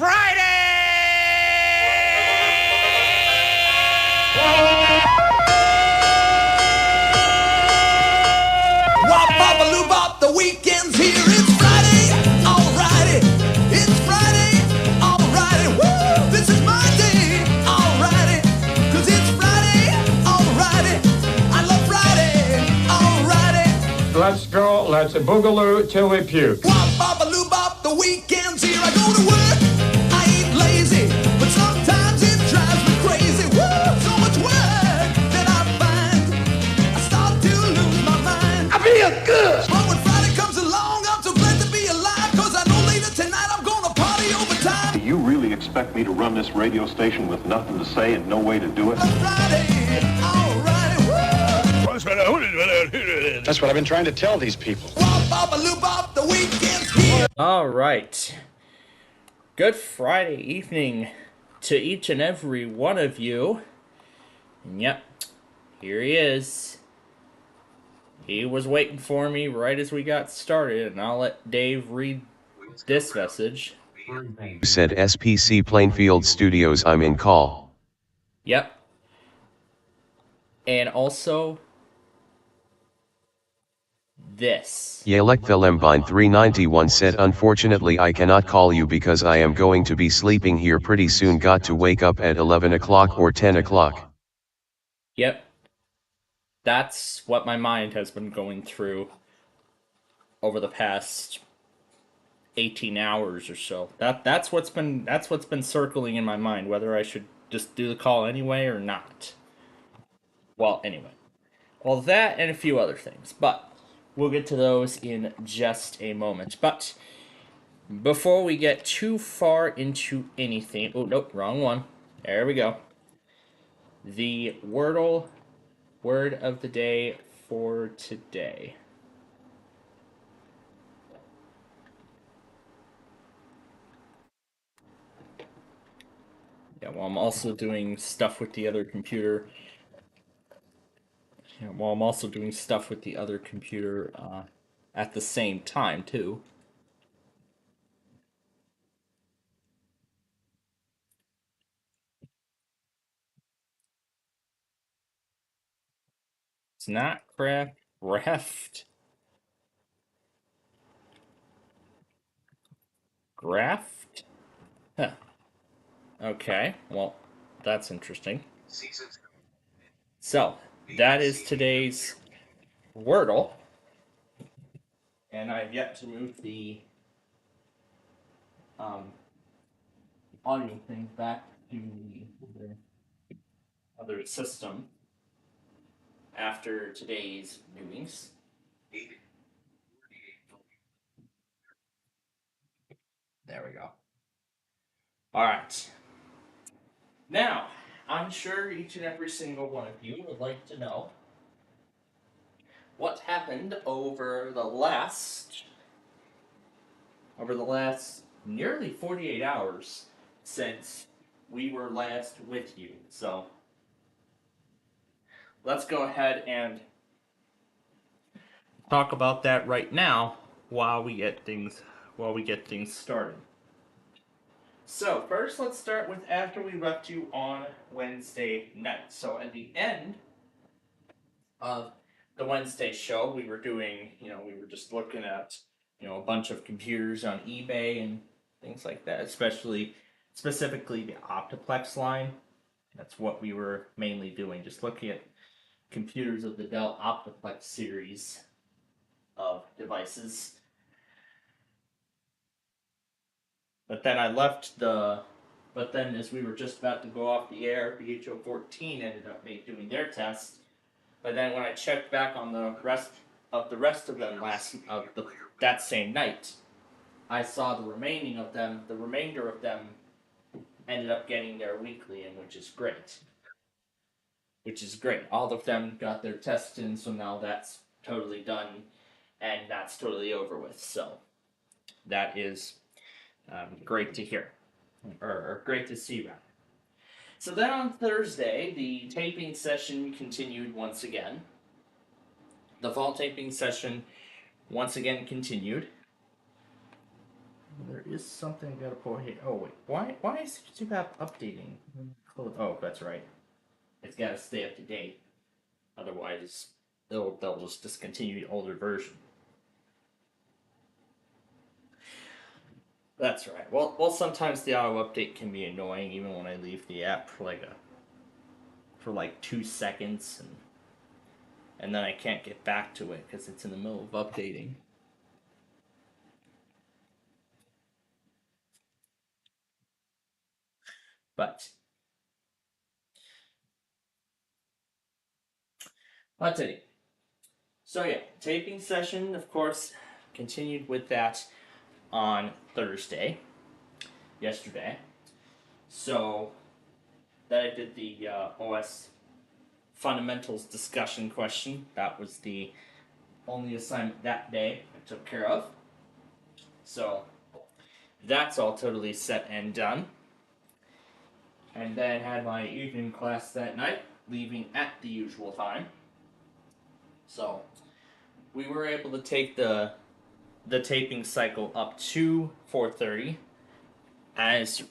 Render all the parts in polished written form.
Wop-bop-a-loo-bop, the weekend's here. It's Friday, alrighty. It's Friday, alrighty. Woo! This is my day, alrighty. 'Cause it's Friday, alrighty. I love Friday, alrighty. Let's go, let's boogaloo till we puke. Wop-bop-a-loo-bop, the weekend's here. I go to work, I ain't lazy, but sometimes it drives me crazy. Woo! So much work that I find I start to lose my mind. I feel good. But when Friday comes along, I'm so glad to be alive, 'cause I know later tonight I'm gonna party overtime. You really expect me to run this radio station with nothing to say and no way to do it? Friday, alrighty, woo! That's what I've been trying to tell these people. Wop-bop-a-loo-bop, the weekend's here. All right. Good Friday evening to each and every one of you. And yep, here he is. He was waiting for me right as we got started, and I'll let Dave read this message. Said SPC Plainfield Studios, I'm in call. Yep. And also this. Yelekta Lembine 391 said, unfortunately I cannot call you because I am going to be sleeping here pretty soon. Got to wake up at 11 o'clock or 10 o'clock. Yep. That's what my mind has been going through over the past 18 hours or so. That's what's been circling in my mind, whether I should just do the call anyway or not. Well, anyway. Well, that and a few other things, but we'll get to those in just a moment. But before we get too far into anything... Oh, nope, wrong one. There we go. The Wordle word of the day for today. Yeah, well, I'm also doing stuff with the other computer. At the same time, too. It's not Graft. Huh. Okay, well, that's interesting. So, that is today's Wordle. And I've yet to move the audio thing back to the other system after today's doings. There we go. Alright. Now, I'm sure each and every single one of you would like to know what happened over the last nearly 48 hours since we were last with you. So, let's go ahead and talk about that right now while we get things started. So, first let's start with after we left you on Wednesday night. So, at the end of the Wednesday show, we were just looking at, a bunch of computers on eBay and things like that, specifically the Optiplex line. That's what we were mainly doing, just looking at computers of the Dell Optiplex series of devices. But then as we were just about to go off the air, BHO14 ended up doing their test. But then when I checked back on the rest of them that same night, I saw the remainder of them ended up getting their weekly in, which is great. All of them got their tests in, so now that's totally done, and that's totally over with. So that is great to hear, or great to see, rather. So then on Thursday, the taping session continued once again. The fall taping session once again continued. There is something I gotta pull here. Oh wait, why is YouTube app updating? Oh, that's right. It's gotta stay up to date. Otherwise, they'll just discontinue the older version. That's right. Well, sometimes the auto update can be annoying, even when I leave the app for like 2 seconds, and then I can't get back to it because it's in the middle of updating. But I'll tell you. So yeah, taping session, of course, continued with that on Thursday, yesterday. So that I did the OS fundamentals discussion question. That was the only assignment that day I took care of. So that's all totally set and done. And then had my evening class that night, leaving at the usual time. So we were able to take the taping cycle up to 4:30, as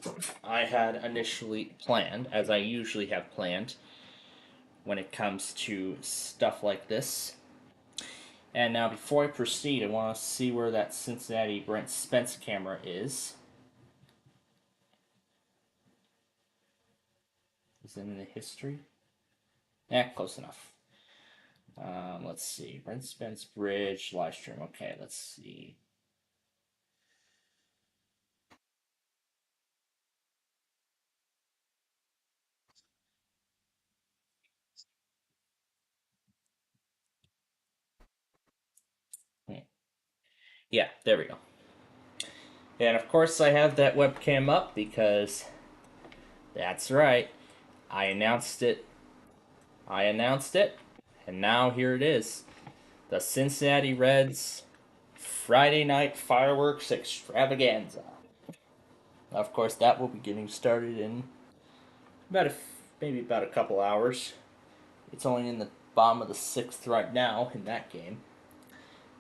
I had initially planned, as I usually have planned when it comes to stuff like this. And now, before I proceed, I want to see where that Cincinnati Brent Spence camera is. Is it in the history? Yeah, close enough. Let's see. Brent Spence Bridge live stream. Okay, let's see. Yeah, there we go. And of course, I have that webcam up because that's right. I announced it. And now here it is. The Cincinnati Reds Friday night fireworks extravaganza. Of course, that will be getting started in maybe about a couple hours. It's only in the bottom of the 6th right now in that game.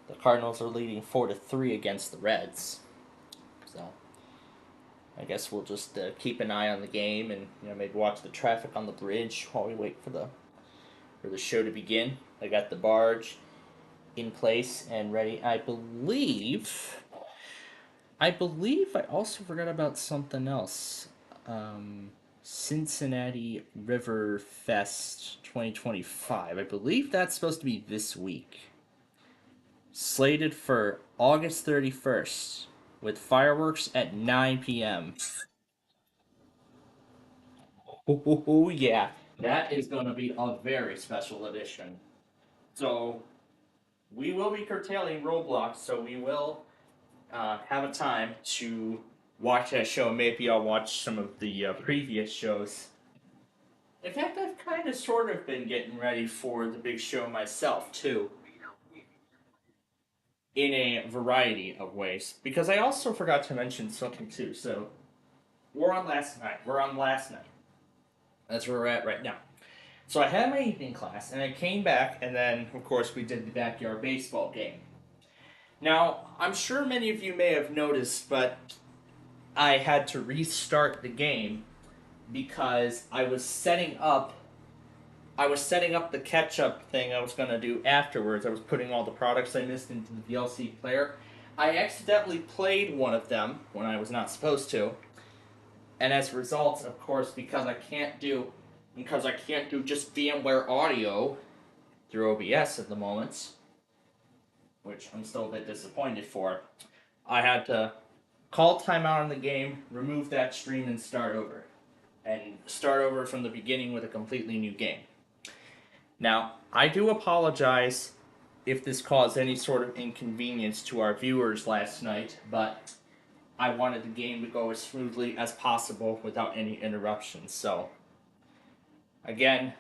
The Cardinals are leading 4-3 against the Reds. So I guess we'll just keep an eye on the game and maybe watch the traffic on the bridge while we wait for the show to begin. I got the barge in place and ready. I believe I also forgot about something else. Cincinnati River Fest 2025. I believe that's supposed to be this week. Slated for August 31st with fireworks at 9 p.m. Oh yeah, that is going to be a very special edition. So we will be curtailing Roblox, so we will have a time to watch that show. Maybe I'll watch some of the previous shows. In fact, I've kind of sort of been getting ready for the big show myself, too. In a variety of ways. Because I also forgot to mention something, too. So, we're on last night. That's where we're at right now. So I had my evening class, and I came back, and then, of course, we did the backyard baseball game. Now, I'm sure many of you may have noticed, but I had to restart the game because I was setting up the catch-up thing I was going to do afterwards. I was putting all the products I missed into the VLC player. I accidentally played one of them when I was not supposed to. And as a result, of course, because I can't do just VMware audio through OBS at the moment, which I'm still a bit disappointed for, I had to call timeout on the game, remove that stream, and start over. And start over from the beginning with a completely new game. Now, I do apologize if this caused any sort of inconvenience to our viewers last night, but I wanted the game to go as smoothly as possible without any interruptions. So, again,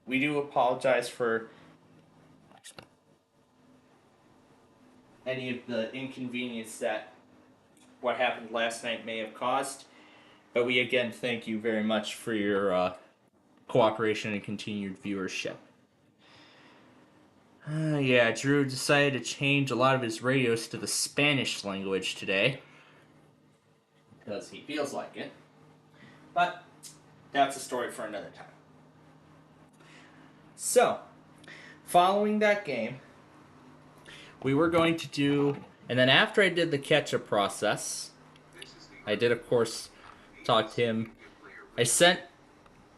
we do apologize for any of the inconvenience that what happened last night may have caused. But we again thank you very much for your cooperation and continued viewership. Yeah, Drew decided to change a lot of his radios to the Spanish language today. Because he feels like it. But that's a story for another time. So, following that game, we were going to do... And then after I did the catch-up process, I did, of course, talk to him. I sent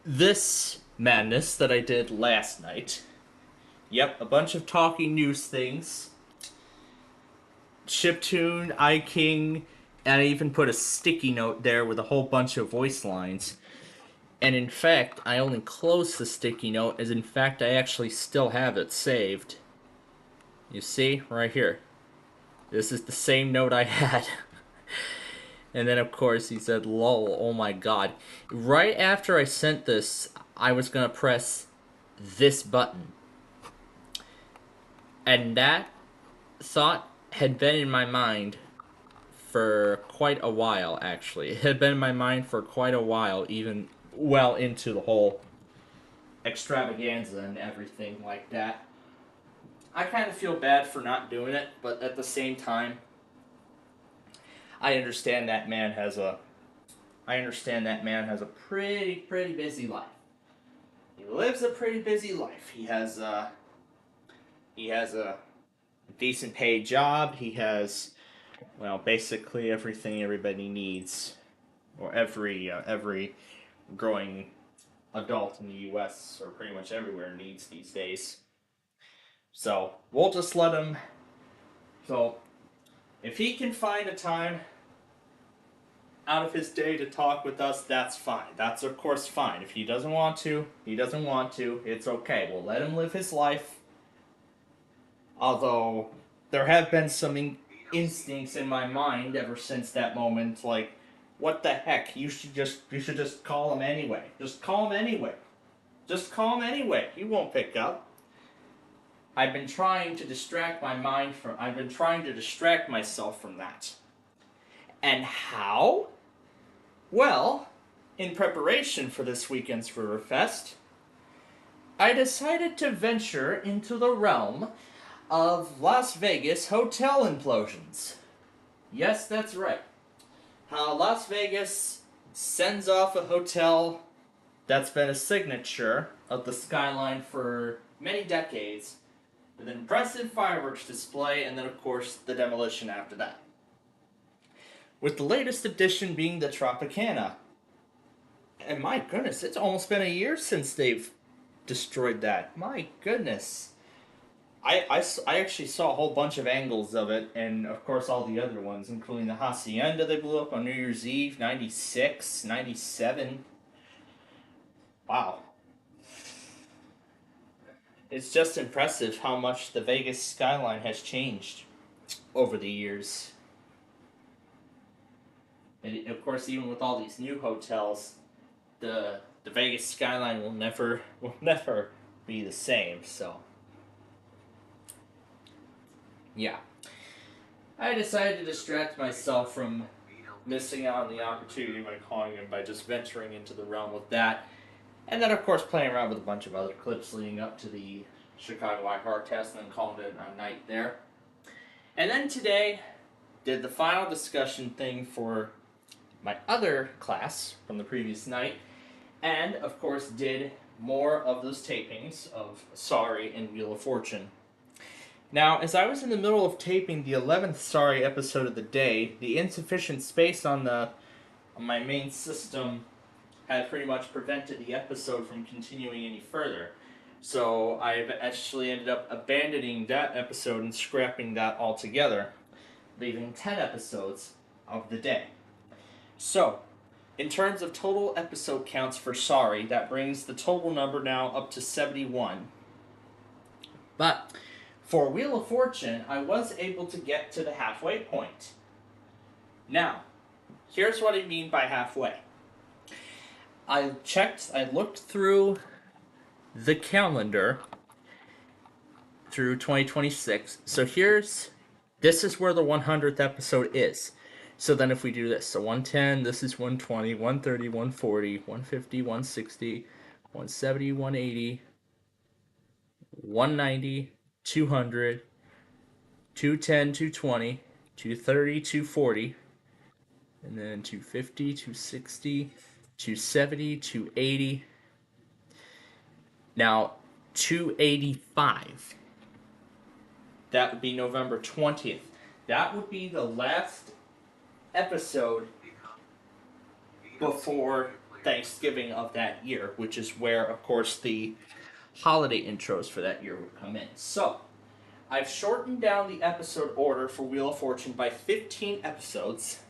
this madness that I did last night. Yep, a bunch of talking news things. Chiptune, iKing, and I even put a sticky note there with a whole bunch of voice lines. And in fact, I only closed the sticky note as in fact I actually still have it saved. You see, right here. This is the same note I had. And then of course he said, lol, oh my god. Right after I sent this, I was gonna press this button. And that thought had been in my mind for quite a while, actually. It had been in my mind for quite a while, even well into the whole extravaganza and everything like that. I kind of feel bad for not doing it, but at the same time, I understand that man has a pretty busy life. He lives a pretty busy life. He has a decent paid job. He has, well, basically everything everybody needs, or every growing adult in the U.S. or pretty much everywhere needs these days. So we'll just let him. So if he can find a time out of his day to talk with us, that's fine. That's of course fine. If he doesn't want to, he doesn't want to. It's okay. We'll let him live his life. Although there have been some instincts in my mind ever since that moment, like, what the heck? You should just call him anyway. Just call him anyway. Just call him anyway. He won't pick up. I've been trying to distract myself from that. And how? Well, in preparation for this weekend's Riverfest, I decided to venture into the realm of Las Vegas hotel implosions. Yes, that's right. How Las Vegas sends off a hotel that's been a signature of the skyline for many decades, with an impressive fireworks display, and then of course the demolition after that. With the latest addition being the Tropicana. And my goodness, it's almost been a year since they've destroyed that. My goodness. I actually saw a whole bunch of angles of it, and of course all the other ones, including the Hacienda they blew up on New Year's Eve, 96, 97. Wow. It's just impressive how much the Vegas skyline has changed over the years. And of course, even with all these new hotels, the Vegas skyline will never be the same, so... Yeah. I decided to distract myself from missing out on the opportunity by calling him by just venturing into the realm of that. And then, of course, playing around with a bunch of other clips leading up to the Chicago iHeart test and then calling it a night there. And then today, did the final discussion thing for my other class from the previous night. And, of course, did more of those tapings of Sorry and Wheel of Fortune. Now, as I was in the middle of taping the 11th Sorry episode of the day, the insufficient space on my main system had pretty much prevented the episode from continuing any further. So I've actually ended up abandoning that episode and scrapping that altogether, leaving 10 episodes of the day. So, in terms of total episode counts for Sorry, that brings the total number now up to 71. But for Wheel of Fortune, I was able to get to the halfway point. Now, here's what I mean by halfway. I looked through the calendar through 2026. So this is where the 100th episode is. So then if we do this, so 110, this is 120, 130, 140, 150, 160, 170, 180, 190, 200, 210, 220, 230, 240, and then 250, 260, 270, 280. Now, 285. That would be November 20th. That would be the last episode before Thanksgiving of that year, which is where, of course, the holiday intros for that year would come in. So, I've shortened down the episode order for Wheel of Fortune by 15 episodes.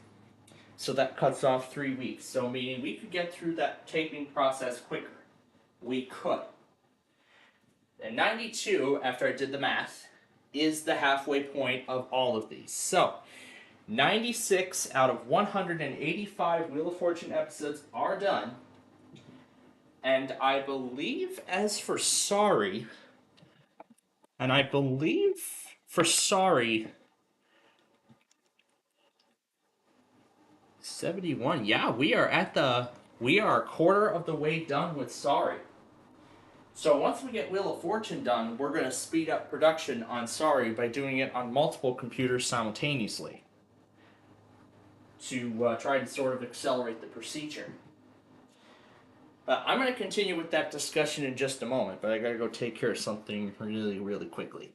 So that cuts off 3 weeks. So meaning we could get through that taping process quicker. We could. And 92, after I did the math, is the halfway point of all of these. So, 96 out of 185 Wheel of Fortune episodes are done. And I believe as for Sorry, 71. Yeah, we are a quarter of the way done with Sorry. So once we get Wheel of Fortune done, we're going to speed up production on Sorry by doing it on multiple computers simultaneously to try and sort of accelerate the procedure. I'm going to continue with that discussion in just a moment, but I got to go take care of something really, really quickly.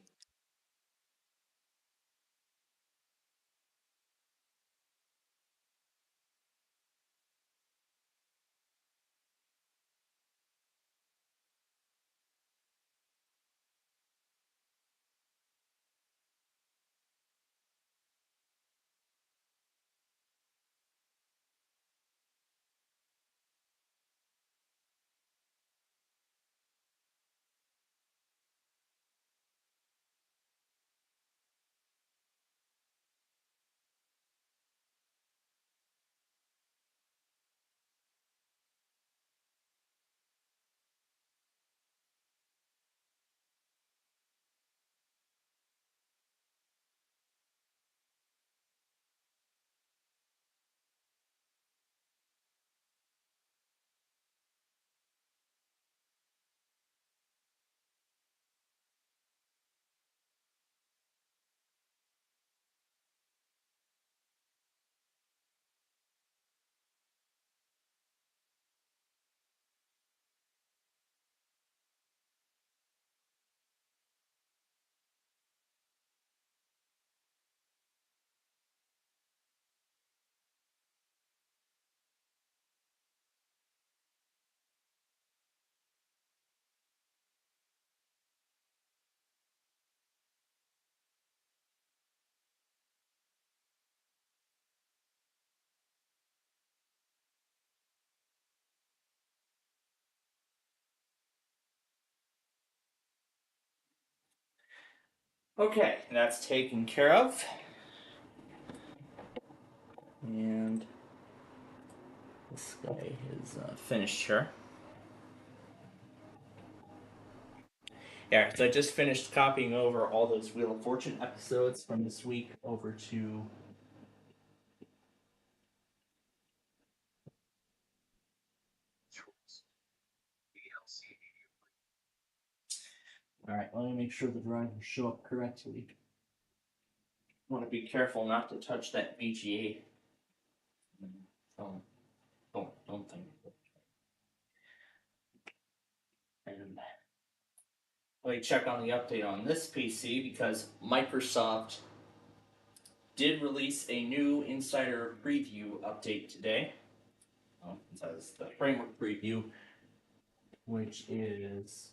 Okay, that's taken care of. And this guy is finished here. Yeah, so I just finished copying over all those Wheel of Fortune episodes from this week over to Alright, let me make sure the drivers show up correctly. I want to be careful not to touch that VGA. Don't think. And let me check on the update on this PC because Microsoft did release a new Insider Preview update today. That's the framework preview, which is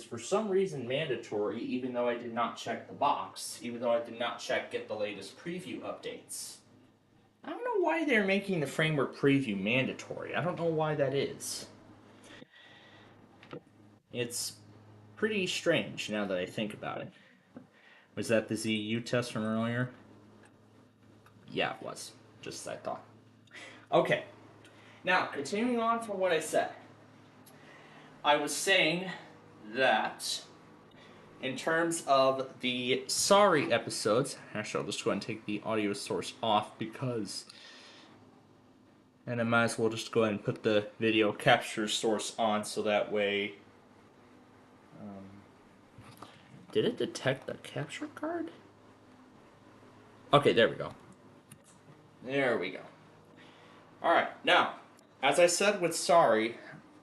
for some reason mandatory, even though I did not check the box, even though I did not check get the latest preview updates. I don't know why they're making the framework preview mandatory. I don't know why that is. It's pretty strange now that I think about it. Was that the ZU test from earlier? Yeah, it was. Just as I thought. Okay. Now, continuing on from what I said. I was saying that in terms of the Sorry episodes, actually I'll just go ahead and take the audio source off because, and I might as well just go ahead and put the video capture source on so that way Did it detect the capture card? Okay, there we go. There we go. Alright, now, as I said with Sorry,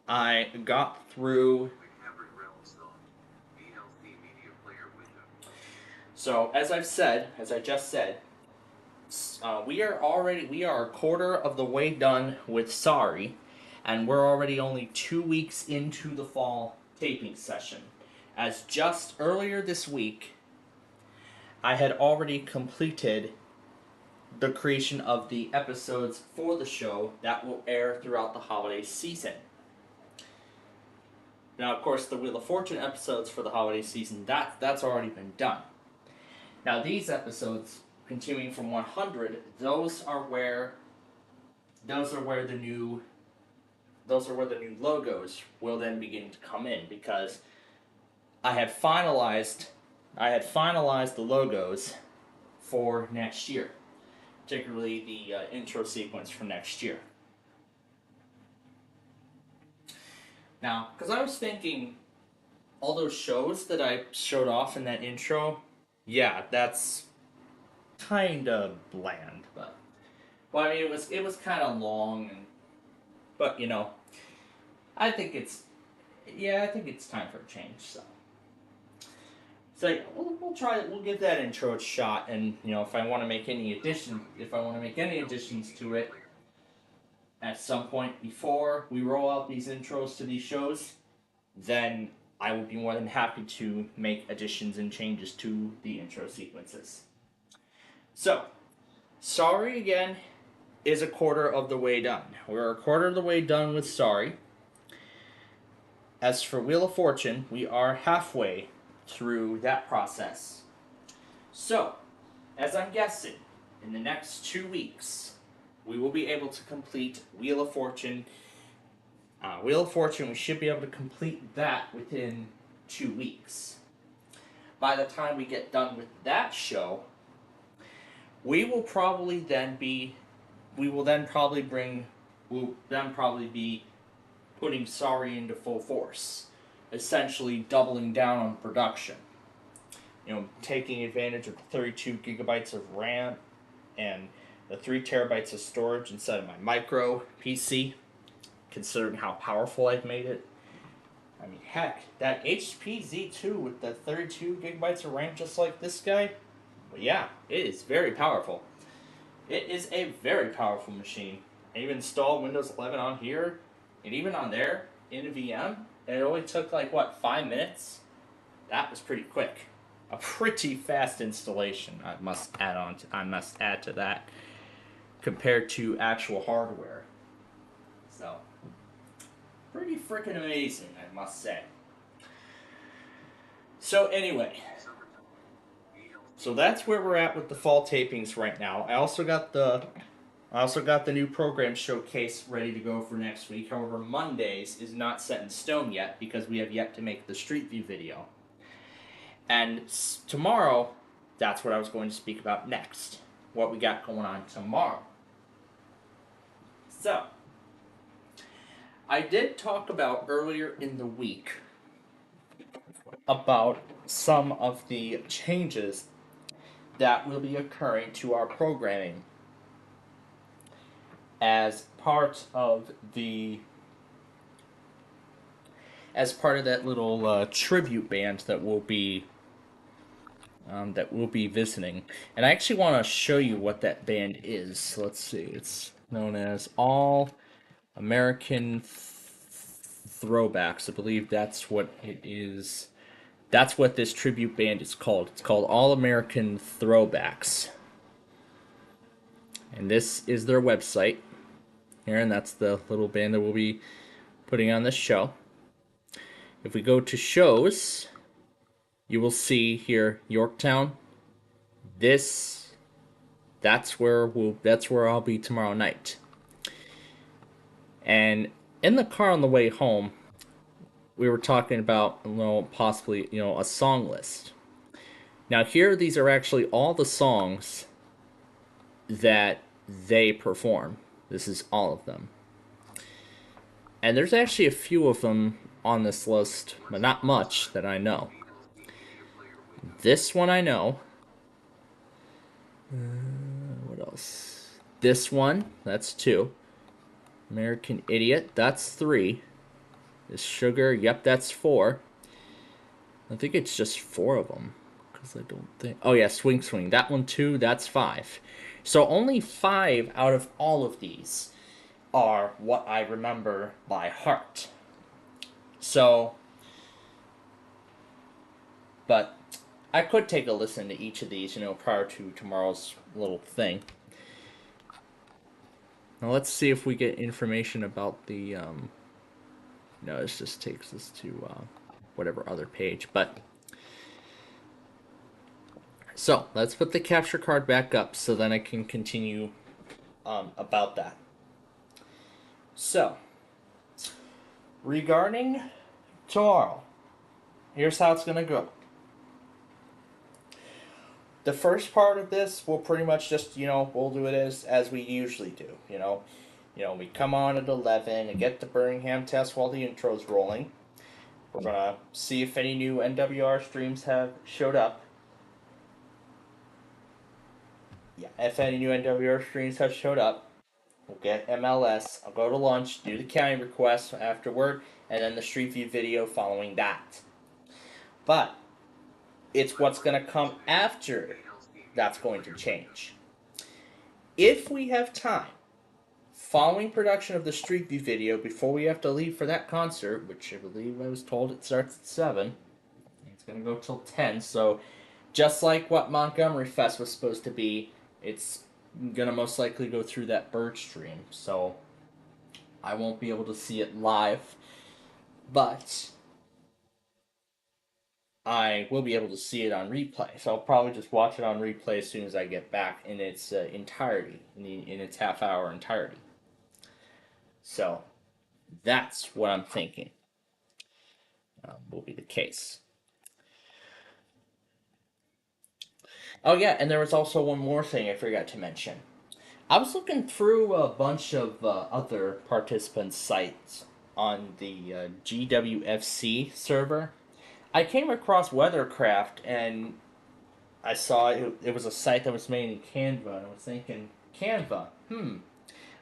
I got through... So, as I just said, we are a quarter of the way done with Sorry, and we're already only 2 weeks into the fall taping session. As just earlier this week, I had already completed the creation of the episodes for the show that will air throughout the holiday season. Now, of course, the Wheel of Fortune episodes for the holiday season, that's already been done. Now, these episodes, continuing from 100, those are where the new logos will then begin to come in, because I had finalized the logos for next year, particularly the intro sequence for next year. Now, because I was thinking, all those shows that I showed off in that intro, yeah, that's kind of bland, but well, I mean, it was kind of long, but you know, I think it's time for a change. So we'll give that intro a shot, and you know, if I want to make any additions to it at some point before we roll out these intros to these shows, then I will be more than happy to make additions and changes to the intro sequences. So, Sorry again is a quarter of the way done. We're a quarter of the way done with Sorry. As for Wheel of Fortune, we are halfway through that process. So, as I'm guessing, in the next 2 weeks, we will be able to complete Wheel of Fortune. Wheel of Fortune, we should be able to complete that within 2 weeks. By the time we get done with that show, we will probably be putting Sorry into full force, essentially doubling down on production. You know, taking advantage of the 32 gigabytes of RAM and the 3 terabytes of storage inside of my micro PC, considering how powerful I've made it. I mean, heck, that HP Z2 with the 32 gigabytes of RAM just like this guy, well, yeah, it is very powerful. It is a very powerful machine. I even installed Windows 11 on here, and even on there, in a VM, and it only took 5 minutes? That was pretty quick. A pretty fast installation, I must add to that, compared to actual hardware. So, pretty freaking amazing, I must say. So anyway, so that's where we're at with the fall tapings right now. I also got the new program showcase ready to go for next week. However, Mondays is not set in stone yet because we have yet to make the Street View video. And tomorrow, that's what I was going to speak about next. What we got going on tomorrow. So, I did talk about earlier in the week about some of the changes that will be occurring to our programming as part of that little tribute band that we'll be visiting. And I actually want to show you what that band is. Let's see. It's known as All American Throwbacks. I believe that's what it is. That's what this tribute band is called. It's called All American Throwbacks. And this is their website here, and that's the little band that we'll be putting on this show. If we go to shows, you will see here Yorktown. That's where I'll be tomorrow night. And in the car on the way home, we were talking about, possibly, a song list. Now here, these are actually all the songs that they perform. This is all of them. And there's actually a few of them on this list, but not much that I know. This one I know. What else? This one, that's 2. American Idiot, that's 3. This Sugar, yep, that's 4. I think it's just 4 of them. Because I don't think... Oh, yeah, Swing Swing. That one, too, that's 5. So only 5 out of all of these are what I remember by heart. So... But I could take a listen to each of these, prior to tomorrow's little thing. Now let's see if we get information about the... No, this just takes us to whatever other page. But so let's put the capture card back up so then I can continue about that. So regarding tomorrow, here's how it's gonna go. The first part of this will pretty much just, we'll do it as we usually do, we come on at 11 and get the Birmingham test while the intro's rolling. We're going to see if any new NWR streams have showed up. Yeah, if any new NWR streams have showed up, we'll get MLS. I'll go to lunch, do the county request afterward, and then the Street View video following that. But it's what's going to come after that's going to change. If we have time, following production of the Street View video before we have to leave for that concert, which I believe I was told it starts at 7, it's going to go till 10, so just like what Montgomery Fest was supposed to be, it's going to most likely go through that bird stream, so I won't be able to see it live, but I will be able to see it on replay, so I'll probably just watch it on replay as soon as I get back in its entirety, in its half-hour entirety. So, that's what I'm thinking will be the case. Oh yeah, and there was also one more thing I forgot to mention. I was looking through a bunch of other participants' sites on the GWFC server. I came across Weathercraft, and I saw it was a site that was made in Canva, and I was thinking, Canva,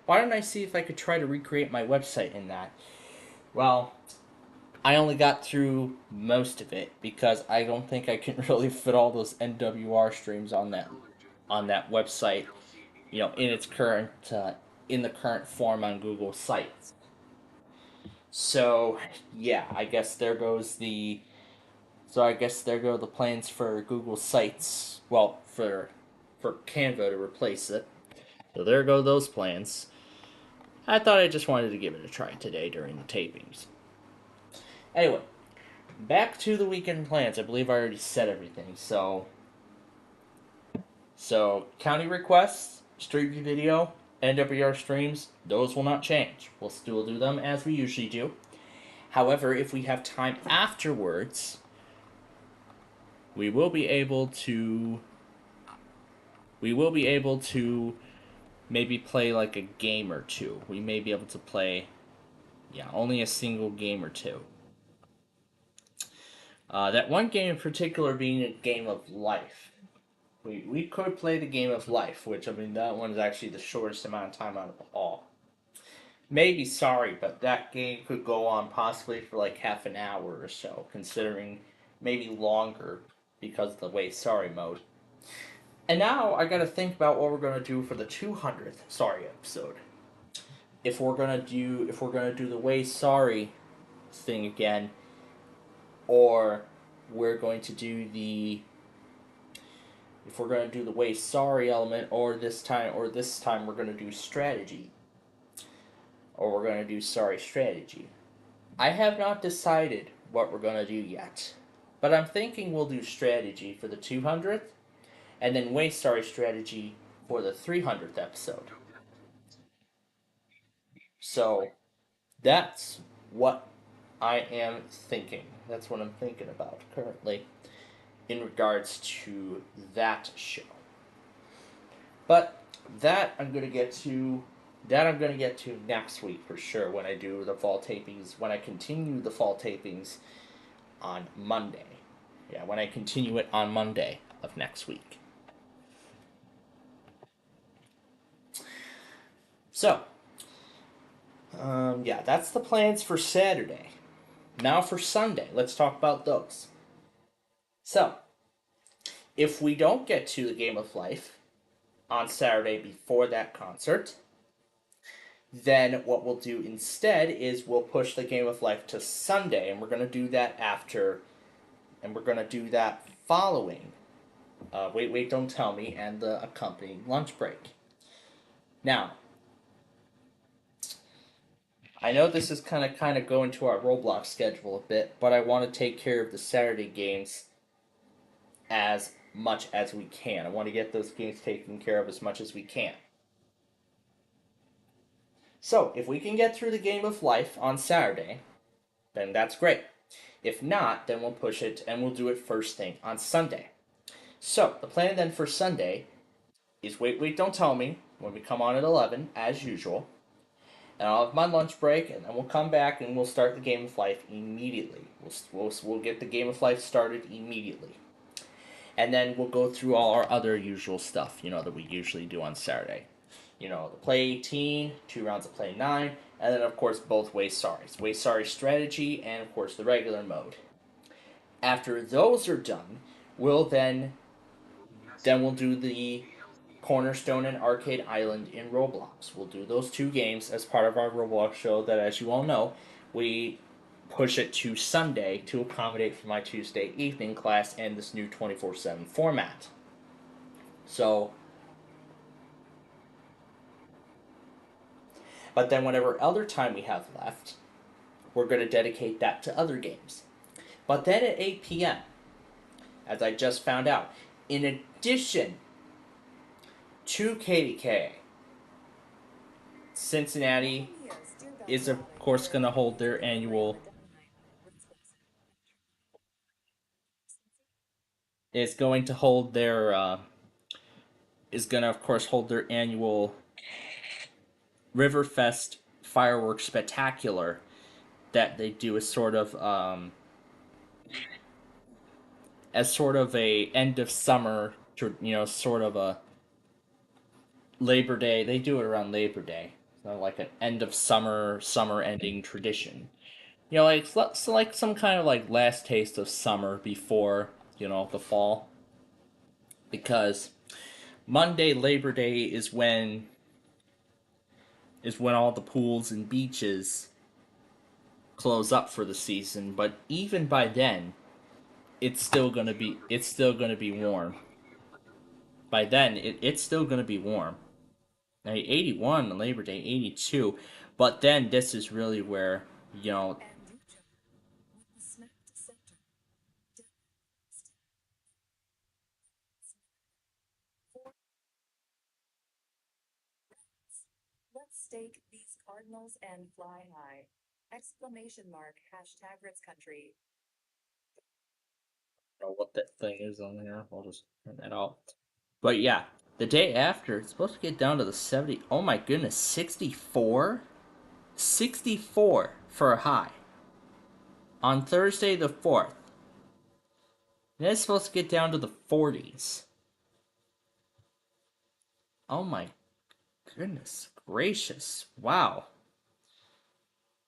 why don't I see if I could try to recreate my website in that? Well, I only got through most of it because I don't think I can really fit all those NWR streams on that website, in its current in the current form on Google Sites. So yeah, I guess there go the plans for Google Sites. Well, for Canva to replace it. So there go those plans. I thought I just wanted to give it a try today during the tapings. Anyway, back to the weekend plans. I believe I already said everything. So county requests, Street View video, NWR streams, those will not change. We'll still do them as we usually do. However, if we have time afterwards, we will be able to maybe play like a game or two. We may be able to play, only a single game or two. That one game in particular being a game of life. We could play the game of life, which, that one is actually the shortest amount of time out of all. Maybe Sorry, but that game could go on possibly for like half an hour or so, considering maybe longer because of the Way Sorry mode. And now I gotta think about what we're gonna do for the 200th Sorry episode. If we're gonna do the Way Sorry thing again, or we're going to do the Way Sorry element, or this time we're gonna do strategy, or we're gonna do Sorry strategy. I have not decided what we're gonna do yet, but I'm thinking we'll do strategy for the 200th. And then Way Sorry strategy for the 300th episode. So, that's what I am thinking. That's what I'm thinking about currently in regards to that show. But that I'm going to get to next week for sure when I do the fall tapings, when I continue the fall tapings on Monday. Yeah, when I continue it on Monday of next week. So, yeah, that's the plans for Saturday. Now for Sunday, let's talk about those. So, if we don't get to the Game of Life on Saturday before that concert, then what we'll do instead is we'll push the Game of Life to Sunday, and we're going to do that after, and we're going to do that following Wait, Don't Tell Me and the accompanying lunch break. Now, I know this is kind of going to our Roblox schedule a bit, but I want to take care of the Saturday games as much as we can. I want to get those games taken care of as much as we can. So, if we can get through the Game of Life on Saturday, then that's great. If not, then we'll push it and we'll do it first thing on Sunday. So, the plan then for Sunday is Wait, Don't Tell Me when we come on at 11, as usual. And I'll have my lunch break, and then we'll come back and we'll start the Game of Life immediately. We'll get the Game of Life started immediately. And then we'll go through all our other usual stuff, that we usually do on Saturday. The Play 18, 2 rounds of Play 9, and then, of course, both Way Sorry's. Way Sorry Strategy, and, of course, the regular mode. After those are done, we'll then we'll do the Cornerstone and Arcade Island in Roblox. We'll do those 2 games as part of our Roblox show that, as you all know, we push it to Sunday to accommodate for my Tuesday evening class and this new 24/7 format. So, but then whatever other time we have left, we're going to dedicate that to other games. But then at 8 p.m., as I just found out, in addition to KDK, Cincinnati is, of course, going to hold their annual... is going to, of course, hold their annual Riverfest fireworks spectacular that they do as sort of a end of summer, sort of a Labor Day. They do it around Labor Day, so like an end of summer ending tradition. Like some kind of like last taste of summer before the fall, because Monday Labor Day is when all the pools and beaches close up for the season, but even by then it's still gonna be warm. By then it's still gonna be warm. Now 81 on Labor Day, 82, but then this is really where Let's stake these Cardinals and fly high. Exclamation mark, hashtag Ritz Country. I don't know what that thing is on here. I'll just turn that off. But yeah, the day after, it's supposed to get down to the 70. Oh my goodness, 64? 64 for a high. On Thursday the 4th. Then it's supposed to get down to the 40s. Oh my goodness gracious. Wow.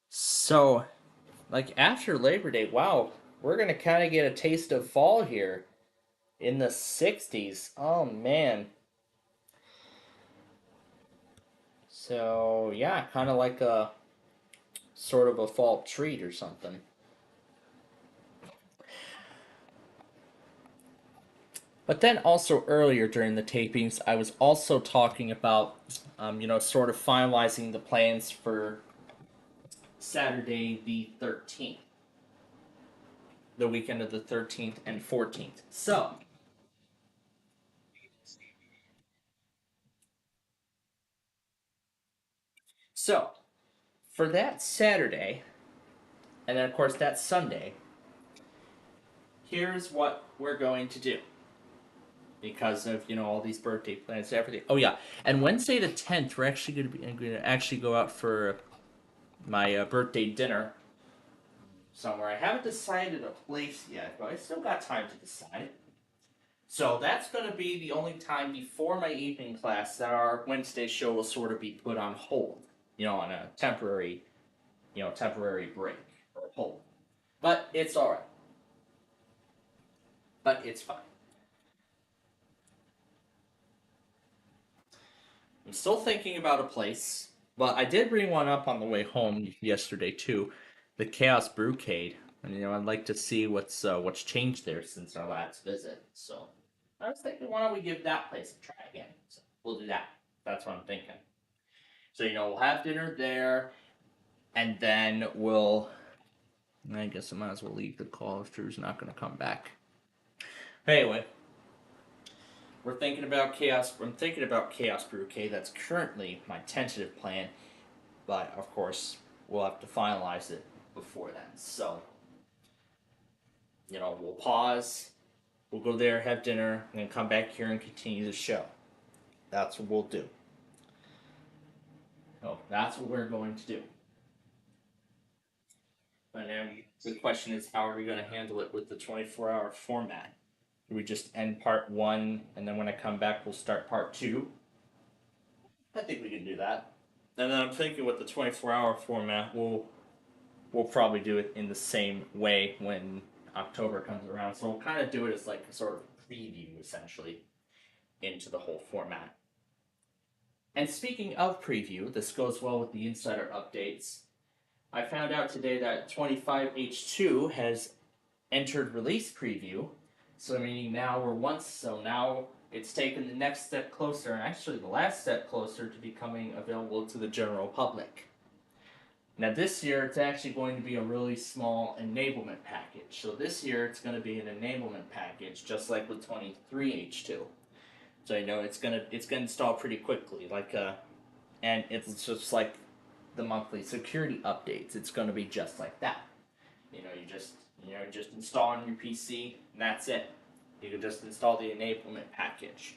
So, like, after Labor Day, wow, we're going to kind of get a taste of fall here in the 60s. Oh, man. So, yeah, kind of like a sort of a fall treat or something. But then also earlier during the tapings, I was also talking about, sort of finalizing the plans for Saturday the 13th. The weekend of the 13th and 14th. So, for that Saturday, and then of course that Sunday, here's what we're going to do. Because of all these birthday plans and everything. Oh yeah, and Wednesday the 10th, we're actually going to go out for my birthday dinner somewhere. I haven't decided a place yet, but I still got time to decide. So that's going to be the only time before my evening class that our Wednesday show will sort of be put on hold, on a temporary break or hold. But it's all right. But it's fine. I'm still thinking about a place, but I did bring one up on the way home yesterday too, the Chaos Brewcade, and I'd like to see what's changed there since our last visit. So I was thinking, why don't we give that place a try again? So we'll do that. That's what I'm thinking. So we'll have dinner there, and then I guess I might as well leave the call if Drew's not going to come back. Anyway. I'm thinking about Chaos Brewcade. That's currently my tentative plan, but of course we'll have to finalize it before then. So, we'll pause, we'll go there, have dinner, and then come back here and continue the show. That's what we'll do. So that's what we're going to do. But now the question is, how are we going to handle it with the 24-hour format? Do we just end part 1, and then when I come back, we'll start part 2? I think we can do that. And then I'm thinking with the 24-hour format, we'll probably do it in the same way when October comes around. So we'll kind of do it as like a sort of preview, essentially, into the whole format. And speaking of preview, this goes well with the insider updates. I found out today that 25H2 has entered release preview. So meaning now it's taken the next step closer, and actually the last step closer to becoming available to the general public. Now this year it's actually going to be a really small enablement package. So this year it's going to be an enablement package, just like with 23H2. So it's gonna install pretty quickly, and it's just like the monthly security updates. It's going to be just like that. You just install on your PC, and that's it. You can just install the enablement package.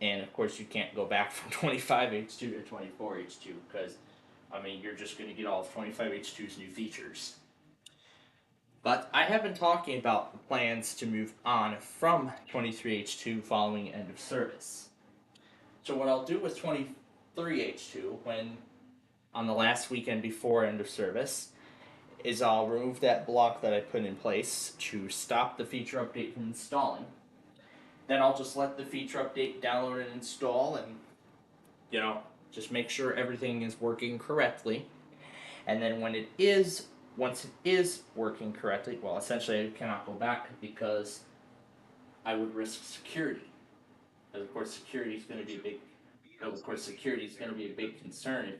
And of course, you can't go back from 25H2 to 24H2 because, you're just going to get all of 25H2's new features. But I have been talking about the plans to move on from 23H2 following end of service. So what I'll do with 23H2 on the last weekend before end of service is I'll remove that block that I put in place to stop the feature update from installing. Then I'll just let the feature update download and install and, just make sure everything is working correctly. And then once it is working correctly, well, essentially I cannot go back because I would risk security. Because of course security is going to be a big concern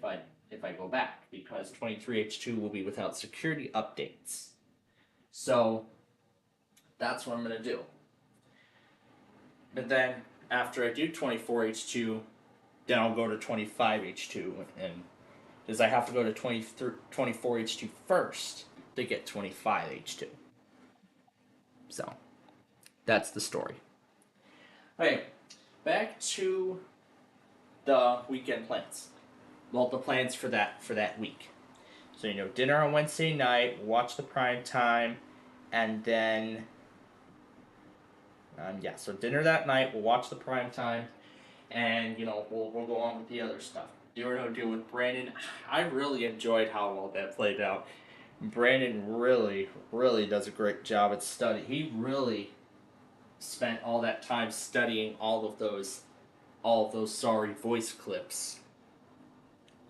if I go back, because 23H2 will be without security updates. So that's what I'm going to do. But then after I do 24H2, then I'll go to 25H2, and because I have to go to 24H2 first to get 25H2. So that's the story. Okay, back to the weekend plans. Well, the plans for that week. So dinner on Wednesday night, watch the prime time, and then so dinner that night, we'll watch the prime time, and we'll go on with the other stuff. Do or no do with Brandon. I really enjoyed how well that played out. Brandon really, really does a great job at study. He really spent all that time studying all of those Sorry voice clips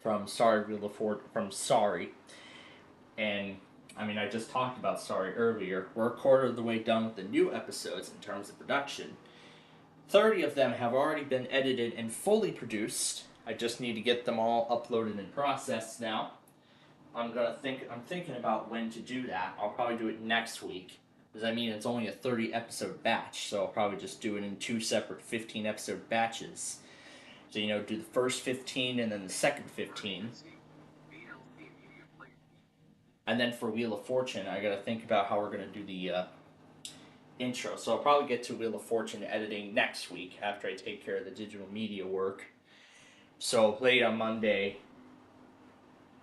from Sorry, and I just talked about Sorry earlier. We're a quarter of the way done with the new episodes in terms of production. 30 of them have already been edited and fully produced. I just need to get them all uploaded and processed now. I'm thinking about when to do that. I'll probably do it next week, because it's only a 30 episode batch, so I'll probably just do it in 2 separate 15 episode batches. So do the first 15 and then the second 15. And then for Wheel of Fortune, I gotta think about how we're gonna do the intro. So I'll probably get to Wheel of Fortune editing next week after I take care of the digital media work. So late on Monday,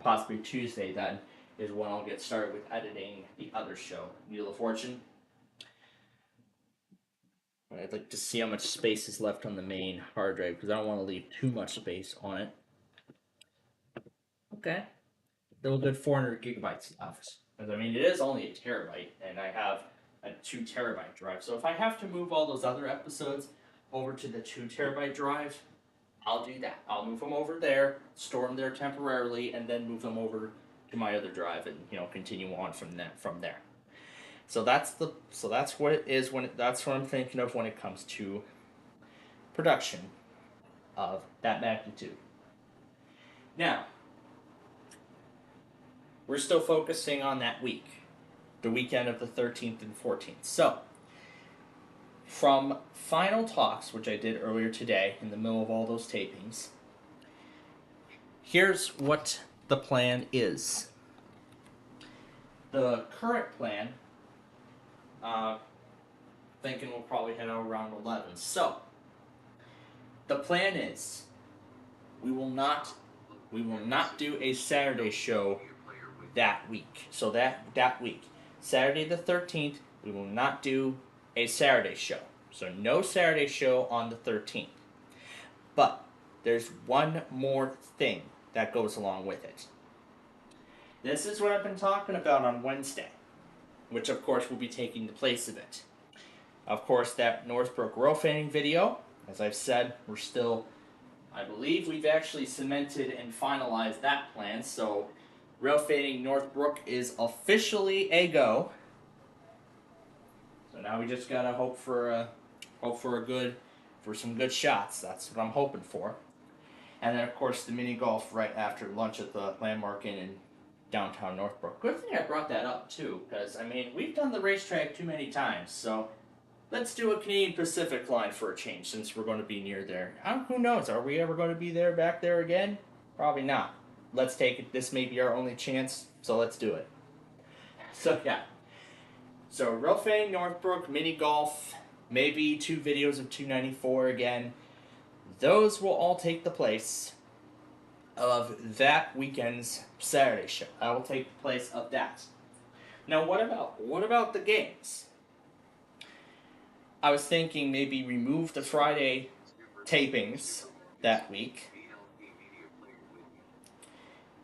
possibly Tuesday then, is when I'll get started with editing the other show, Wheel of Fortune. I'd like to see how much space is left on the main hard drive because I don't want to leave too much space on it. Okay. Still a good 400 gigabytes left. Because I mean, it is only a terabyte, and I have a 2 terabyte drive. So if I have to move all those other episodes over to the 2 terabyte drive, I'll do that. I'll move them over there, store them there temporarily, and then move them over to my other drive, and continue on from there. So that's what it is that's what I'm thinking of when it comes to production of that magnitude. Now, we're still focusing on that week, the weekend of the 13th and 14th. So, from final talks, which I did earlier today in the middle of all those tapings, here's what the plan is. The current plan, thinking we'll probably head out around 11. So, the plan is we will not do a Saturday show that week. So that week, Saturday the 13th, we will not do a Saturday show. So no Saturday show on the 13th. But there's one more thing that goes along with it. This is what I've been talking about on Wednesday, which of course will be taking the place of it. Of course, that Northbrook row fanning video, as I've said, I believe we've actually cemented and finalized that plan, so row fanning Northbrook is officially a go. So now we just gotta hope for some good shots. That's what I'm hoping for. And then of course the mini golf right after lunch at the Landmark Inn in downtown Northbrook. Good thing I brought that up too, because I mean we've done the racetrack too many times, so let's do a Canadian Pacific line for a change since we're going to be near there. Who knows? Are we ever going to be back there again? Probably not. Let's take it. This may be our only chance, so let's do it. So yeah. So row fanning Northbrook, mini golf, maybe 2 videos of 294 again. Those will all take the place of that weekend's Saturday show. I will take the place of that. Now what about the games? I was thinking maybe remove the Friday tapings that week.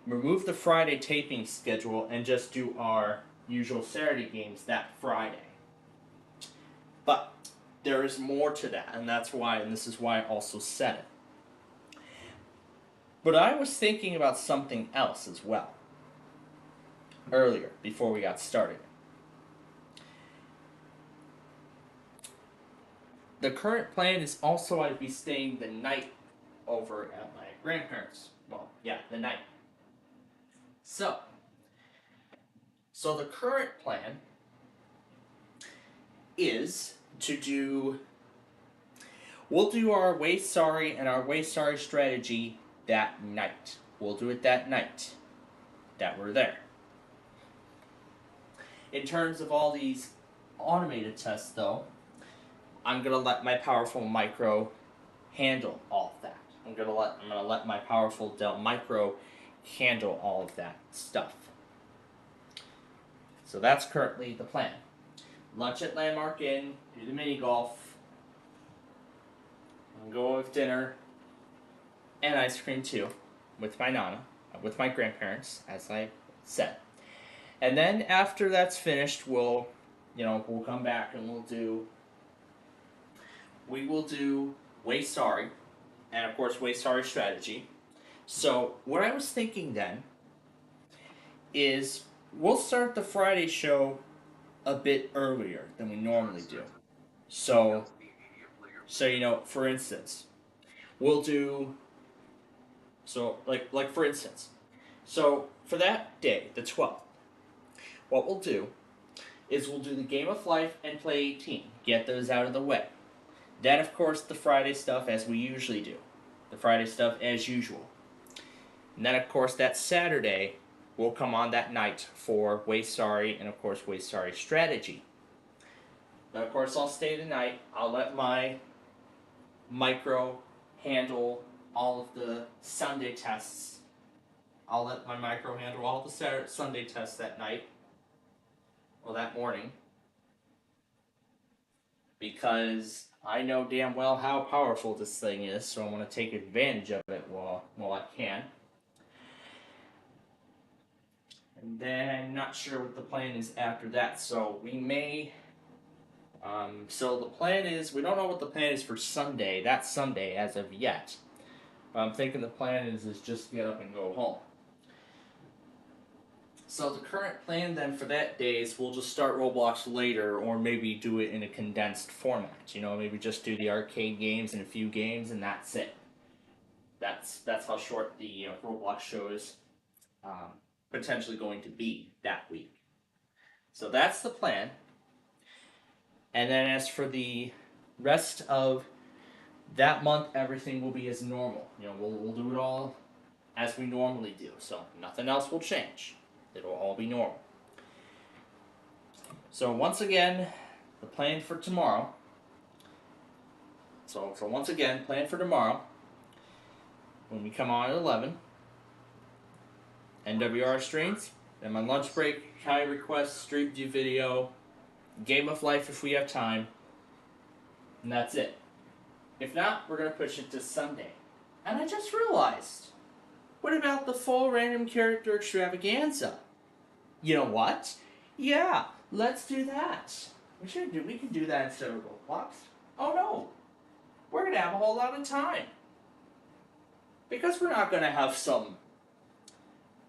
Remove the Friday taping schedule and just do our usual Saturday games that Friday. But there is more to that, and this is why I also said it. But I was thinking about something else as well earlier, before we got started. The current plan is also I'd be staying the night over at my grandparents'. Well, yeah, the night. So the current plan is we'll do our Way Sorry and our Way Sorry strategy that night. We'll do it that night that we're there. In terms of all these automated tests, though, I'm gonna let my powerful micro handle all of that. I'm gonna let my powerful Dell Micro handle all of that stuff. So that's currently the plan. Lunch at Landmark Inn, do the mini golf, and go with dinner, and ice cream too, with my grandparents, as I said. And then after that's finished, we'll come back and we will do Way Sorry, and of course Way Sorry strategy. So what I was thinking then is we'll start the Friday show a bit earlier than we normally do. So for instance, we'll do for instance. So for that day, the 12th, what we'll do is we'll do the Game of Life and Play 18. Get those out of the way. Then, of course, the Friday stuff as we usually do. The Friday stuff as usual. And then, of course, that Saturday will come on that night for Way Sorry and, of course, Way Sorry strategy. Then, of course, I'll stay the night. I'll let my micro handle all of the Sunday tests I'll let my micro handle all the Sunday tests that night. Well, that morning. Because I know damn well how powerful this thing is, so I want to take advantage of it while I can. And then I'm not sure what the plan is after that, so we may... so the plan is, we don't know what the plan is for Sunday, that Sunday as of yet. I'm thinking the plan is just get up and go home. So the current plan then for that day is we'll just start Roblox later, or maybe do it in a condensed format. You know, maybe just do the arcade games and a few games, and that's it. That's how short the Roblox show is potentially going to be that week. So that's the plan. And then as for the rest of that month, everything will be as normal. You know, we'll do it all as we normally do. So nothing else will change. It'll all be normal. So once again, the plan for tomorrow. So once again, plan for tomorrow. When we come on at 11. NWR streams. Then my lunch break, Kai requests, stream view video, Game of Life if we have time. And that's it. If not, we're going to push it to Sunday. And I just realized, what about the full random character extravaganza? You know what? Yeah, let's do that. We can do that instead of Roblox. Oh no, we're going to have a whole lot of time. Because we're not going to have some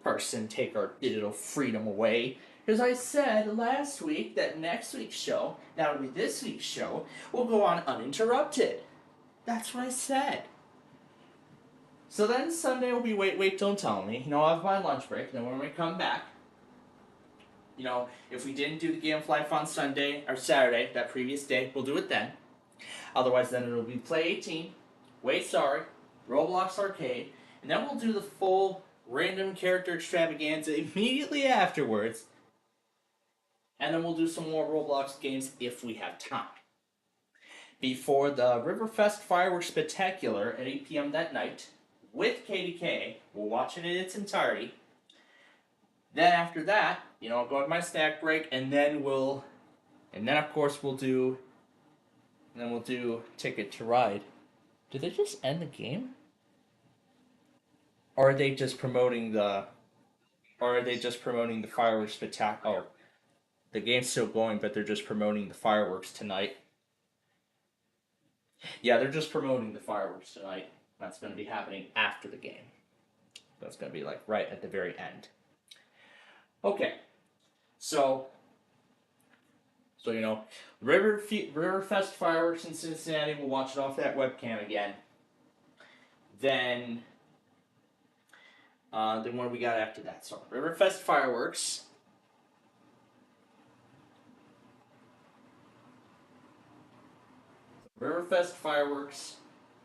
person take our digital freedom away. Because I said last week that next week's show, that'll be this week's show, will go on uninterrupted. That's what I said. So then Sunday will be wait, don't tell me. You know, I'll have my lunch break. Then when we come back, you know, if we didn't do the Game of Life on Sunday or Saturday, that previous day, we'll do it then. Otherwise, then it'll be Play 18, Wait Sorry, Roblox Arcade, and then we'll do the full random character extravaganza immediately afterwards. And then we'll do some more Roblox games if we have time. Before the Riverfest Fireworks Spectacular at 8 p.m. that night, with KDK, we'll watch it in its entirety. Then after that, you know, I'll go on my snack break, and then of course we'll do Ticket to Ride. Did they just end the game? Or are they just promoting the fireworks spectacular? Oh, the game's still going, but they're just promoting the fireworks tonight. Yeah, they're just promoting the fireworks tonight. That's going to be happening after the game. That's going to be like right at the very end. Okay, so you know, Riverfest Fireworks in Cincinnati. We'll watch it off that webcam again. Then what do we got after that? So Riverfest Fireworks. Riverfest Fireworks,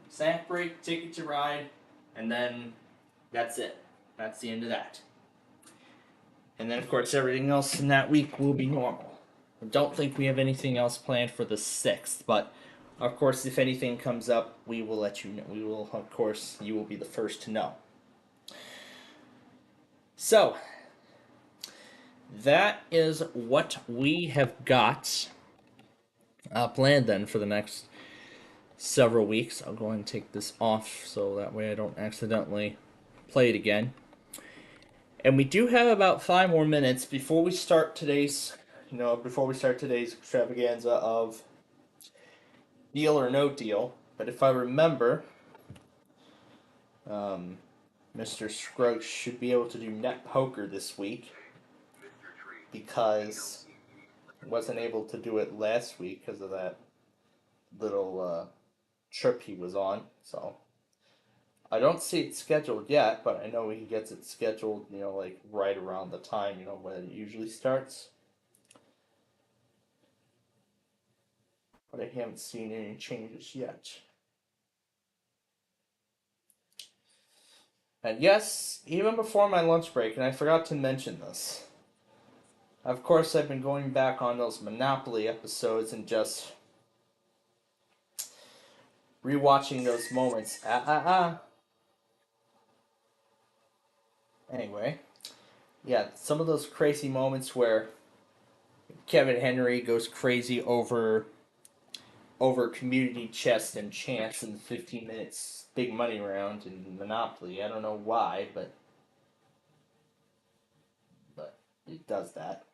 snack break, Ticket to Ride, and then that's it. That's the end of that. And then, of course, everything else in that week will be normal. I don't think we have anything else planned for the 6th, but, of course, if anything comes up, we will let you know. We will, of course, you will be the first to know. So, that is what we have got planned then for the next several weeks. I'll go ahead and take this off so that way I don't accidentally play it again. And we do have about 5 more minutes before we start today's extravaganza of Deal or No Deal. But if I remember, Mr. Scruggs should be able to do net poker this week because he wasn't able to do it last week because of that little trip he was on. So I don't see it scheduled yet, but I know he gets it scheduled, you know, like right around the time, you know, when it usually starts. But I haven't seen any changes yet. And yes, even before my lunch break, and I forgot to mention this, of course I've been going back on those Monopoly episodes and just rewatching those moments. Anyway, yeah, some of those crazy moments where Kevin Henry goes crazy over community chest and chance in the 15 minutes big money round in Monopoly. I don't know why, but it does that.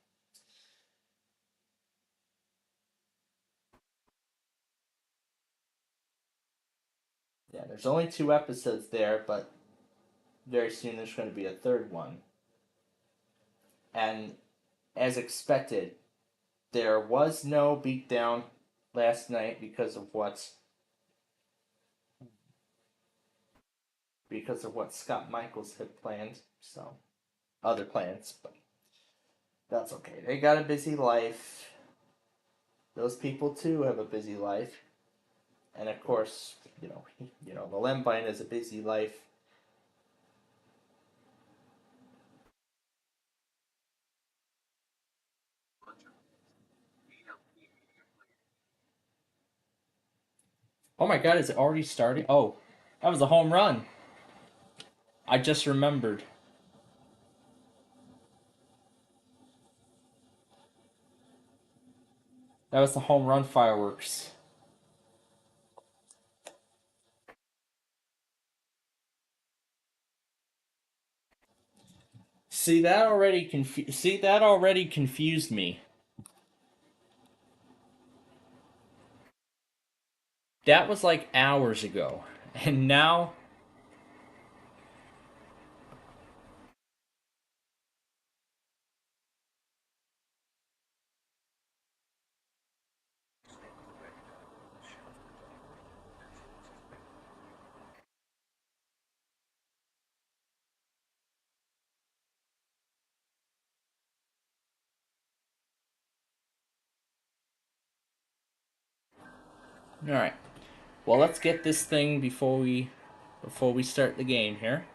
Yeah, there's only 2 episodes there, but very soon there's going to be a third one. And as expected, there was no beatdown last night because of what Scott Michaels had planned. So other plans, but that's okay. They got a busy life. Those people too have a busy life. And of course, the Lembine has a busy life. Oh my god, is it already starting? Oh, that was a home run. I just remembered. That was the home run fireworks. See that already confused me. That was like hours ago. And now all right. Well, let's get this thing before we start the game here.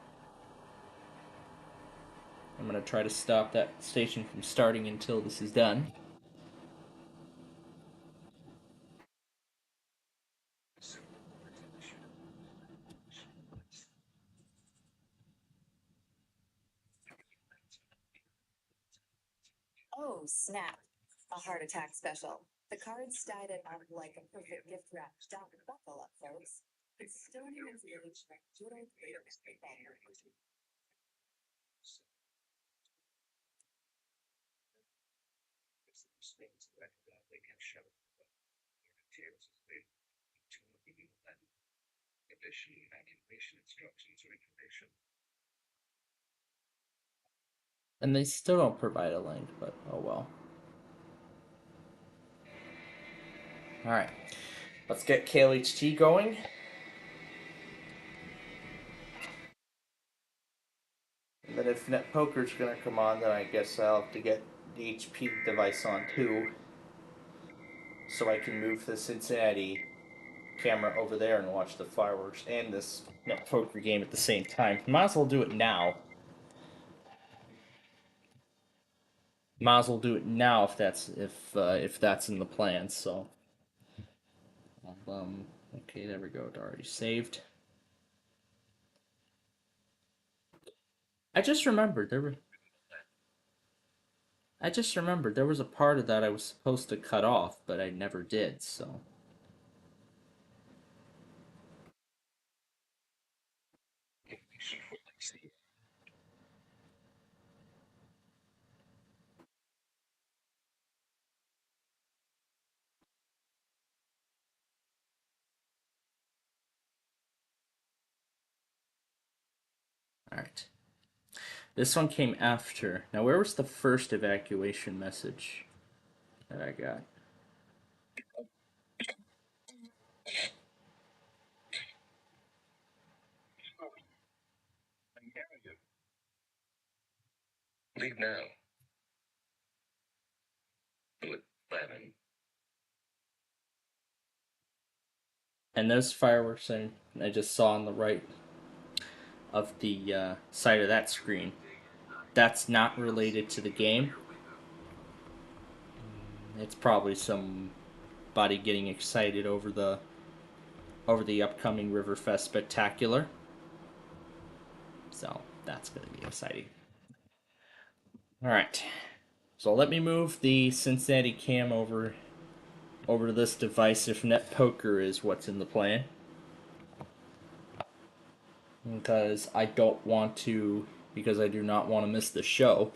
I'm going to try to stop that station from starting until this is done. Oh, snap. A heart attack special. The cards dyed it up like a perfect gift wrap. Don't buckle up, folks. It's Stone Age good old football. And they still don't provide a link, but oh well. Alright. Let's get KLHT going. And then if NetPoker's gonna come on, then I guess I'll have to get the HP device on too. So I can move the Cincinnati camera over there and watch the fireworks and this NetPoker game at the same time. Might as well do it now. Might as well do it now if that's in the plans. So, okay, there we go. It already saved. I just remembered there was a part of that I was supposed to cut off, but I never did. So. Alright. This one came after. Now, where was the first evacuation message that I got? Leave now. Bullet 11. And those fireworks I just saw on the right of the side of that screen, that's not related to the game. It's probably somebody getting excited over the upcoming Riverfest Spectacular. So That's going to be exciting. All right. So let me move the Cincinnati cam over to this device if Net Poker is what's in the plan. Because I do not want to miss the show.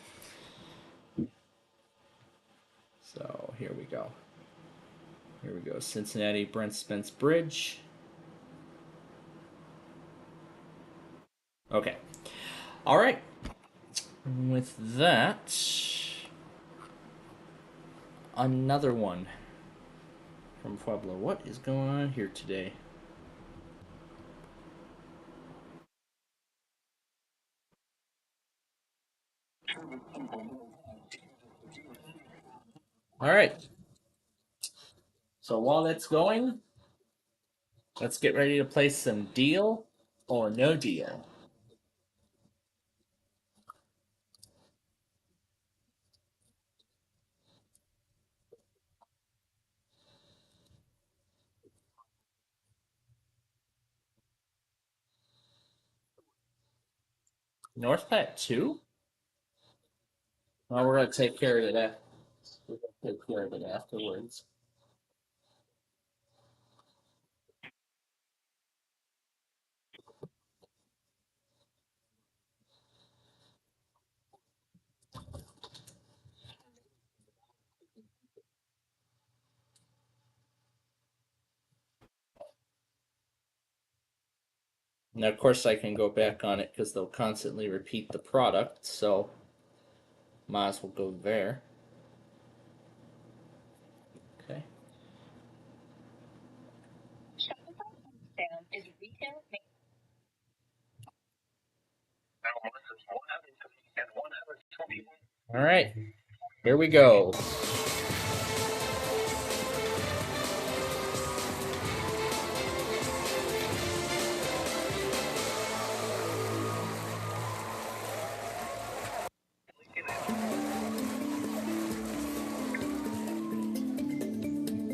So here we go. Cincinnati Brent Spence Bridge. Okay. All right. With that, another one from Pueblo. What is going on here today? All right. So while that's going, let's get ready to play some Deal or No Deal. North Platte 2? Well, we're going to take care of it. We're going to take care of it afterwards. Now, of course, I can go back on it because they'll constantly repeat the product, so might as well go there. Okay. Is retail. All right, here we go.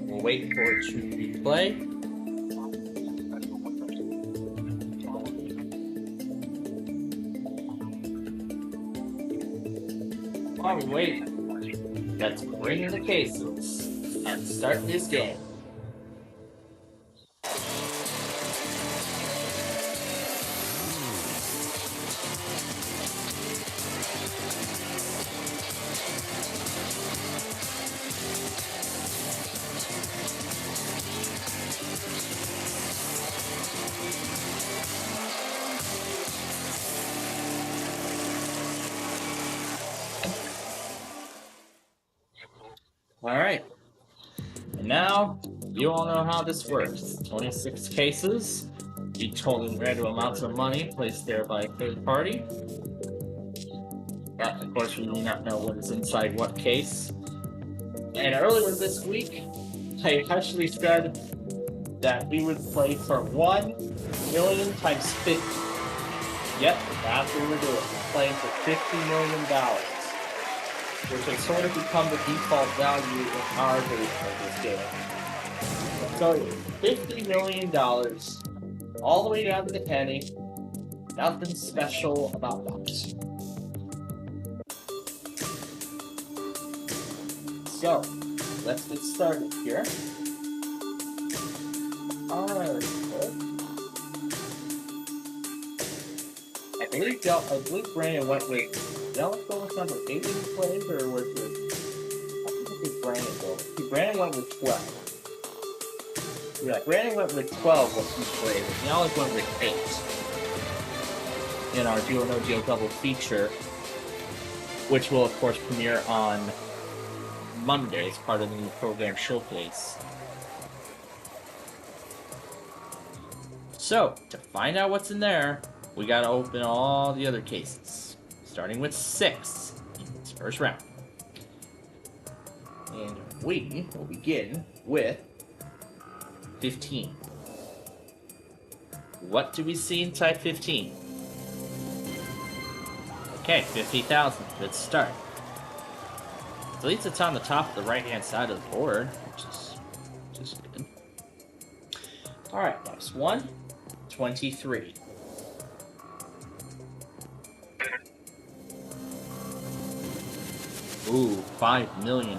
We'll wait for it to replay. While we wait, let's bring in the cases and start this game. All right. And now, you all know how this works. 26 cases, each holding random amounts of money placed there by a third party. But, of course, we do not know what is inside what case. And earlier this week, I actually said that we would play for 1 million times 50. Yep, that's what we're doing. We're playing for $50 million. Which has sort of become the default value in our version of this game. So, $50 million, all the way down to the penny. Nothing special about that. So, let's get started here. Alright. I believe Brandon went with. Now let's go with number 8 in the play, or was it? I think it was Brandon though. Brandon went with 12. Yeah, Brandon went with 12 what he played, and Alec went with 8. In our Deal or No Deal double feature, which will of course premiere on Monday as part of the new program showcase. So, to find out what's in there, we gotta open all the other cases. Starting with 6 in this first round. And we will begin with 15. What do we see inside 15? Okay, 50,000. Good start. At least it's on the top of the right-hand side of the board, which is good. Alright, next one. 23. Ooh, $5 million.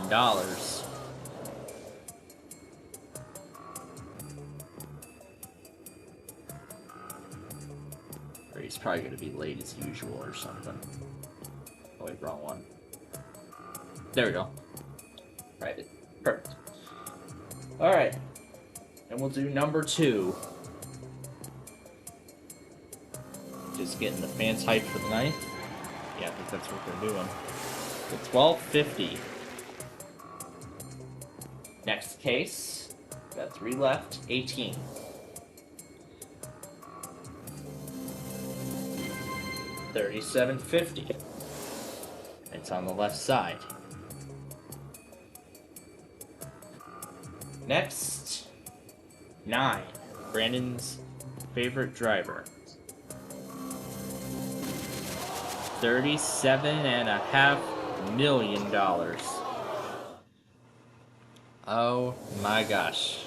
Or he's probably going to be late as usual or something. Oh, wait, wrong one. There we go. Right, perfect. Alright. And we'll do number 2. Just getting the fans hyped for the night. Yeah, I think that's what they're doing. It's $12.50. Next case. Got 3 left. 18. $37.50. It's on the left side. Next, 9. Brandon's favorite driver. $37.5 million. Oh my gosh.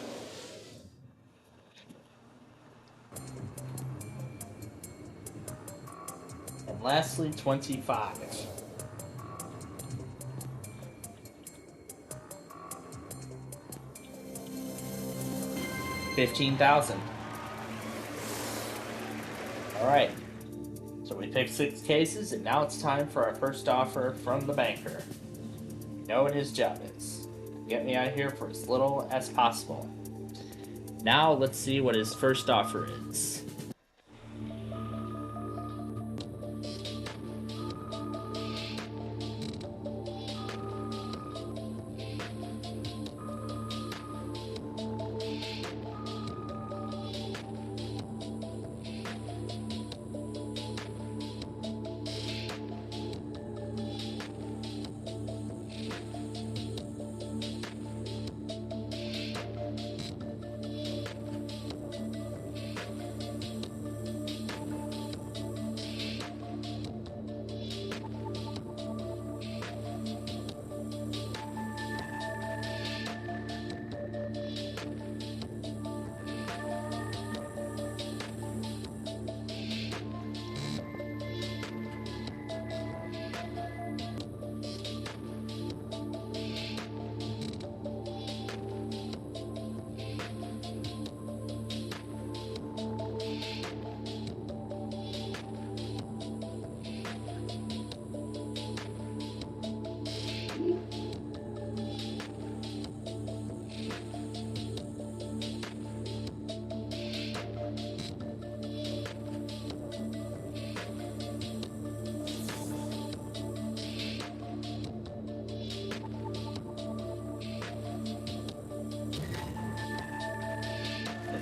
And lastly, 25. $15,000. All right. So we picked 6 cases, and now it's time for our first offer from the banker. You know what his job is. Get me out of here for as little as possible. Now let's see what his first offer is.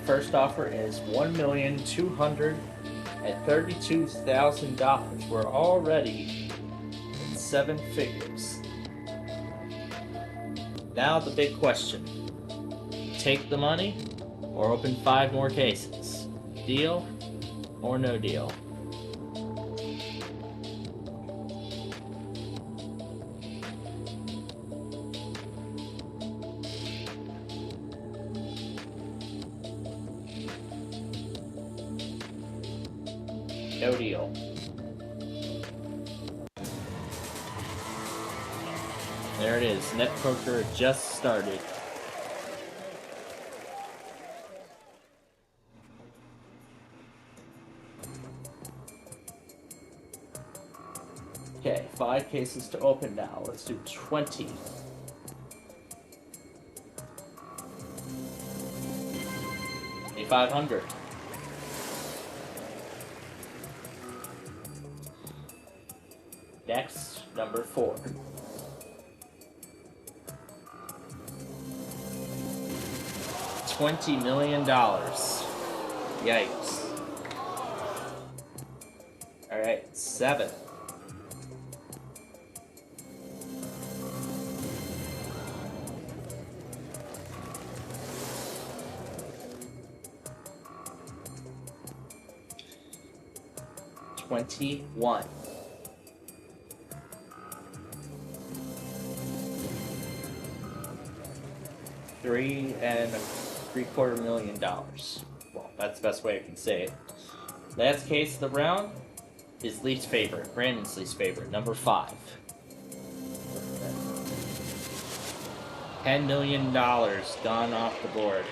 First offer is $1,232,000. We're already in 7 figures. Now the big question. Take the money or open 5 more cases? Deal or no deal? No deal. There it is. Net poker just started. Okay, 5 cases to open now. Let's do 20. $2,500. Next, number 4. $20 million. Yikes. Alright, 7. $21. $3.75 million. Well, that's the best way I can say it. Last case of the round is least favorite, Brandon's least favorite, number 5. $10 million gone off the board.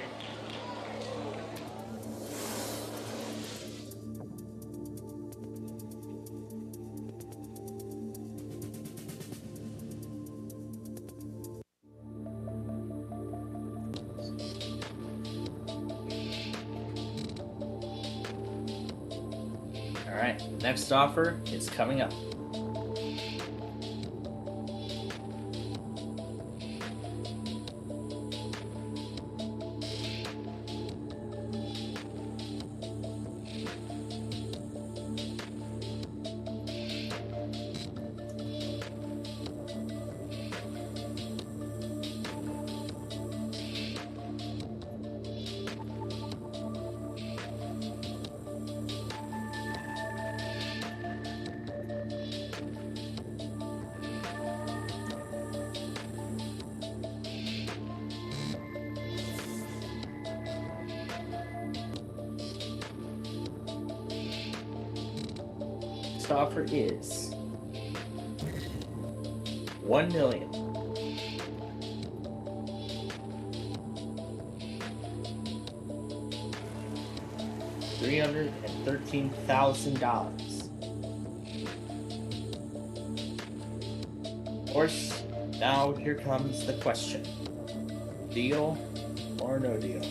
Alright, next offer is coming up. Next offer is $1 million. $313,000. Of course, now here comes the question. Deal or no deal?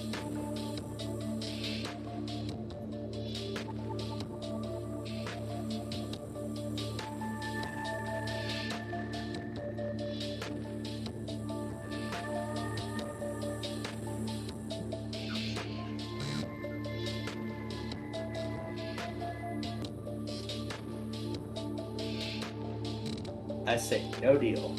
I say no deal.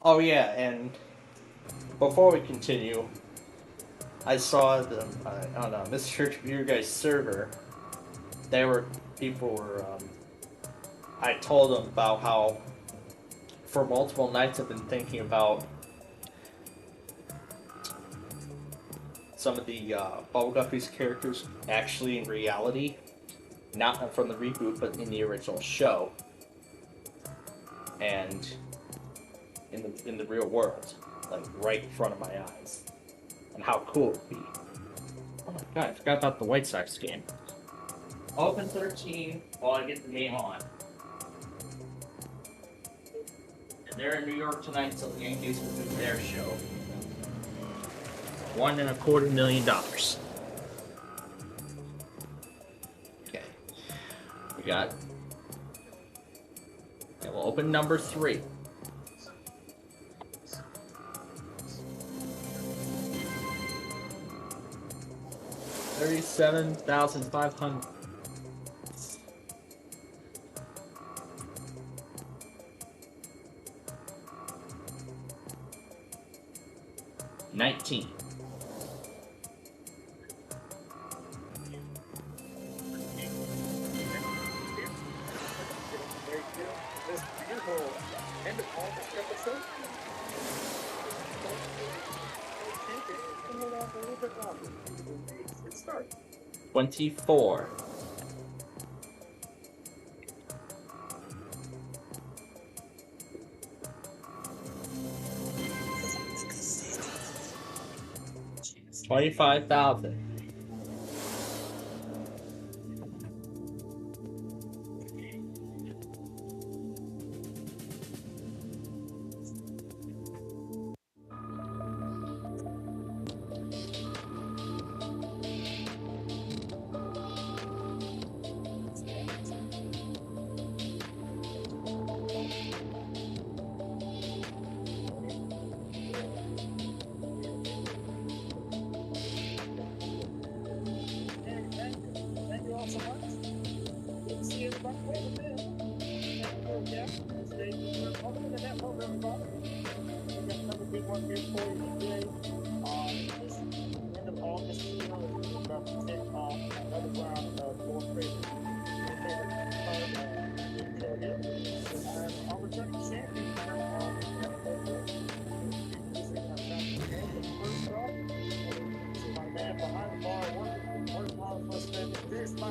Oh yeah, and before we continue, I saw the on Mr. Computer Guy's server. People were. I told them about how for multiple nights I've been thinking about some of the Bubbleguppies characters actually in reality, not from the reboot, but in the original show, and in the real world, like right in front of my eyes, and how cool it would be. Oh my god, I forgot about the White Sox game. Open 13 while I get the game on. And they're in New York tonight, so the Yankees will do their show. $1.25 million. Okay. We got. Okay, we'll open number 3. $37,500. $19. $24. $25,000.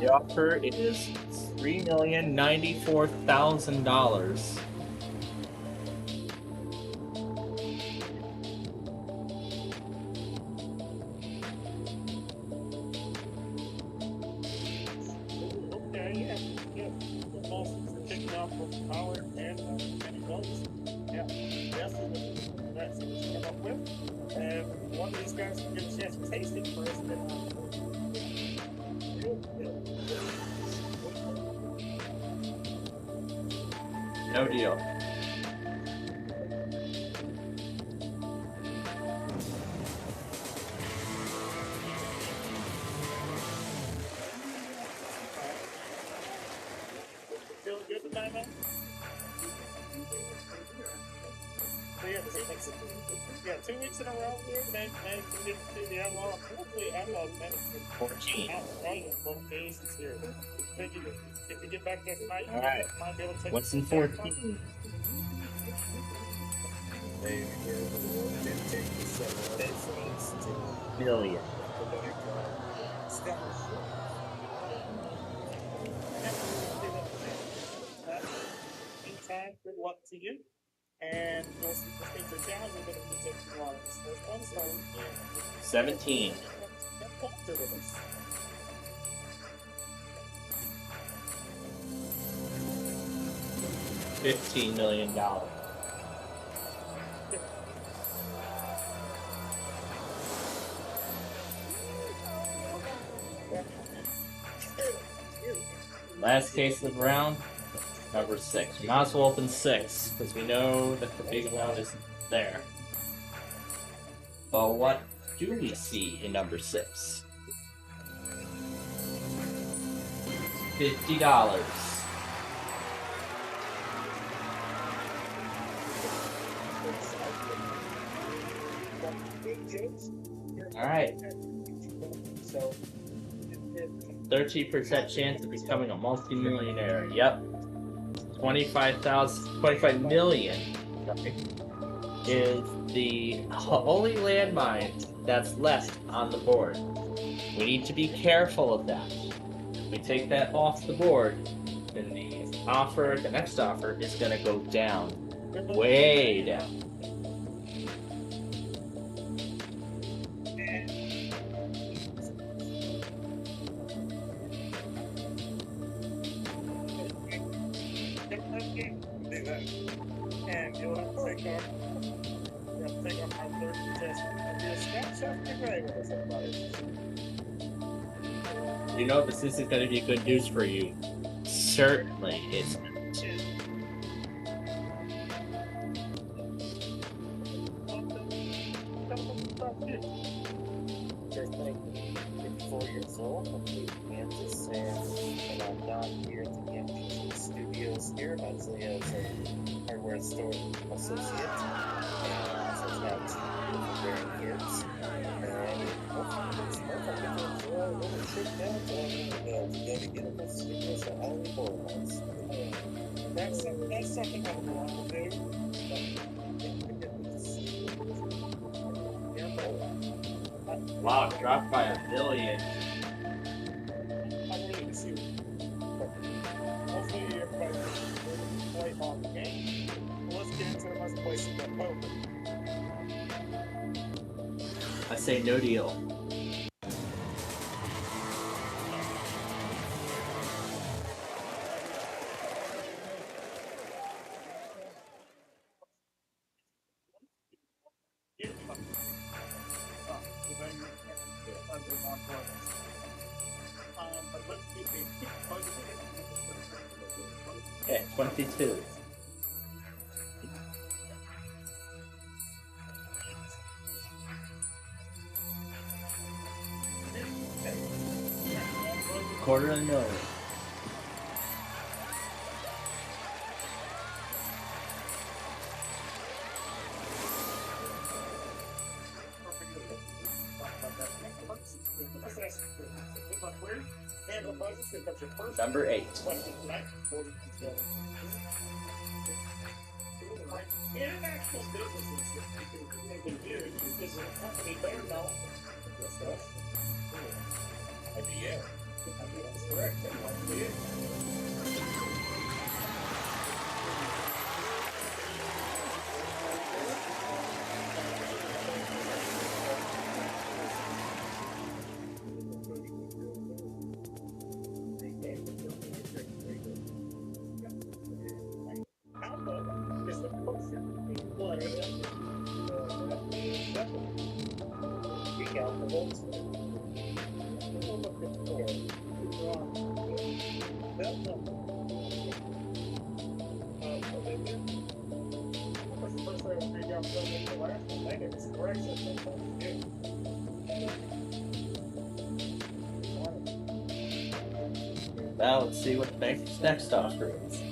The offer is $3,094,000. Okay, yeah. The Boston's are kicking off with Howard and Kenny Rhodes. Yeah, that's what that's what we come up with. And one of these guys can get a chance to taste it first. Then, No deal. Feeling good tonight, man? So yeah, 2 weeks in a row here. They can get to the outlaw. Hopefully, outlaw managed to 14. outrun both cases here. Think if you get back there tonight, All right. you might be able to take What's in 14? Million. Meantime, good luck to you. And those things are challenging, but if you take the long, this first one, so 17. Walter with us. $15 million. Last case of the round, number 6. We might as well open 6 because we know that the big round isn't there. But what do we see in number 6? $50. All right. 13% chance of becoming a multi-millionaire. Yep. 25 million is the only landmine that's left on the board. We need to be careful of that. If we take that off the board, then the next offer is going to go down. Way down. And you'll have to take off our third contestant. And do a snapshot of the grave with us, everybody. You know this isn't going to be good news for you. Certainly isn't. Just like 54 years old, I'm from Kansas, and I'm not here at the MPG Studios here. Actually, as a hardware store associate, and also got 2 beautiful kids. And hopefully this month I'm going to enjoy a little trip downtown to go to get a little studios at Hollywood Boulevard. That's something I would want to do. Wow, it dropped by $1 billion. I'm really to see. Hopefully everybody can play on the game. Let's get into it. Let's play some poker. I say no deal. Okay, 22. $250,000. Number 8. International businesses that you can do because a company better know this stuff. IBM. That's correct. That might be it. Alpha is the perfect one. Big alpha volts. Now let's see what the next offer is.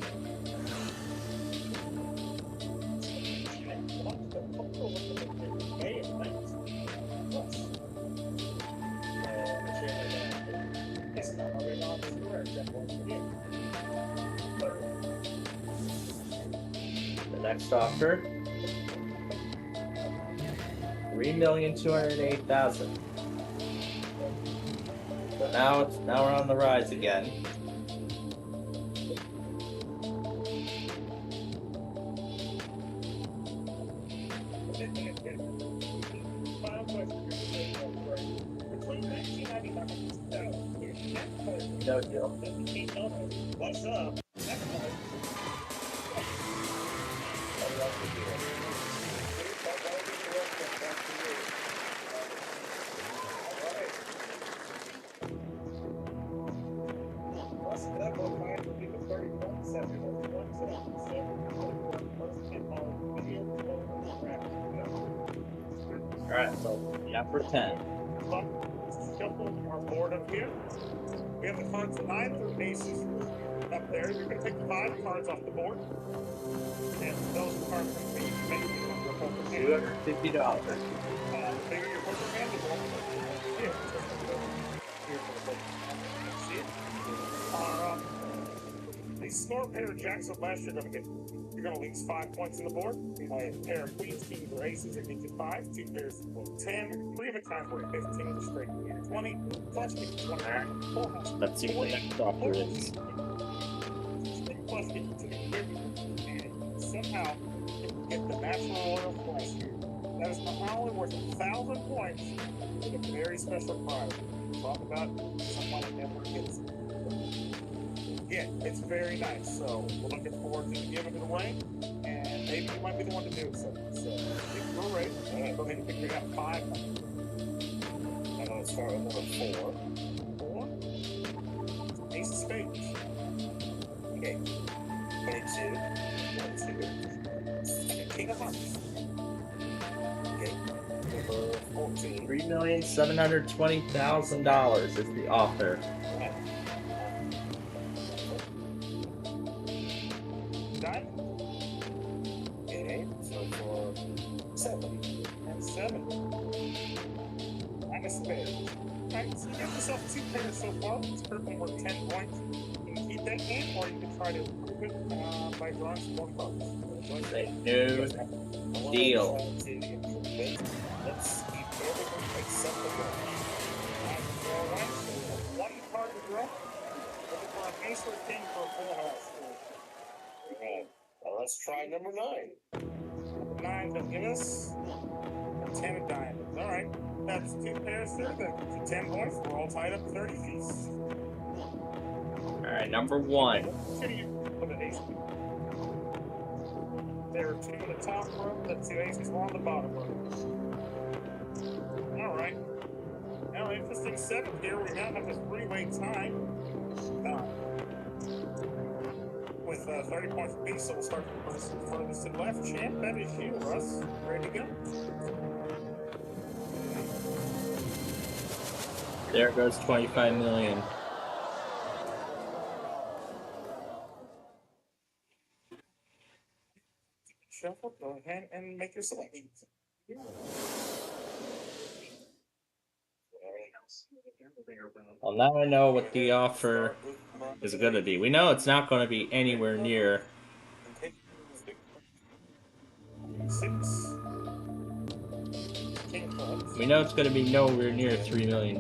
The next offer, 3,208,000. So now we're on the rise again. No deal. What's up? Alright, so yeah, for 10. Shuffle our board up here. We have the cards 9 through aces up there. You're going to take the 5 cards off the board. And those cards are going to be making your poker hand. $250. The bigger your poker hand, the more here. Here for the poker hand. See it? The score pair of jacks of last, you're going to lose 5 points on the board. A pair of queens, kings, or aces, it gets you 5. 2 pairs, 10. 3 of a kind, we're at 15. The straight, 20. Flush, get you 20. Full house. Let's see what the next offer is. Plus, get you to the 30. And somehow, you can get the natural royal flush here. That is not only worth 1,000 points, but a very special prize. Talk about someone that never gets it. Yeah, it's very nice. So we're looking forward to giving it away, and maybe you might be the one to do it. So if you're ready, go ahead and pick your 5 numbers. And let's start with number 4. 4. Ace of spades. Okay. 22. 22. King of hearts. Okay. Number 14. $3,720,000 is the offer. Right. 9. Okay, so for 7. And 7. I'm a spade. Alright, so you got yourself 2 pairs so far. It's currently worth 10 points. You can keep that hand, or you can try to improve it by drawing some more cards. Say no deal. Let's keep everything acceptable. Alright, so 1 card to draw. Looking for an ace or a king for a full house. Okay, well, let's try number 9. Number 9 will give us a 10 of diamonds. Alright, that's 2 pairs there. That's 10 points. We're all tied up 30 piece. Alright, number 1. For the ace. There are 2 in the top row. The 2 aces are on the bottom row. Alright. Now, interesting setup here. We now have this 3-way tie. With 30 points apiece, so we'll start from furthest to the left. Champ, that is you, Russ. Ready to go? There goes 25 million. Shuffle, go ahead and make your selections. Well, now I know what the offer is going to be. We know it's not going to be anywhere near 6. King clubs. We know it's going to be nowhere near $3 million.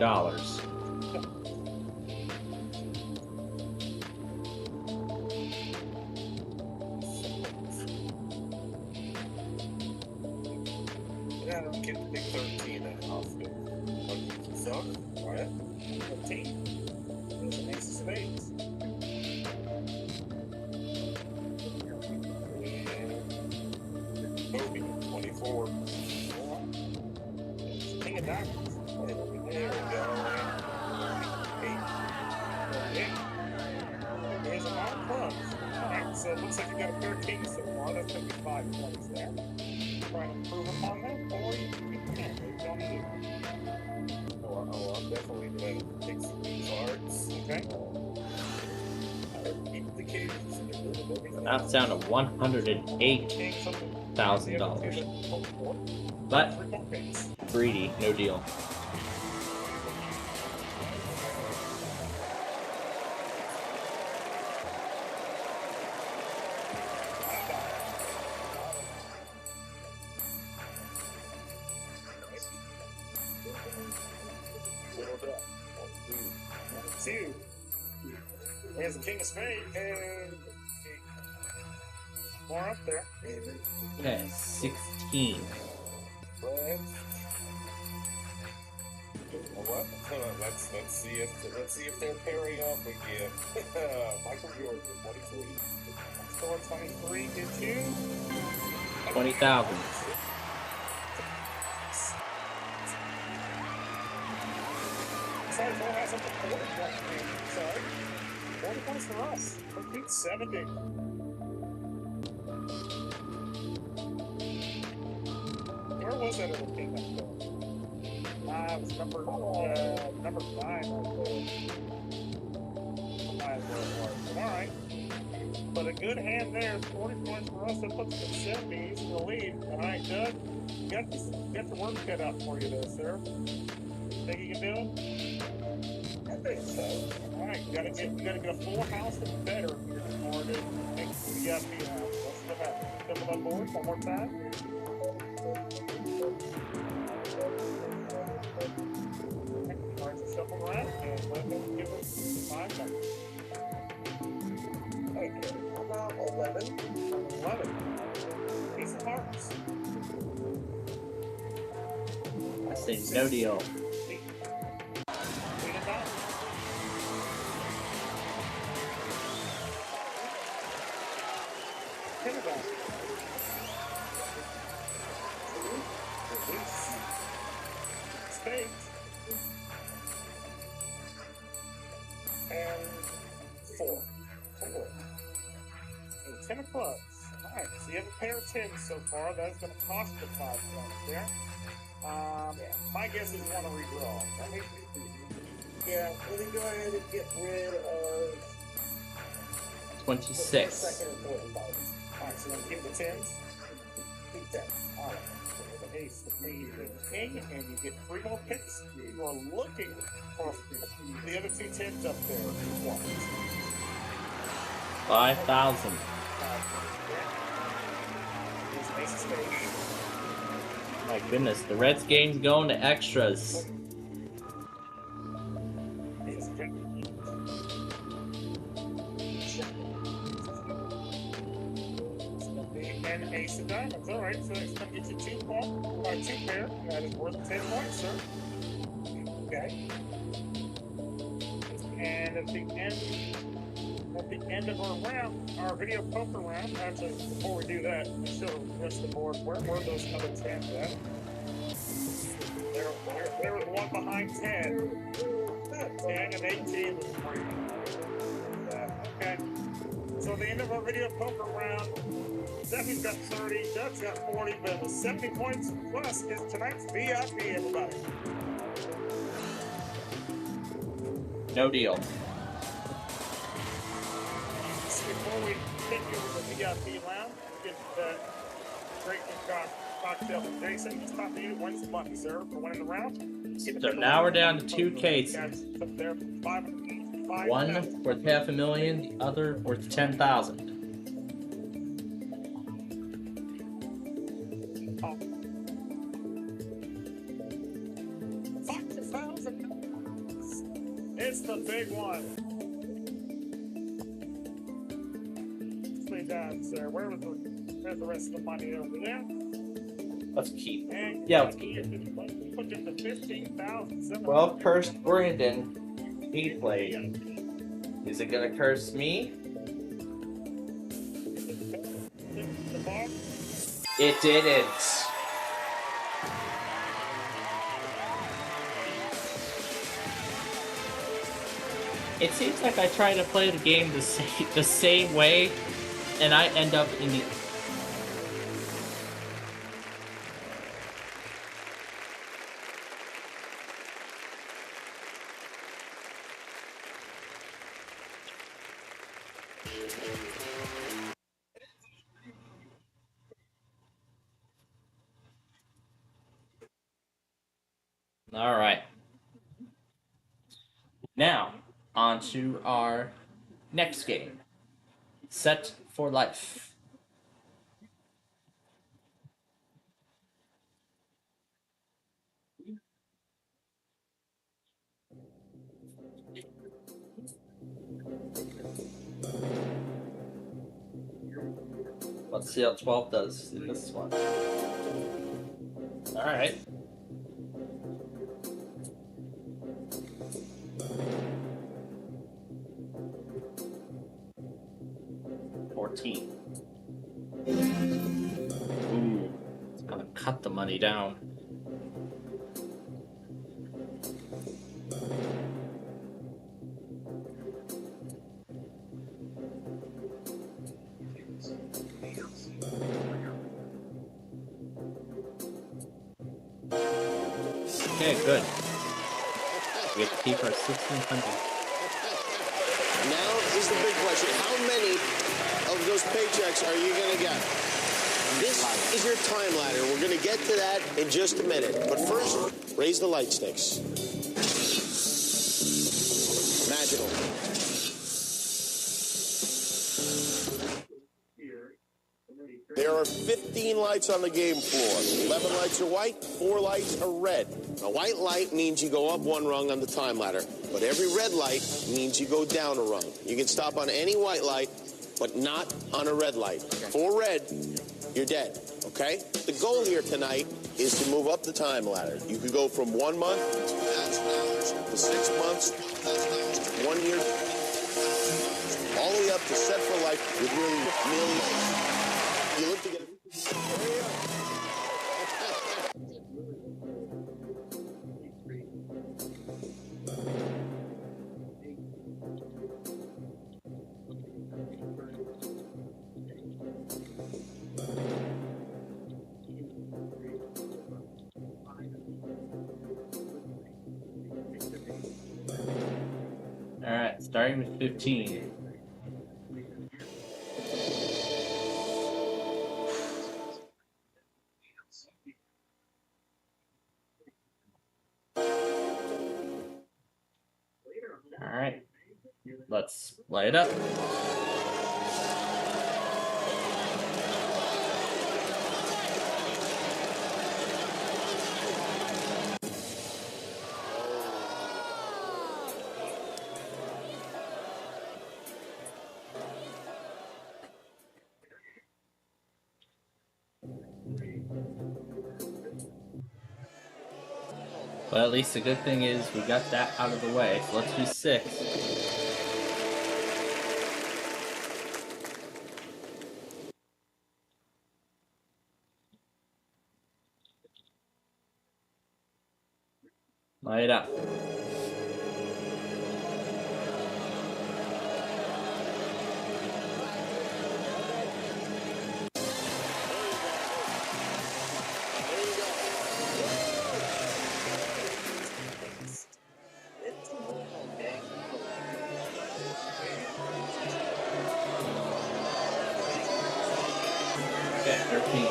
Yeah, get the big 13 and off it. So, alright. 13. There's an ace of spades. And Bogey, 24. King of diamonds. There we go. 8. 8. There's a lot of clubs. Alright, so it looks like you got a pair of kings so far. That's going to be 5 points there. Trying to improve upon that, or you can. You don't need it. Oh, I'm definitely going to take some of these cards. Okay. Keep the kings. That's down to $108,000. But greedy, no deal. Two. There's the king of spades and more up there. Okay, 16. What? Let's see if they're pairing up again. Michael Jordan, 23. Score 23. Did you? 20,000. Sorry, Phil has up to 40 points. Sorry. 40 points for us. Complete 70. Where was that other team up there? It was number 5 right there. Alright. But a good hand there. 40 points for us. That puts us at 70. He's in the lead. Alright, Doug. Got the work cut out for you there, sir. Think you can do it? I think so. Alright, you gotta get a full house and better in order to make the VIP house. Let's go back. Double on board one more time. Cards are shuffled around and let them give us 5 numbers. Okay, about 11. 11. Ace of hearts. I say no deal. Spades. And 4. And 10 of clubs. Alright, so you have a pair of 10s so far. That's going to cost you 5 points there. My guess is you want to redraw. Right? Yeah, let me go ahead and get rid of 26. second and fourth cards. Alright, so then keep the 10s. Keep that. Alright. The ace, the queen, the king, and you get 3 more picks. You are looking for the other 2 10s up there. 5,000. Here's an ace of spades. My goodness, the Reds game's going to extras. Ace of jack. And ace of diamonds. Alright, so it's going to get you 2 pair. That is worth 10 points, sir. Okay. And at the end of our round, our video poker round, actually, before we do that, we show the rest of the board. Where were those other 10s at? There was one behind 10. 10 and 18 was free. Okay. So at the end of our video poker round, Steffi's got 30, Doug's got 40, but the 70 points plus is tonight's VIP, everybody. No deal. Before we take you over to the VIP lounge and get great cocktail from Jason, just talk to you, win some money, sir, for winning the round. So now we're down to 2 cases. Up there, five, One worth $500,000, the other worth 10,000. It's the big one. Stay down, sir. Where's the rest of the money over there? Let's keep. Yeah, let's keep it. Well, cursed Brandon. He played. Is it gonna curse me? It didn't. It seems like I try to play the game the same way, and I end up in the... All right. Now, on to our next game. Set for Life. Let's see how 12 does in this one. All right. Ooh, it's gonna cut the money down. Okay, good. We have to keep our 1,600. Now is the big question. How many of those paychecks are you going to get? This is your time ladder. We're going to get to that in just a minute. But first, raise the light sticks. Magical. There are 15 lights on the game floor. 11 lights are white, 4 lights are red. A white light means you go up one rung on the time ladder, but every red light means you go down a rung. You can stop on any white light, but not on a red light. For red, you're dead, okay? The goal here tonight is to move up the time ladder. You could go from 1 month to 6 months, 1 year, all the way up to Set for Life with really millions. You look to get All right, starting with 15. All right, let's light it up. But at least the good thing is we got that out of the way. So let's do 6. Light it up. Okay, 13.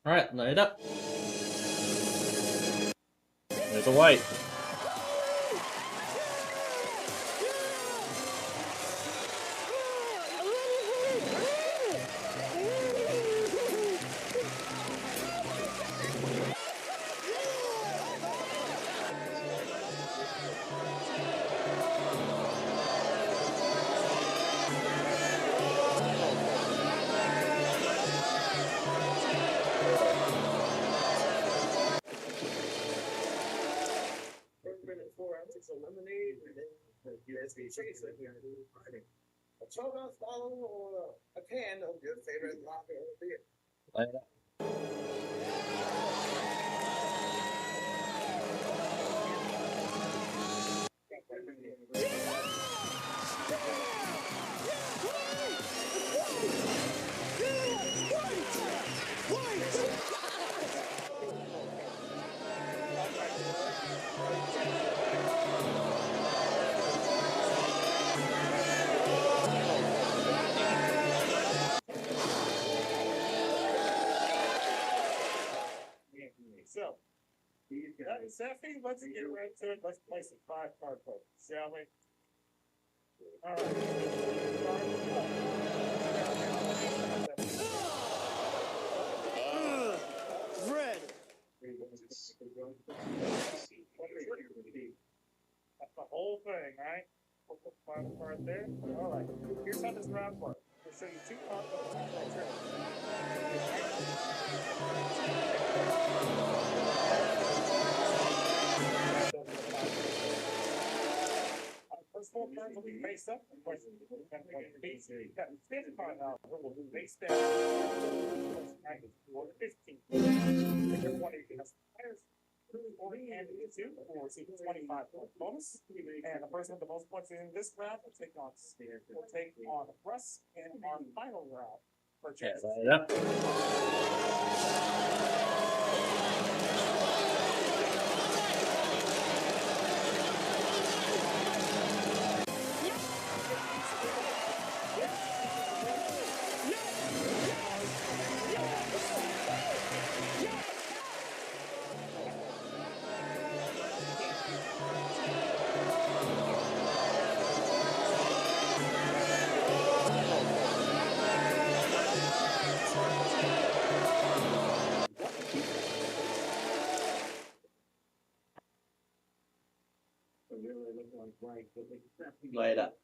All right, light it up. There's a white. It's a lemonade, and then it's the chicken soup. A chocolate bottle or a can of your favorite lager or beer. So, Seffi, let's get right to it. Let's play some 5-card poker, shall we? All right. Red. That's the whole thing, right? We'll put the final card there. All right. Here's how this round works. We'll show you 2 cards of the final First 4 cards will be face up. The question is, got the 5th card now. Will be face down. Or 15. If you're one of the players, or hand it to, or receive a 25-point bonus. And the person with the most points in this round will take on Russ in our final round for chances. Light up.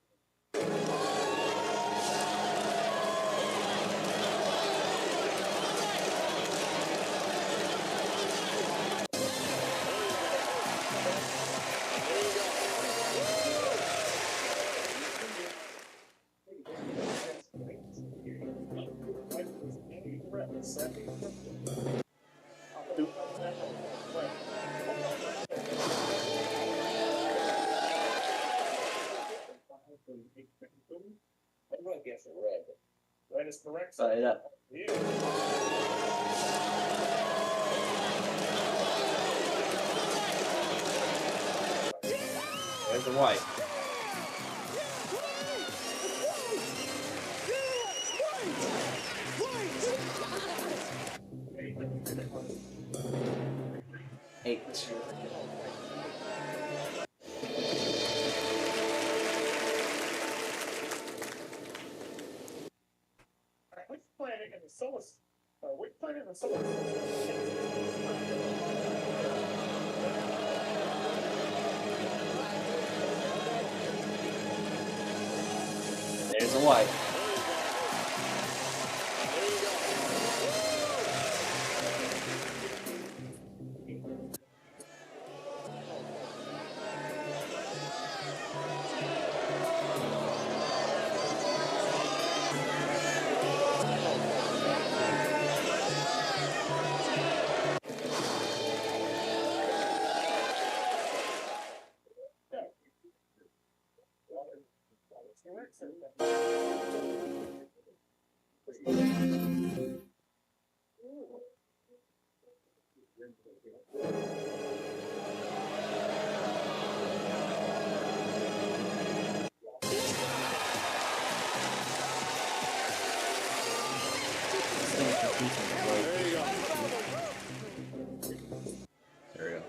Everyone gets red. Red is correct. Light up. Yeah. There's the white. Eight. Which planet in the solar There's a white. There we go.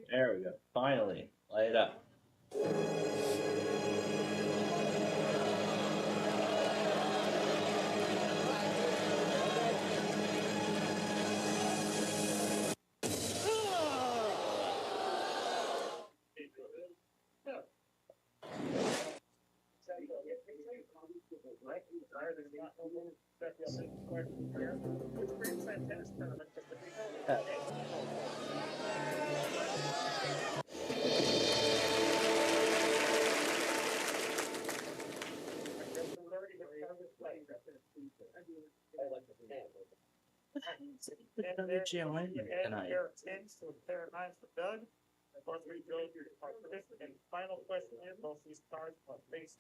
There we go. Finally, light it up. Another gym tonight. And final question is, both these cards are face.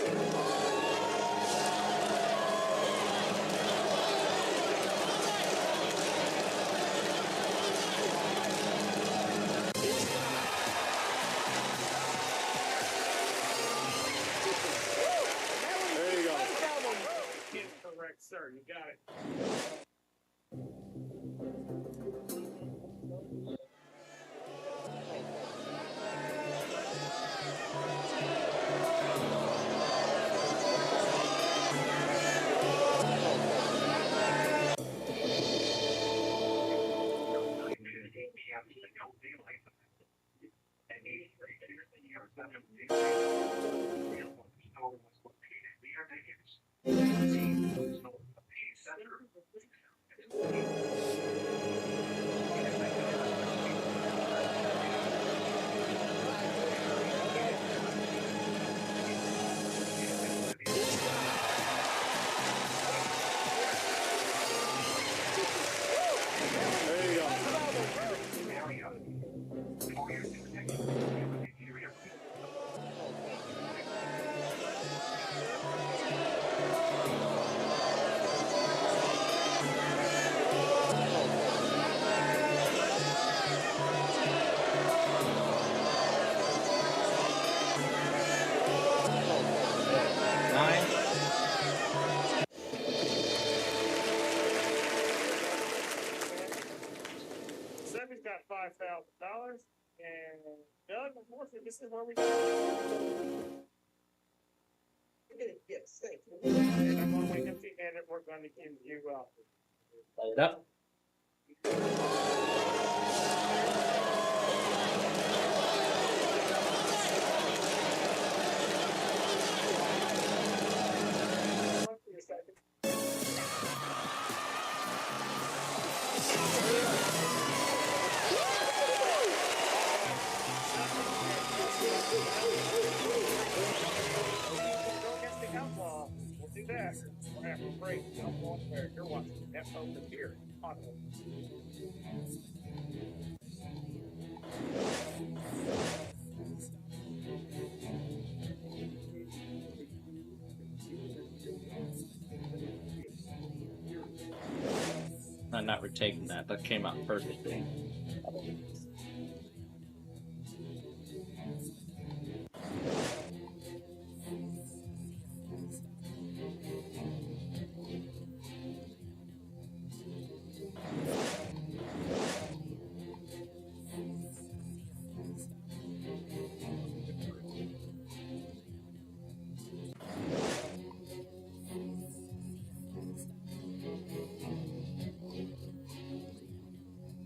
There you go. Correct, sir. You got it. There you go. Nine. Seven's got $5,000, and Doug, unfortunately, this is where we go. Yes, thank you. And I'm gonna wait up the end, and we're gonna give you, Light it up. go against the outlaw. We'll do that. After the break, outlaw player, you're watching FO the Beer on I'm not retaking that. That came out perfectly.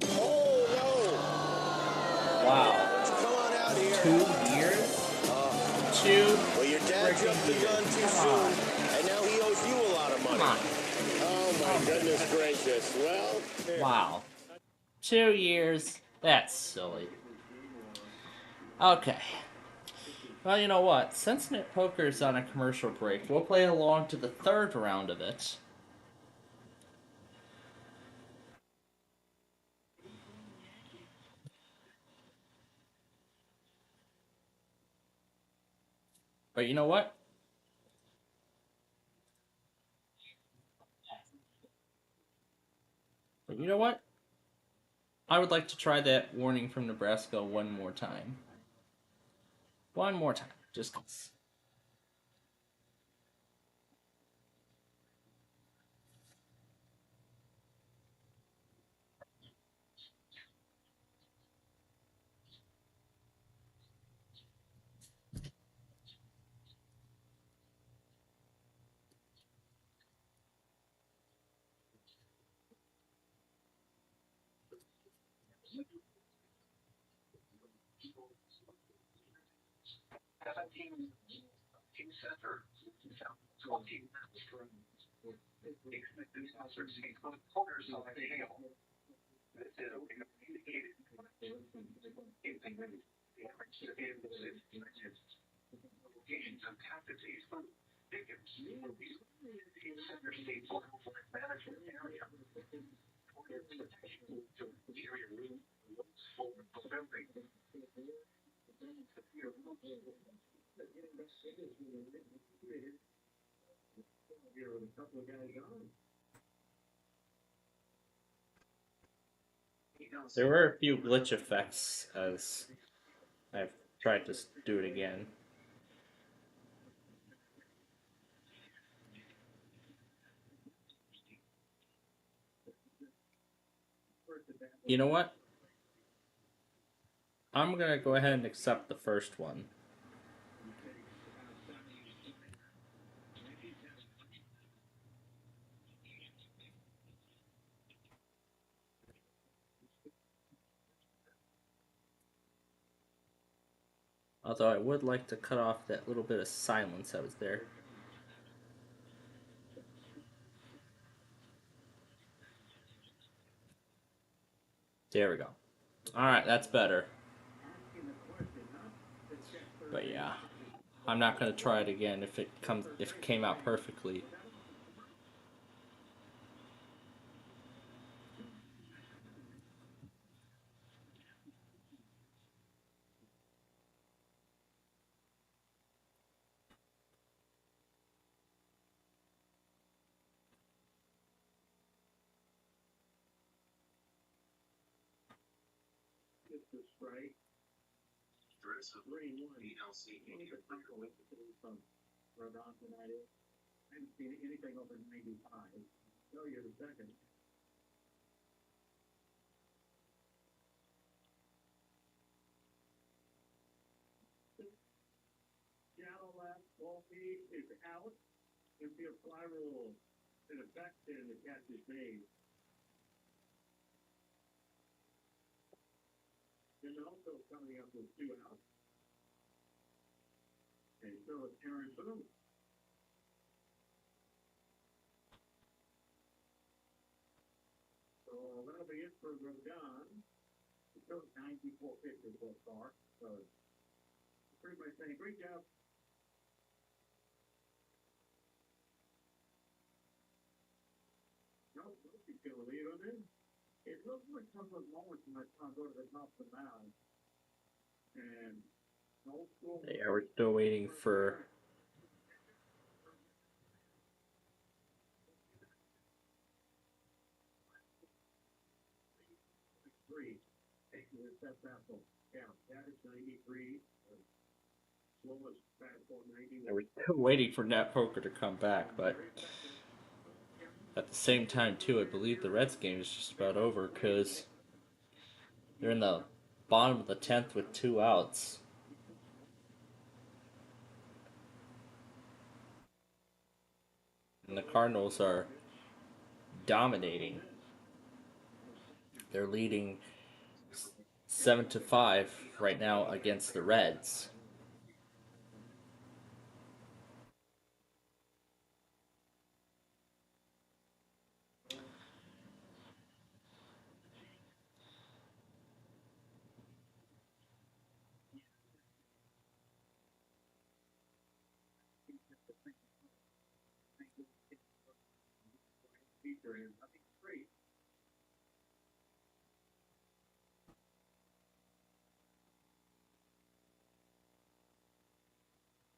Oh, Wow. no. Come on out here. 2 years? 2 Well, your dad jumped the gun too soon, and now he owes you a lot of money. Come on. Oh, my goodness gracious. Well, Wow. 2 years? That's silly. Okay. Well, you know what? Since Net Poker is on a commercial break, we'll play along to the third round of it. But you know what? But you know what? I would like to try that warning from Nebraska one more time. One more time. Just 'cause. There were a few glitch effects as I've tried to do it again. You know what? I'm gonna go ahead and accept the first one. Although I would like to cut off that little bit of silence that was there. There we go. Alright, that's better. But yeah. I'm not gonna try it again if it came out perfectly. Seattle left, Wolfie is out. Infield fly rule in effect, and the catch is made. And also coming up with 2 outs. And so it's Aaron Boone. So that'll be it for Rodon. He throws 94 pitches so far. So pretty much saying, great job. No, he's going to leave him in. It looks like some of those moments when I go to the top of the mound. And old school. Yeah, we're still waiting for we're still waiting for Nat Poker to come back, but at the same time too, I believe the Reds game is just about over because they're in the bottom of the 10th with 2 outs. And the Cardinals are dominating. They're leading 7-5 right now against the Reds.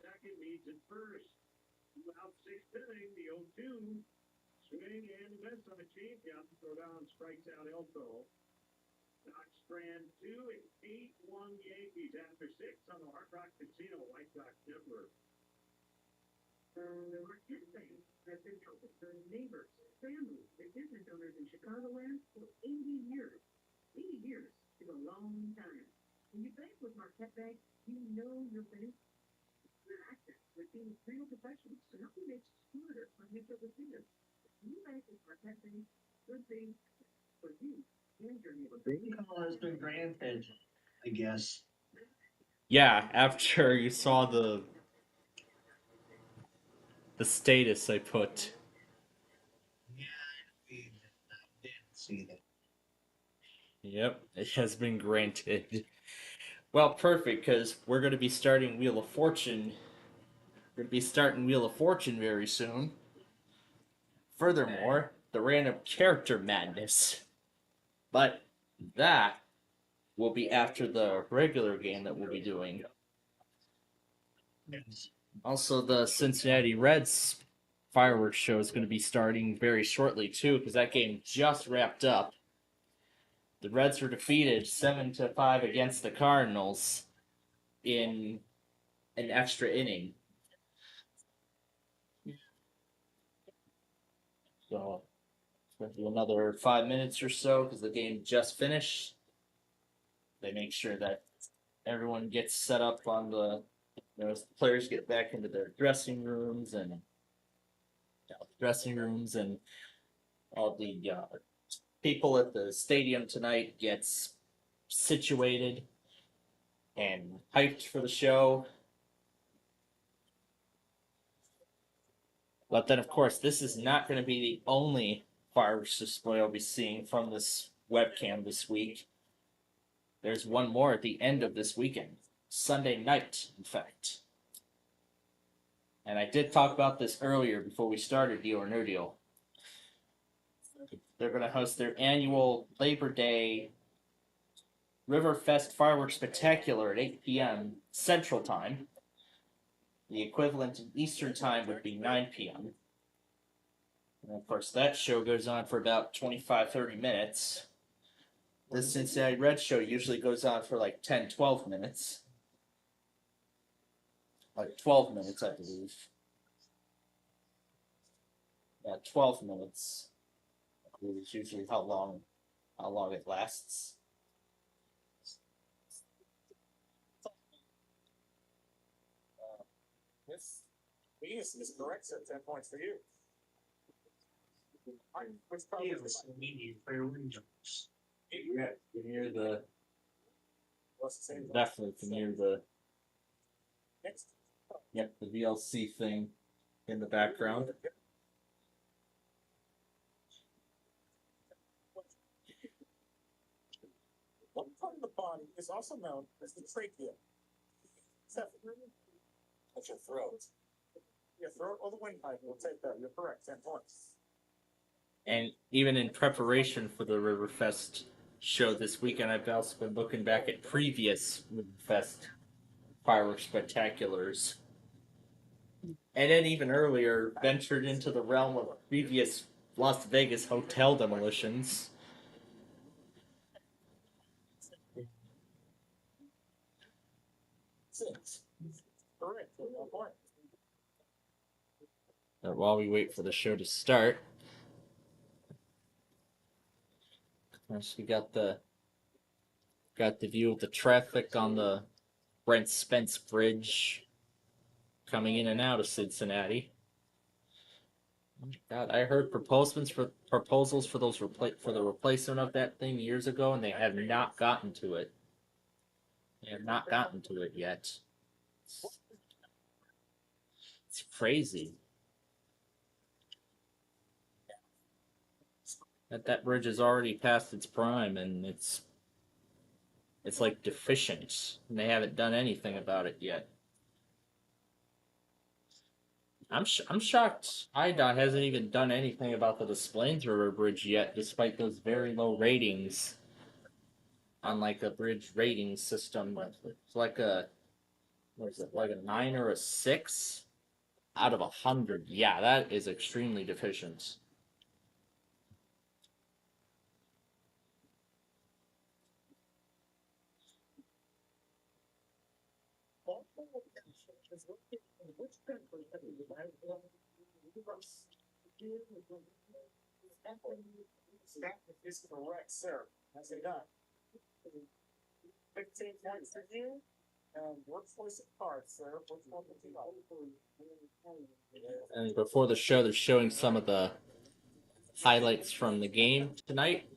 Second leads at first. 2 out, 6th inning, the 0-2. Swing and a miss on a changeup. Throw down, strikes out Elko. Knox Strand 2, it's 8-1 Yankees after 6 on the Hard Rock Casino White Sox Network. The Marquette fans have been helping their neighbors, families, and business owners in Chicagoland for 80 years. 80 years is a long time. When you bank with Marquette Bank, you know your bank is access with being real professionals to help you make smarter financial decisions. When you bank with Marquette Bank, good things for you. Big call has been granted, I guess. Yeah, after you saw the status I put. We did see that. Yep, it has been granted. Well, perfect, because we're going to be starting Wheel of Fortune. We're going to be starting Wheel of Fortune very soon. Furthermore, the random character madness. But that will be after the regular game that we'll be doing. Also, the Cincinnati Reds fireworks show is going to be starting very shortly, too, because that game just wrapped up. The Reds were defeated 7-5 against the Cardinals in an extra inning. So it's going to be another 5 minutes or so because the game just finished. They make sure that everyone gets set up on the, as the players get back into their dressing rooms and all the people at the stadium tonight gets situated and hyped for the show. But then, of course, this is not going to be the only fireworks display I'll be seeing from this webcam this week. There's one more at the end of this weekend. Sunday night, in fact. And I did talk about this earlier before we started Deal or No Deal. They're going to host their annual Labor Day Riverfest Fireworks Spectacular at 8 p.m. Central Time. The equivalent in Eastern Time would be 9 p.m. And of course, that show goes on for about 25-30 minutes. The Cincinnati Reds show usually goes on for like 10-12 minutes. Like 12 minutes, I believe. Yeah, 12 minutes. I believe is usually how long it lasts. This is correct, so 10 points for you. Which probably is Yeah, you can hear the. Definitely can hear the. Yep, the VLC thing in the background. What part of the body is also known as the trachea? That's your throat. Your throat or the windpipe, we'll take that. You're correct, 10 points. And even in preparation for the Riverfest show this weekend, I've also been looking back at previous Riverfest fireworks spectaculars. And then even earlier, ventured into the realm of previous Las Vegas hotel demolitions. Six. Correct, 1 point. While we wait for the show to start, first we got the view of the traffic on the Brent Spence Bridge coming in and out of Cincinnati. God, I heard proposals for those for the replacement of that thing years ago, and they have not gotten to it. They have not gotten to it yet. It's crazy. That bridge is already past its prime, and it's like deficient, and they haven't done anything about it yet. I'm shocked IDOT hasn't even done anything about the Des Plaines River Bridge yet, despite those very low ratings on like a bridge rating system. It's like a, what is it, like a 9 or a 6 out of 100. Yeah, that is extremely deficient. Which country have you That is correct, sir. That's it done. 15 points for you. And workforce of cards, sir. Which one would you like? And before the show, they're showing some of the highlights from the game tonight.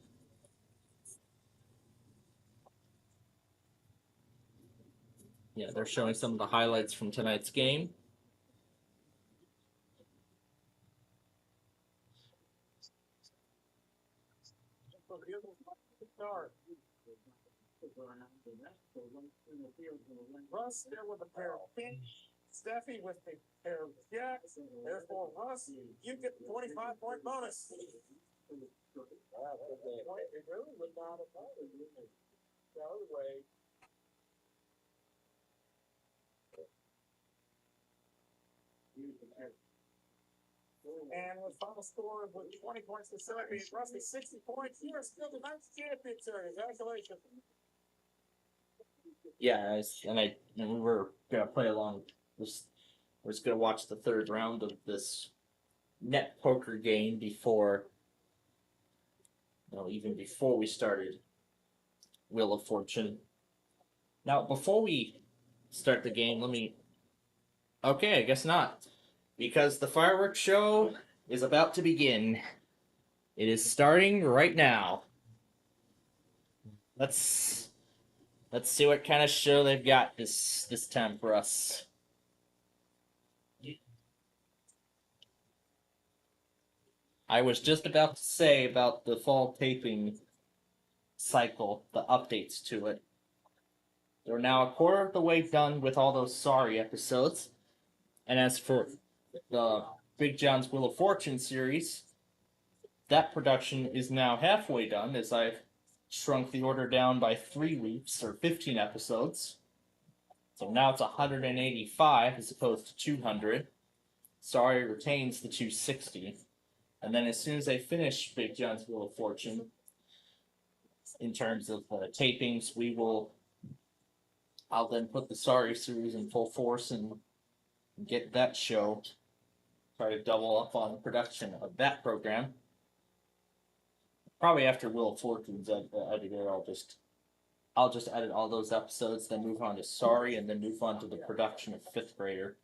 Yeah, they're showing some of the highlights from tonight's game. Russ there with a pair of pink, Steffi with a pair of jacks. Therefore, Russ, you get the 25-point bonus. Wow, it really would not have mattered, didn't it? The other way. And with final score with 20 points to Steffi, Rusty 60 points. You are still the next champion, sir. Congratulations. Yeah, and we were gonna play along. We're just gonna watch the third round of this net poker game before, even before we started Wheel of Fortune. Now, before we start the game, okay, I guess not, because the fireworks show is about to begin. It is starting right now. Let's see what kind of show they've got this time for us. I was just about to say about the fall taping cycle, the updates to it. They're now a quarter of the way done with all those Sorry episodes. And as for the Big John's Wheel of Fortune series, that production is now halfway done, as I've shrunk the order down by 3 weeks, or 15 episodes. So now it's 185 as opposed to 200. Sorry retains the 260. And then as soon as I finish Big John's Wheel of Fortune, in terms of tapings, I'll then put the Sorry series in full force and get that show, try to double up on production of that program. Probably after Wheel of Fortune's edited, I'll just edit all those episodes, then move on to Sorry, and then move on to the production of Fifth Grader.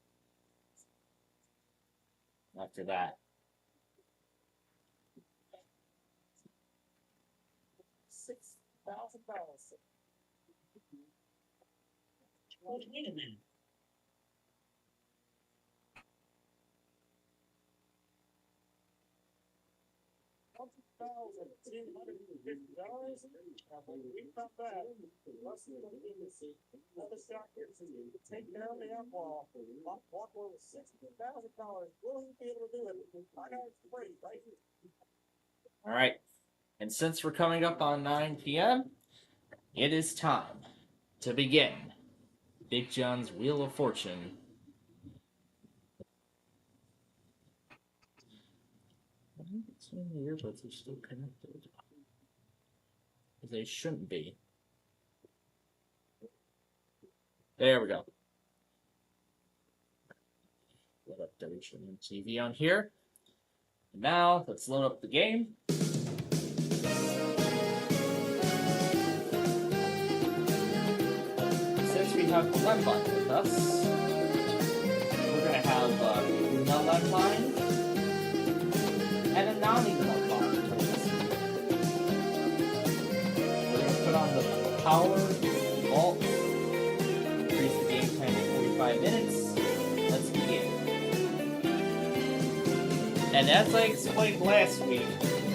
After that. $6,000. Wait a minute. $2,250. We come back. Russ is going to give us another shot here to take care of the outlaw. Walk over $60,000. Will he be able to do it? I know it's free, right? All right. And since we're coming up on 9 p.m., it is time to begin Big John's Wheel of Fortune. The earbuds are still connected. They shouldn't be. There we go. Load up WHM TV on here. Now, let's load up the game. Since we have the Lemon with us, we're going to have Una Lemon and a Nani Lemon between us. We're going to put on the power vault, increase the game time to 45 minutes. Let's begin. And as I explained last week,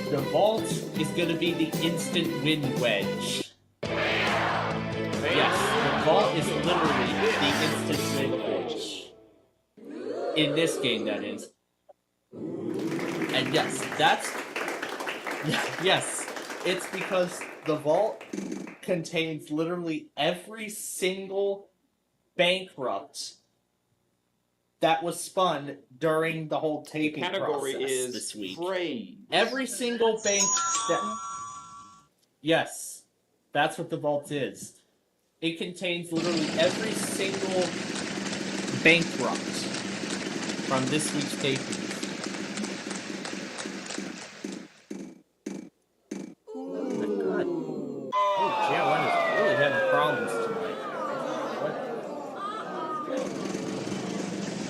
the vault is going to be the instant win wedge. Yes, the vault is literally the instant win wedge. In this game, that is. And yes, yes, it's because the vault contains literally every single bankrupt that was spun during the whole taping category process is this week. Praise. Every single bank that... Yes, that's what the vault is. It contains literally every single bankrupt from this week's tapings. Oh my god. Oh, JLN is really having problems tonight. What?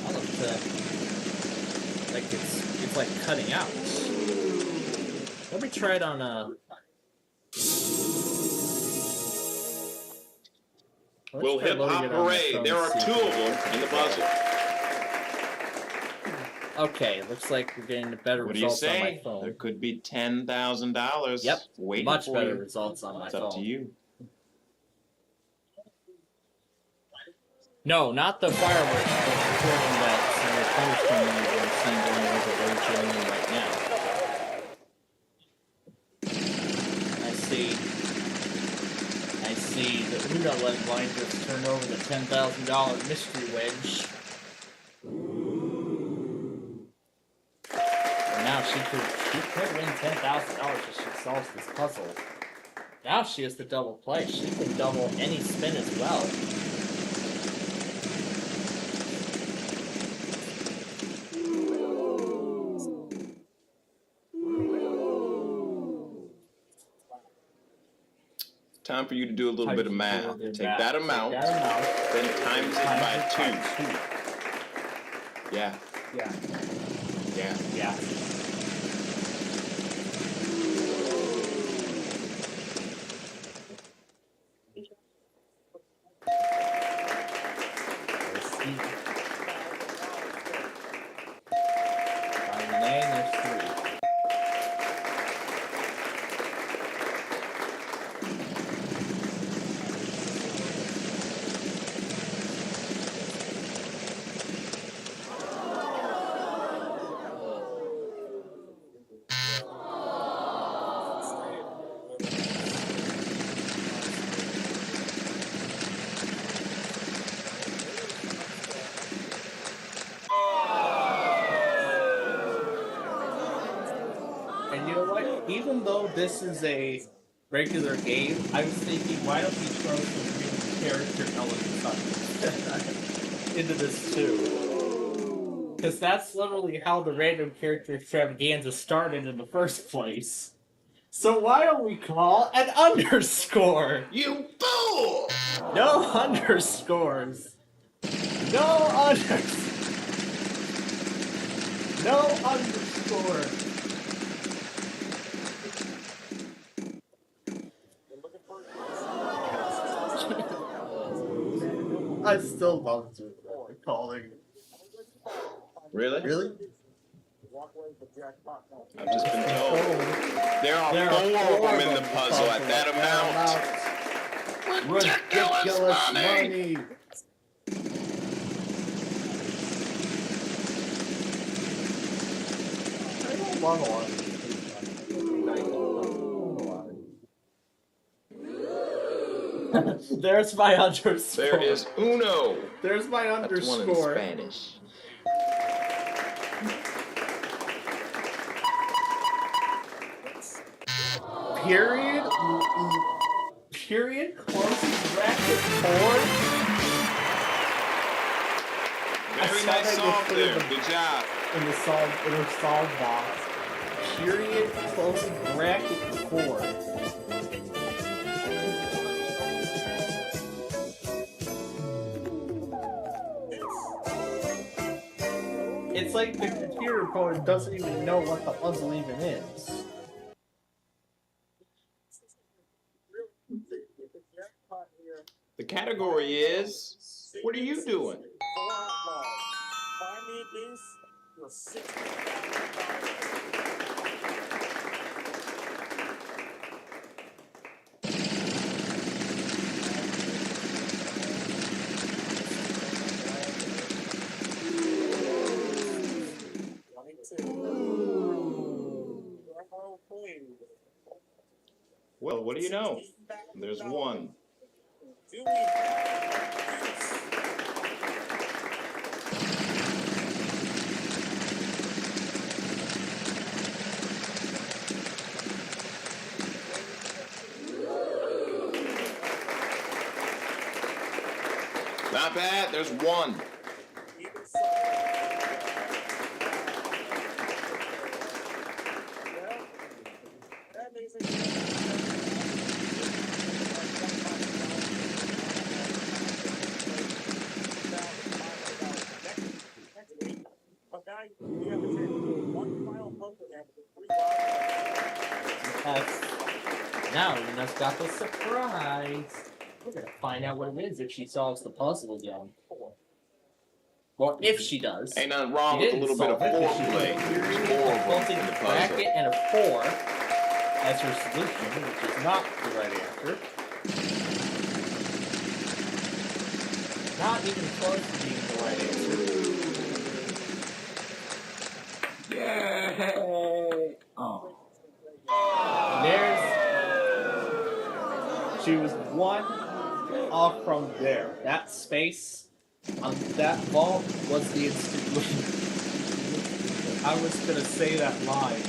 All of that. Like it's like cutting out. Let me try it on Well, try Hip loading Hop it on my Parade. phone There to are see if two it of them works. in the puzzle. Okay, looks like we're getting better What do you results on my say? There phone. could be $10,000 Yep, waiting much for better you. results on my It's phone. up to you. No, not the fireworks, but the recording that Senator Congressman is seeing going over Virginia right now. I see the Uno leg line just turned over the $10,000 mystery wedge. And now she could win $10,000 if she solves this puzzle. Now she has the double play. She can double any spin as well. Time for you to do a little bit of math. Take that amount, Take that amount, then times it by times 2. it by 2. Yeah, Yeah. yeah. Yeah. Let's see. By name, there's 3. And you know what? Even though this is a regular game, I was thinking, why don't we throw some real character elements into this too? Because that's literally how the random character extravaganza started in the first place. So why don't we call an underscore? You fool! No underscores. No underscore. I still love calling. Really? Really? I've just been told. There are 4 of them in the puzzle at that amount. Ridiculous money! I don't want a lot of There's my underscore. There is Uno. There's my That's one in underscore. Spanish. Period. Closing bracket 4. Very nice solve there. Good job. In the solve box. Period. Closing bracket 4. It's like the computer code doesn't even know what the puzzle even is. The category is, what are you doing? Well, what do you know? There's 1. Not bad. There's 1. Now you just got the surprise. We're gonna find out what it is if she solves the puzzle again. Or if she does. Ain't nothing wrong with a little bit of foreplay. There's 4 of them in the puzzle. Bracket and a 4 as her solution, which is not the right answer. Not even close to being the right answer. Yay! Oh. She was 1 off from there. That space on that vault was the instant win. I was gonna say that line.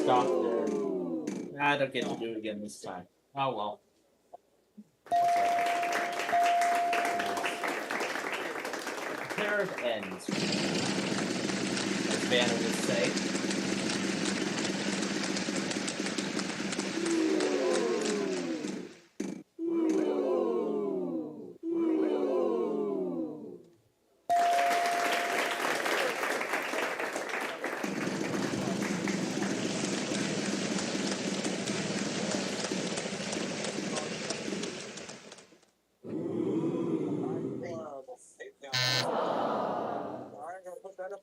Stop there. I don't get to do it again this time. Oh well. A pair of ends, as Vanna would say.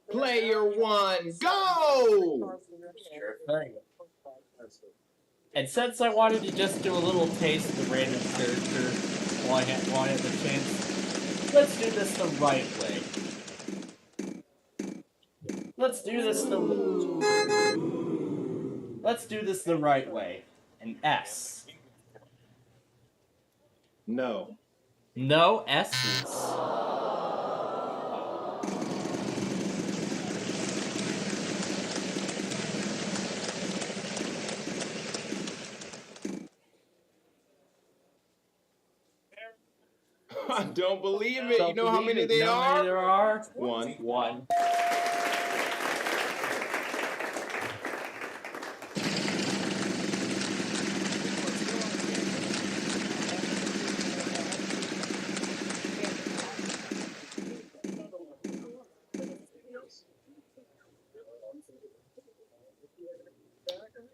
Player 1, go! Sure thing. And since I wanted to just do a little taste of the random character while I had the chance, let's do this the right way. Let's do this the right way. An S. No. No S's. I don't believe it. You know how many there are? There are 1. 1.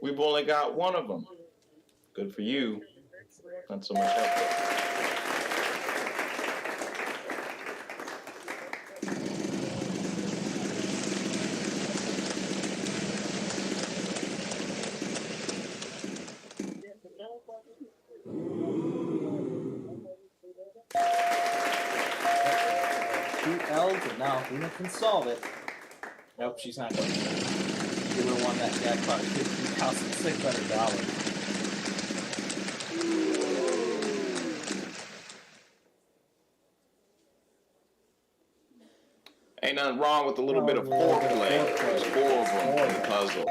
We've only got 1 of them. Good for you. Not so much helpful. L's, and now Luna can solve it. Nope, she's not going to. She would have won that jackpot $15,600. Ain't nothing wrong with a little bit of foreplay. There's 4 of them in the puzzle.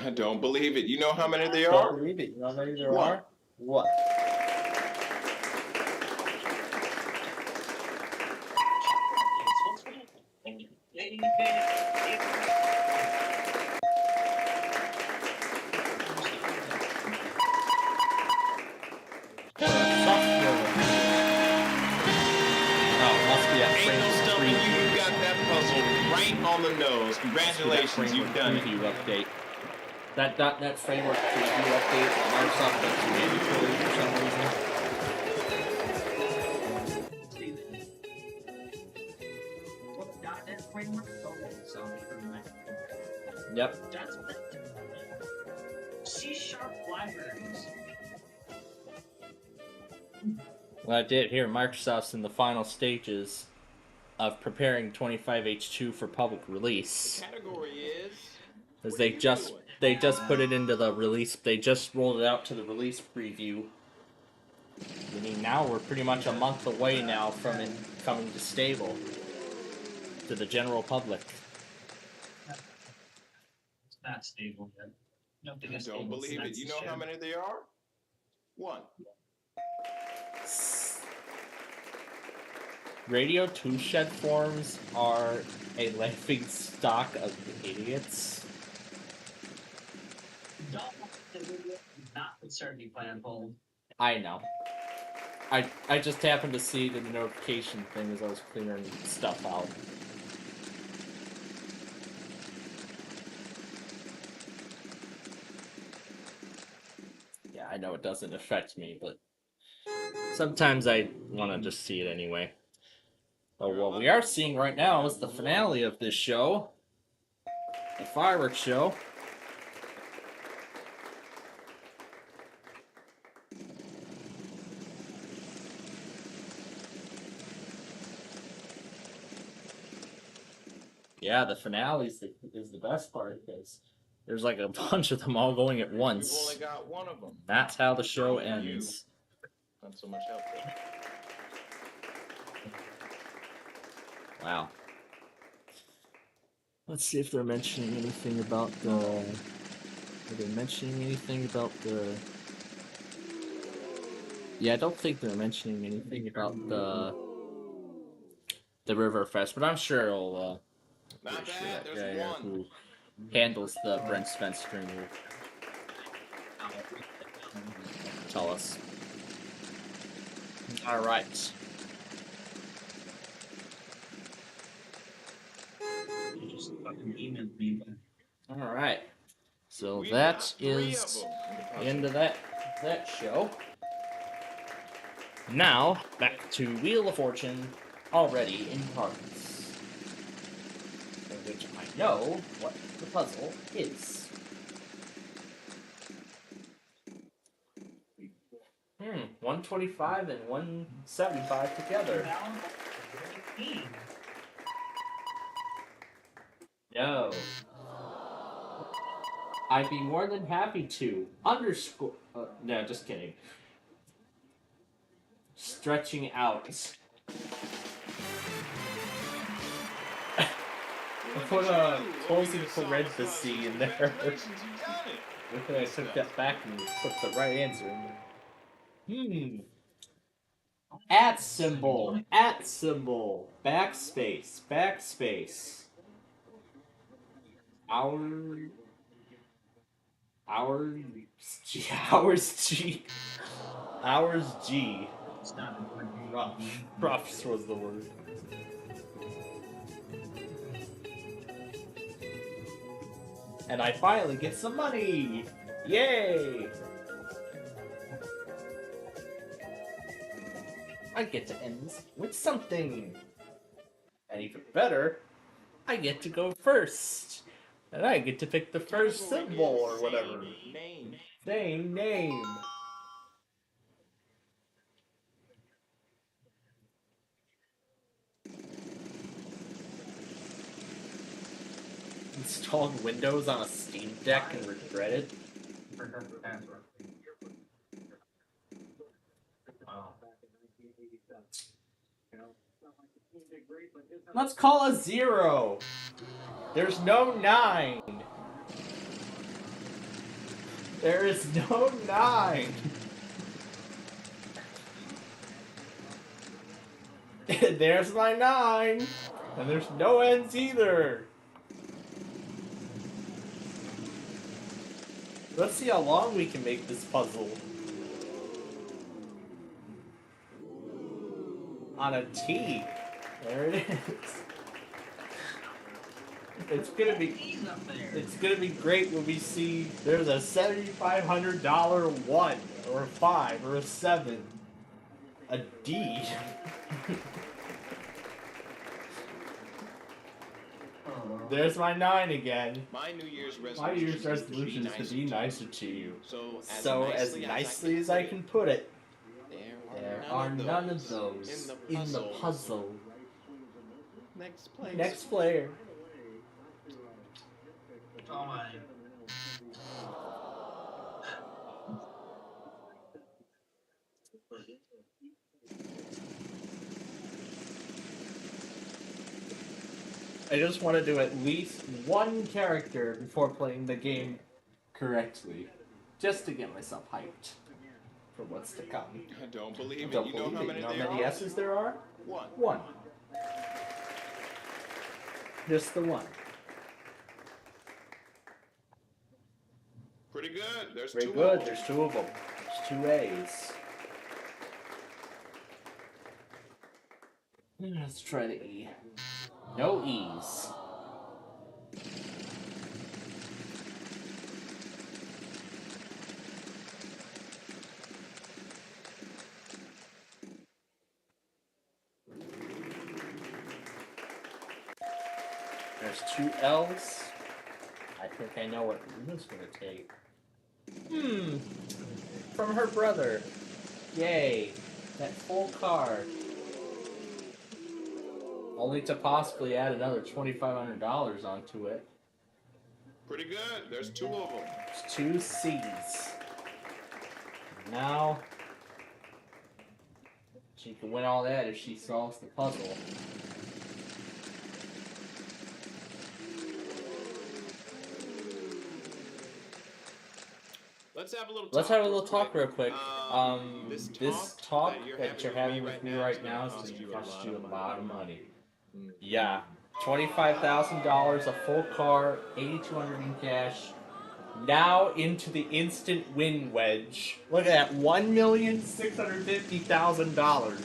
I don't believe it. You know how many there are? Don't believe it. You know how many there 1. are? What? On the nose. Congratulations, you've done it. Update. That .NET Framework preview update on Microsoft makes mandatory for some reason. .NET Framework? Okay, so Yep. C# libraries. Well, I did hear Microsoft's in the final stages of preparing 25H2 for public release. Category is Because they just put it into the release. They just rolled it out to the release preview. I mean, now we're pretty much a month away now from it coming to stable to the general public. It's not stable yet. Nothing I is don't stable believe since it. You the know show. how many there are? 1. Radio 2 shed forms are a laughing stock of idiots. Not put certainty plan hold. I know. I just happened to see it in the notification thing as I was clearing stuff out. Yeah, I know it doesn't affect me, but sometimes I want to just see it anyway. Oh, what we are seeing right now is the finale of this show. The fireworks show. Yeah, the finale is the best part because there's like a bunch of them all going at We've once. only got one of them. That's how the show ends. Not so much help there. Wow. Let's see if they're mentioning anything about the. Are they mentioning anything about the? Yeah, I don't think they're mentioning anything about the Riverfest, but I'm sure it'll. Not Sure bad. that There's guy one. who handles the Brent Spence stream will tell us. All right. You just fucking emailed me. All right. So We that got 3 of is them in the the puzzle. end of that show. Now back to Wheel of Fortune, already in cards, in which I know what the puzzle is. 125 and 175 together. No. I'd be more than happy to. Underscore. No, just kidding. Stretching out. I put a closing parenthesis in there. Congratulations, you got it. I took that back and put the right answer in there. At symbol. At symbol. Backspace. Backspace. Hours G. Hours G. Rough was the word. And I finally get some money! Yay! I get to end with something. And even better, I get to go first. And I get to pick the first symbol or whatever. Name. Same name. Installed Windows on a Steam Deck and regret it. Let's call a 0. There's no 9. There is no 9. There's my 9. And there's no ends either. Let's see how long we can make this puzzle. On a T. There it is. It's gonna be great when we see there's a $7,500 1 or a 5 or a 7. A D. There's my 9 again. My New Year's My Year's resolution is to be nicer to you. So as nicely as I can put it, there are none of those in the puzzle. Next player. Oh my. I just want to do at least one character before playing the game correctly. Just to get myself hyped for what's to come. I don't believe it. Don't You know believe how it. many You know there how many are? S's there are? 1. 1. Just the one. Pretty good. There's Very two good. of them. There's two of them. There's two A's. Let's try the E. No E's. There's two L's. I think I know what Luna's gonna take. From her brother. Yay. That full card. Only to possibly add another $2,500 onto it. Pretty good. There's two of them. There's two C's. Now, she can win all that if she solves the puzzle. Let's have a little talk. Let's have a little talk real quick. This talk that that you're having with me right now is going to cost you a lot of money. Yeah, $25,000, a full car, $8,200 in cash. Now into the instant win wedge. Look at that, $1,650,000.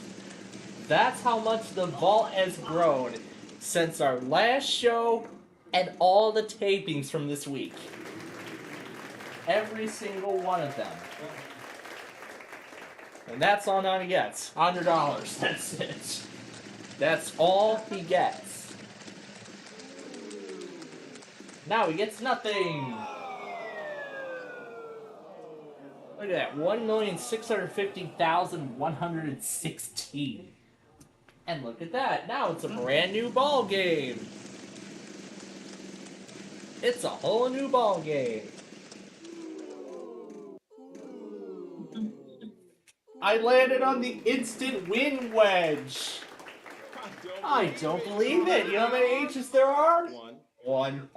That's how much the vault has grown since our last show and all the tapings from this week. Every single one of them. And that's all Nani gets. $100. That's it. That's all he gets. Now he gets nothing. Look at that. 1,650,116. And look at that. Now it's a brand new ball game. It's a whole new ball game. I landed on the instant win wedge. I don't believe it. You know how many H's there are? One.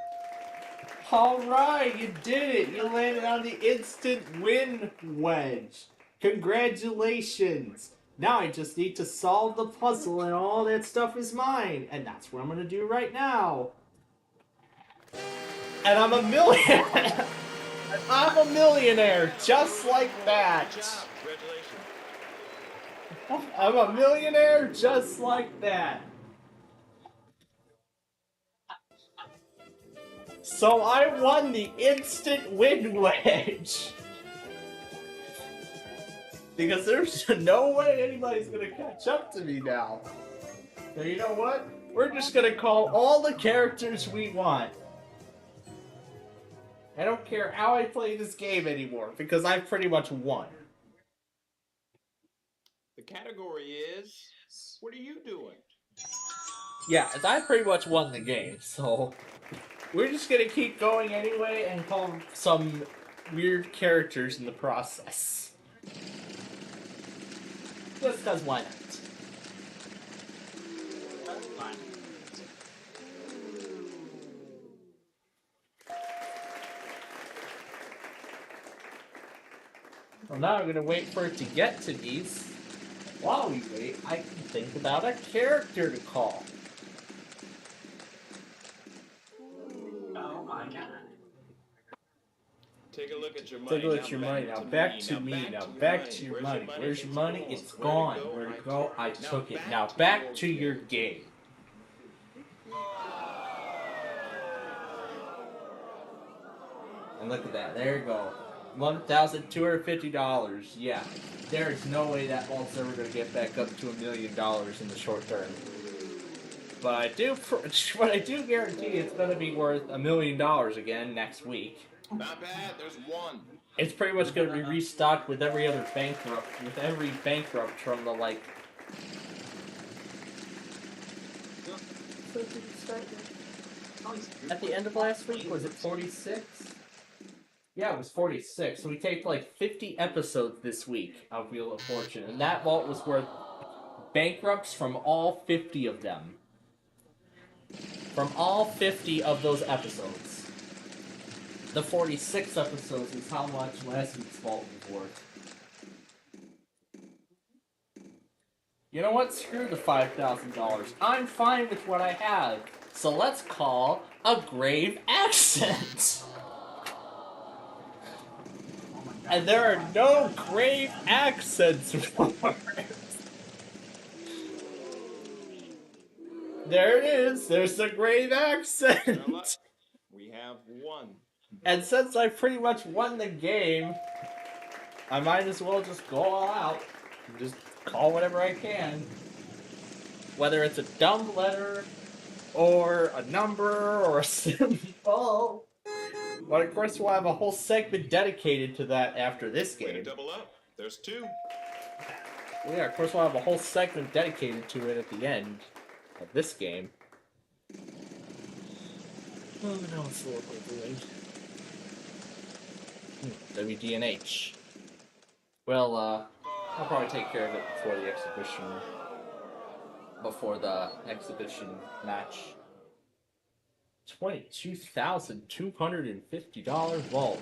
Alright, you did it. You landed on the instant win wedge. Congratulations. Now I just need to solve the puzzle and all that stuff is mine. And that's what I'm going to do right now. And I'm a millionaire. I'm a millionaire just like that. I'm a millionaire just like that. So I won the instant win wedge. Because there's no way anybody's gonna catch up to me now. So you know what? We're just gonna call all the characters we want. I don't care how I play this game anymore, because I've pretty much won. The category is, what are you doing? Yeah, I pretty much won the game, so we're just gonna keep going anyway and call some weird characters in the process. Just because why not? Well, now I'm gonna wait for it to get to these. While we wait, I can think about a character to call. Oh my god. Take a look at your money. Take a look at your money. Now back to me. Now back to your money. Where's your money? It's gone. Where'd it go? I took it. Now back to your game. And look at that. There you go. $1,250. Yeah. There's no way that vault's ever going to get back up to $1 million in the short term. But I do guarantee it's going to be worth $1 million again next week. Not bad. There's one. It's pretty much going to be restocked with every other bankrupt, from the like. At the end of last week, was it 46? Yeah, it was 46. So we taped like 50 episodes this week of Wheel of Fortune, and that vault was worth bankrupts from all 50 of them. From all 50 of those episodes. The 46 episodes is how much last week's vault was worth. You know what? Screw the $5,000. I'm fine with what I have. So let's call a grave accident. And there are no grave accents for it. There it is. There's the grave accent. We have one. And since I pretty much won the game, I might as well just go all out and just call whatever I can. Whether it's a dumb letter, or a number, or a symbol. But of course we'll have a whole segment dedicated to that after this Way to game. double up. There's two. Well, yeah, of course we'll have a whole segment dedicated to it at the end of this game. Oh, no, it's a little doing. WDNH. Well, I'll probably take care of it before the exhibition. Before the exhibition match. $22,250 vault.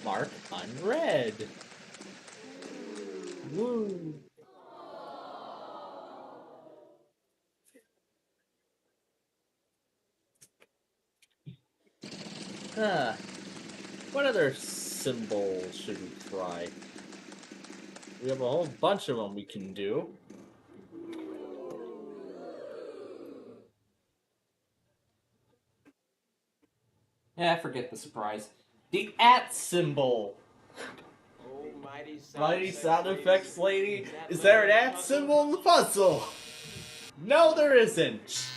Mark unread. Woo. What other symbols should we try? We have a whole bunch of them we can do. Yeah, forget the surprise. The @ symbol. Oh, Mighty sound effects lady. Is there an @ symbol in the puzzle? No, there isn't.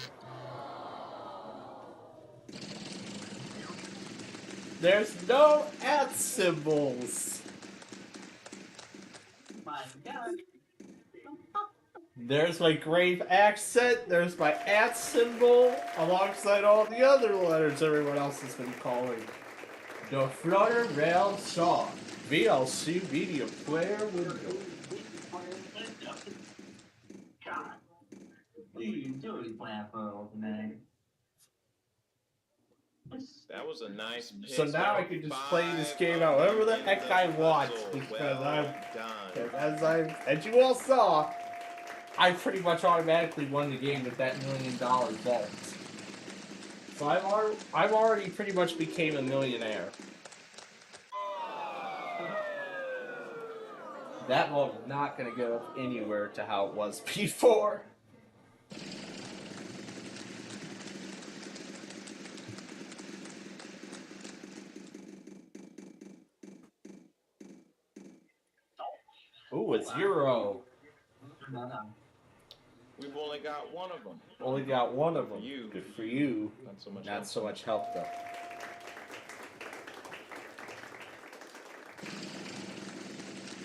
There's no @ symbols. My God. There's my grave accent, there's my @ symbol, alongside all the other letters everyone else has been calling. The Flutter Rail Song. VLC Media Player Window. God. What are you doing, Blampo, man? That was a nice pitch. So now I can just play this game however the heck I want, because as you all saw, I pretty much automatically won the game with that $1 million vault. So I've already pretty much became a millionaire. That vault is not going to go anywhere to how it was before. Ooh, a 0. We've only got one of them. Only got one of them. You. Good for you. Not so much help though.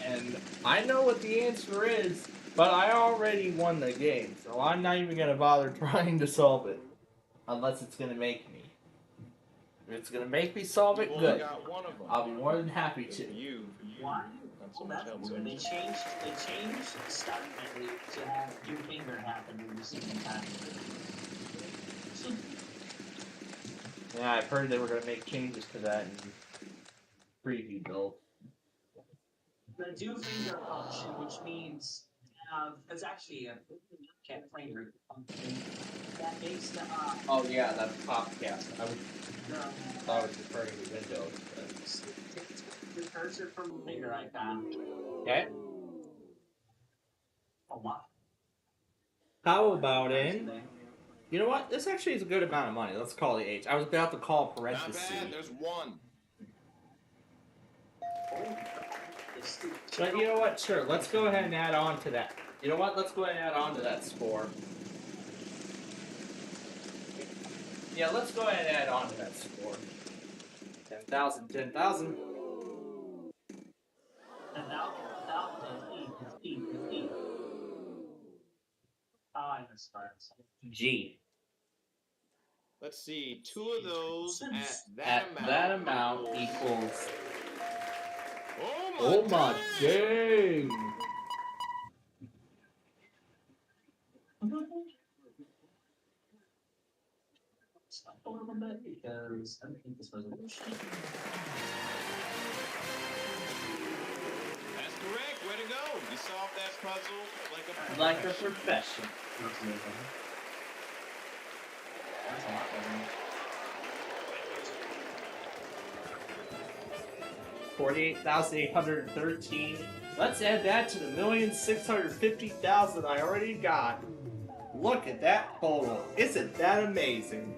And I know what the answer is, but I already won the game, so I'm not even gonna bother trying to solve it. Unless it's gonna make me. If it's gonna make me solve it, good. I'll be more than happy to. Why? Well, that's weird. They changed start menu to have your finger happen at the same time. Yeah, I've heard they were gonna make changes to that in preview build. The do finger function, which means it's actually a cat finger function that makes the Oh yeah, that's Popcast. I thought I was referring to Windows. the cursor from the finger icon. Okay. A lot. How about in? You know what? This actually is a good amount of money. Let's call the H. I was about to call parentheses. Not bad. There's one. But you know what? Sure. Let's go ahead and add on to that. You know what? Let's go ahead and add on to that score. Yeah, let's go ahead and add on to that score. 10,000, 10,000. 15. Oh, I missed that. G. Let's see. Two of those At that amount equals. Oh my dang! Stop a little bit because I don't think this resolution. That's correct. Way to go. You solved that puzzle Like a profession. That's a lot better. 48,813. Let's add that to the 1,650,000 I already got. Look at that total. Isn't that amazing?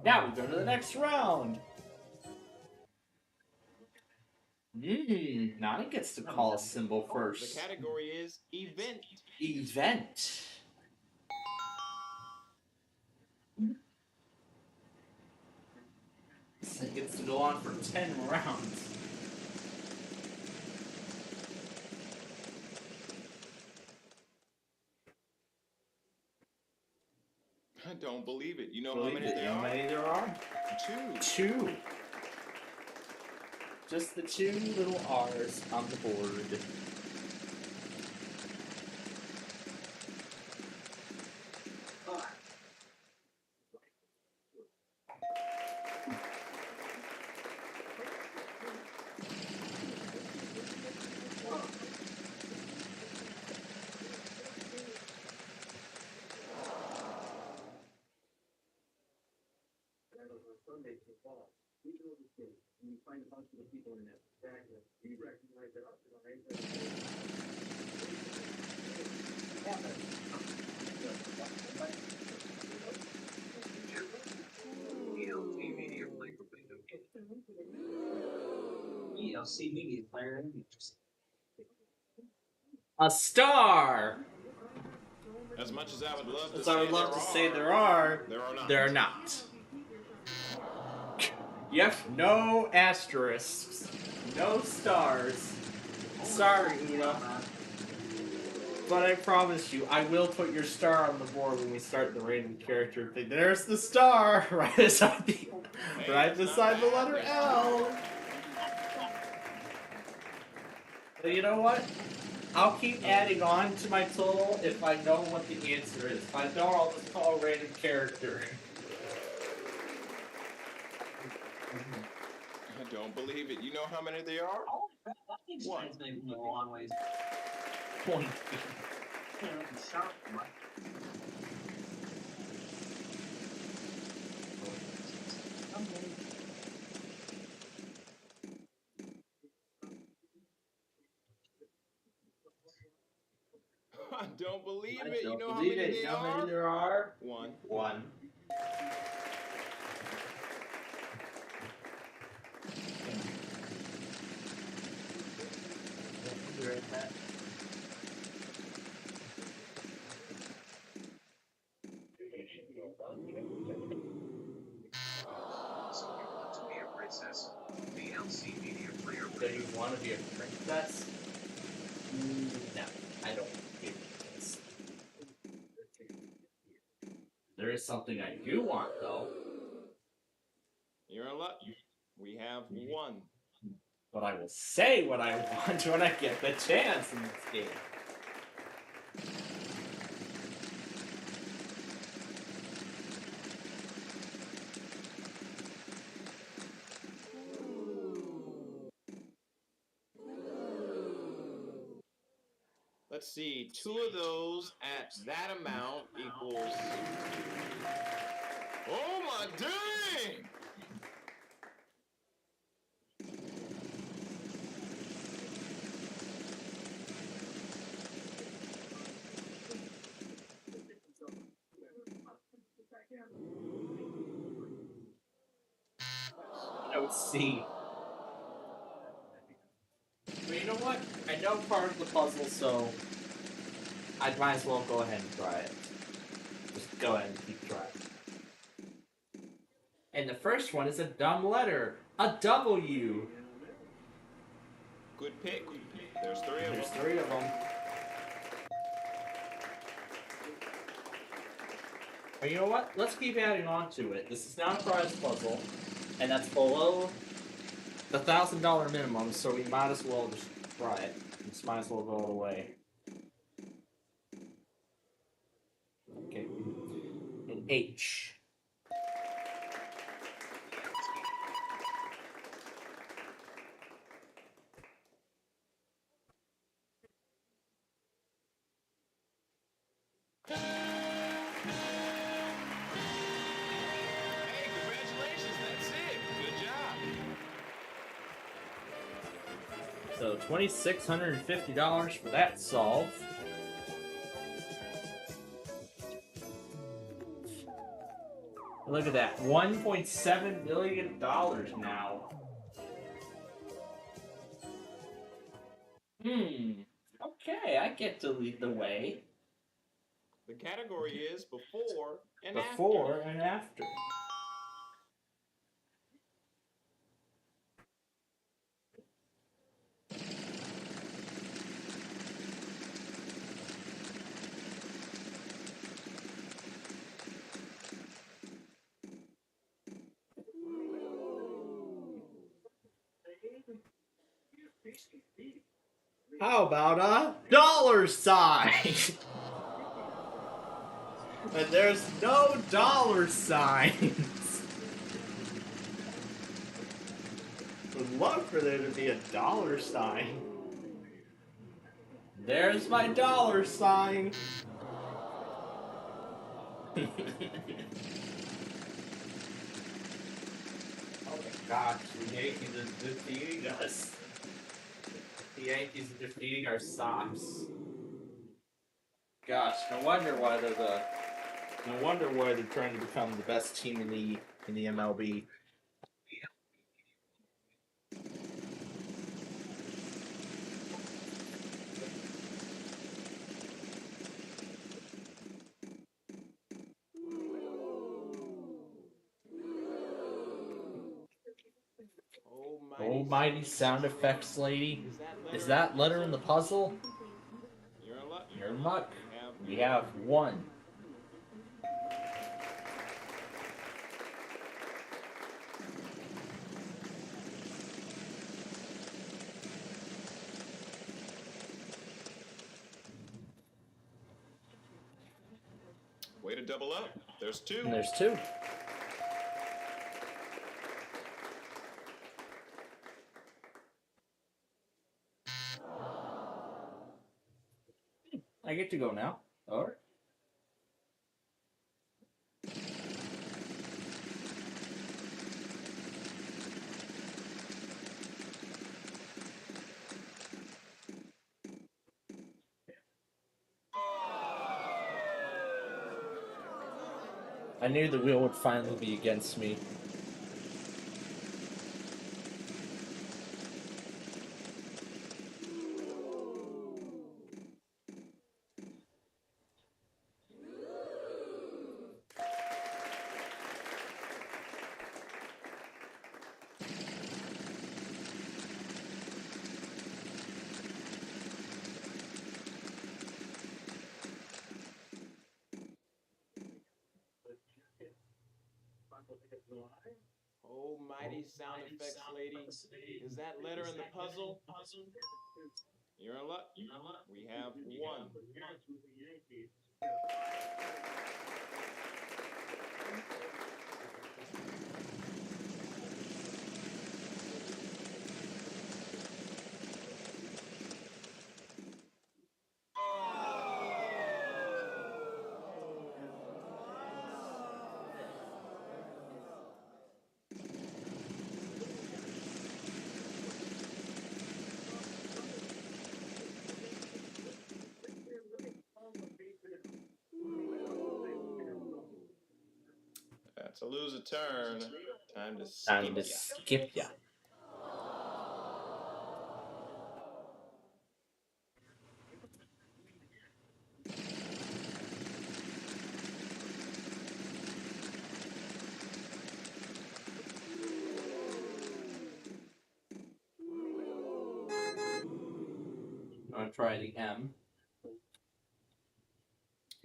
Now we go to the next round. Nani gets to call a symbol first. The category is event. Event. It gets to go on for 10 rounds. I don't believe it. You know Believe how many it, there how are? many there are? Two. Just the two little R's on the board. Sunday football. We know the city, and you find a bunch of the people in that stagnant. We recognize that up in ELC Media Player. ELC Media Player. A star! As much as I would love to As say I would love there to say are, there are, not. there are not. Yep, no asterisks, no stars. Sorry, Una. But I promise you, I will put your star on the board when we start the random character thing. There's the star, right beside the letter L. But you know what? I'll keep adding on to my total if I know what the answer is. If I don't, I'll just call a random character. I don't believe it. You know how many there are? One. Maybe a long ways. Point. I don't believe I it. don't You know how believe many it. You there know how are? many there are? One. One. So you want to be a princess? ELC Media Player. Do you want to be a princess? No, I don't be a princess. There is something I do want, though. You're in luck. We have one. But I will say what I want when I get the chance in this game. Let's see. Two of those at that amount equals. Oh my dang! C. But you know what? I know part of the puzzle, so I might as well go ahead and try it. Just go ahead and keep trying. And the first one is a dumb letter. A W. Good pick. There's three of them. There's three of them. But you know what? Let's keep adding on to it. This is not a prize puzzle, and that's below the $1,000 minimum, so we might as well just try it. Just might as well go all the way. Okay. An H. Hey, congratulations. That's it. Good job. So $2,650 for that solve. Look at that, $1.7 million now. Okay, I get to lead the way. The category is before and after. Before and after. How about a dollar sign? And there's no dollar signs. Would love for there to be a dollar sign. There's my dollar sign. Oh my gosh, the Yankees are defeating us. The Yankees are defeating our Sox. Gosh, no wonder why they're trying to become the best team in the MLB. Almighty sound effects lady. Is that letter in the puzzle? You're in luck. We have one. Way to double up. There's two. And there's two. I get to go now. All right. I knew the wheel would finally be against me. Almighty sound effects lady. Is that letter in the puzzle? You're in luck. We have one. To lose a turn, time to skip ya. I'm gonna try the M.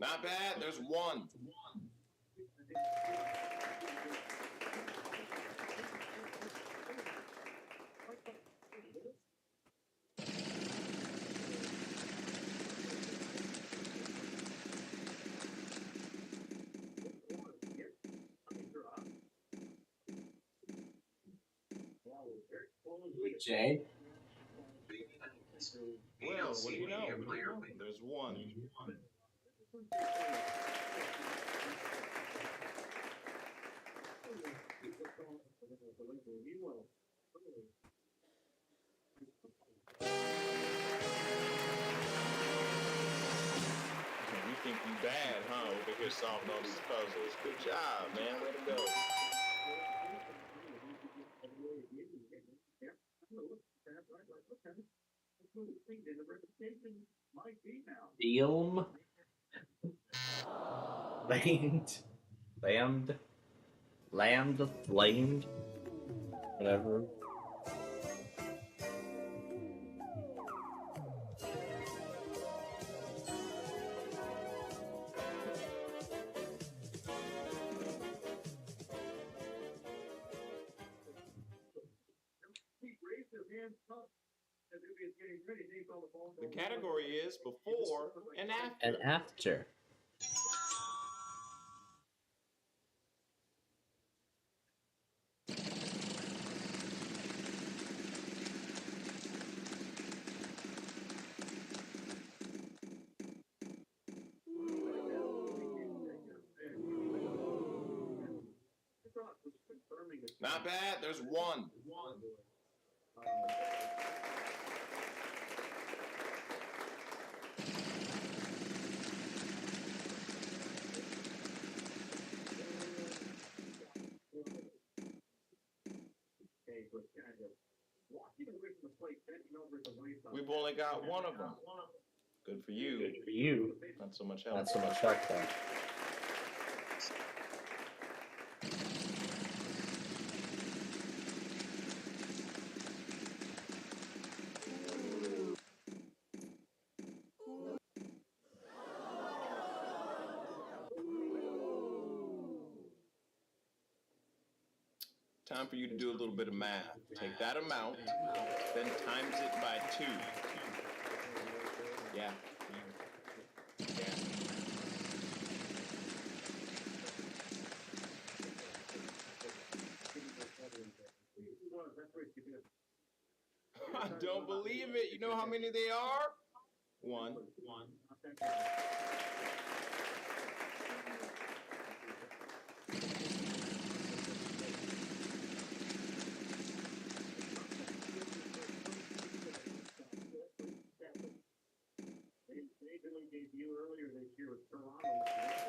Not bad. There's one. Jay. Well, what do you know? There's one. bad, huh? Over here solving all these puzzles. Good job, man. Way to go. Film. Flamed. Whatever. The category is before and after. And after. Not bad. There's one. We've only got one of them. Good for you. Good for you. Not so much help. Not so much help, though. Time for you to do a little bit of math. Take that amount, then times it by 2. Yeah. I don't believe it. You know how many they are? One.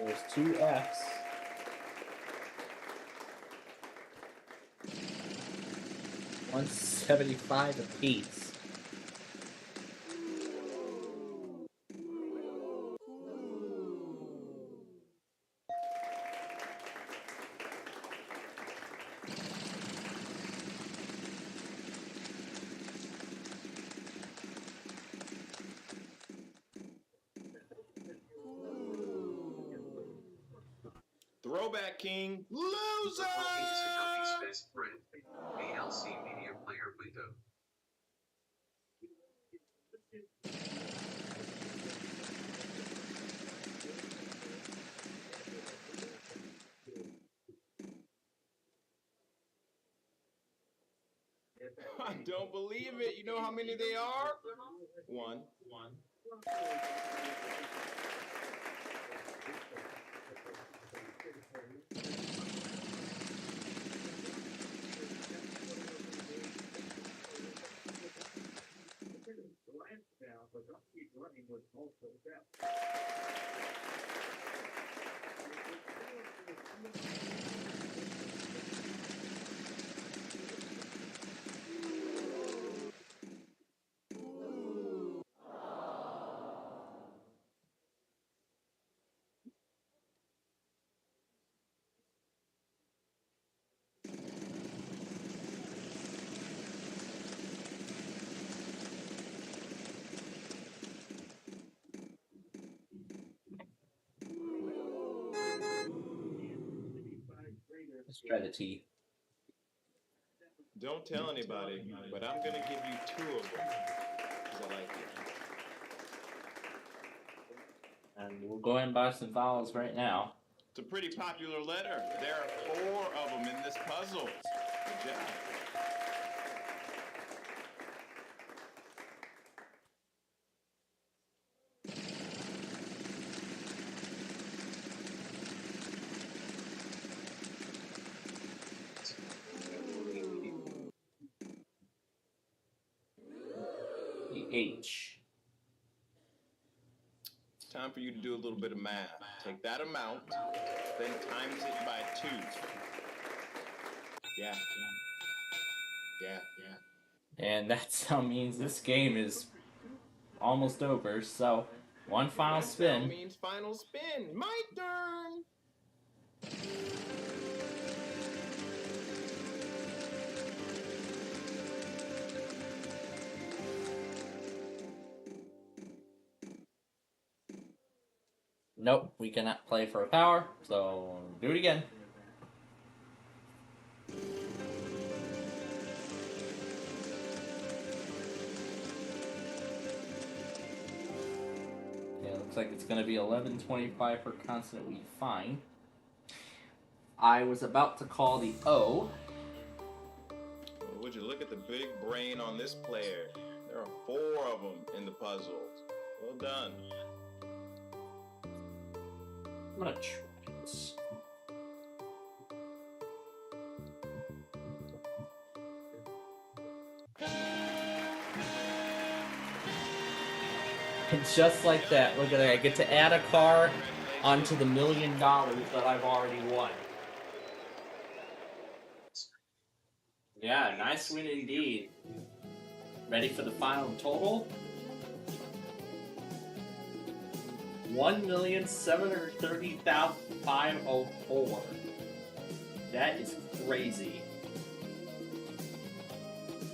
There's 2 Fs. $175 apiece. Throwback King, loser! Best friend, ALC Media Player window. I don't believe it. You know how many they are? One. Let's try the T. Don't tell anybody, but I'm going to give you 2 of them. Because I like it. And we'll go ahead and buy some vowels right now. It's a pretty popular letter. There are 4 of them in this puzzle. Good job. The H. Time time for you to do a little bit of math. Take that amount, then times it by 2. Yeah. And that sound means this game is almost over. So, one final That spin. means final spin. My turn. Nope, we cannot play for a power, so do it again. Yeah, looks like it's going to be 11.25 per consonant. We fine. I was about to call the O. Well, would you look at the big brain on this player? There are 4 of them in the puzzles. Well done. I'm going to try this. And just like that, look at that. I get to add a car onto the $1 million that I've already won. Yeah, nice win indeed. Ready for the final total? 1,730,504. That is crazy.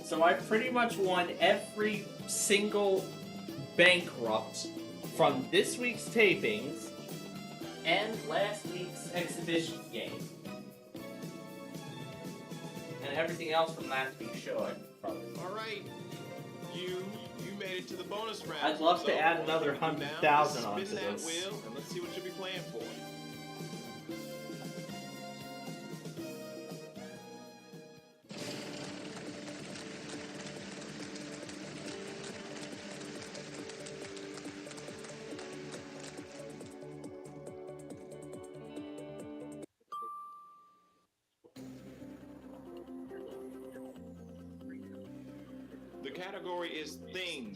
So I pretty much won every single bankrupt from this week's tapings and last week's exhibition game. And everything else from last week's show, I probably. All right. You made it to the bonus round. I'd love to add another now, 100,000 onto spin that this. wheel, and let's see what you'll be playing for. The category is thing.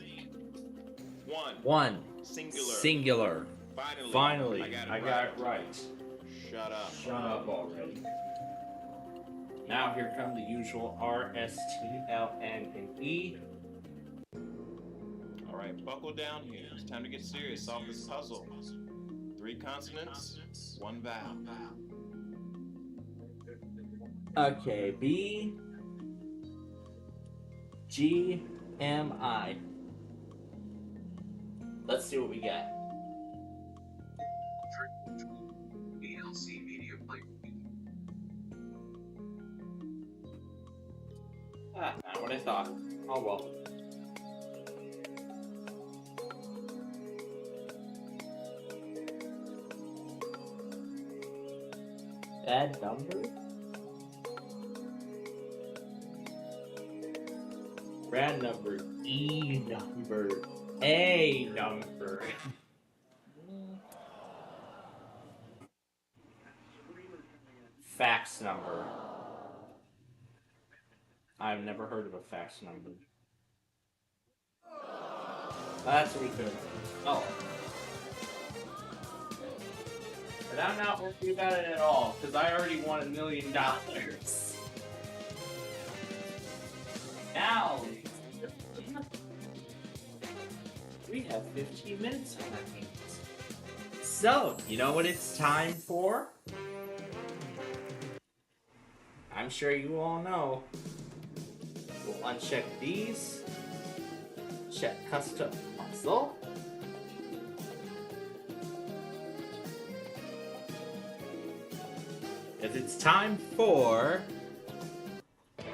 1. Singular. Finally, I got it right. Shut up. Shut up already. Now here come the usual R, S, T, L, N, and E. All right, buckle down here. It's time to get serious. Solve this puzzle. 3 consonants, 1 vowel. Okay, B, G, M, I. Let's see what we get. BLC Media Play. Ah, not what I thought. Oh well. Bad number? Brand number, E number, A number. Fax number. I've never heard of a fax number. That's what we could. Oh. But I'm not worried about it at all, because I already won $1 million. Now, we have 15 minutes on our hands. So, you know what it's time for? I'm sure you all know. We'll uncheck these. Check custom puzzle. As it's time for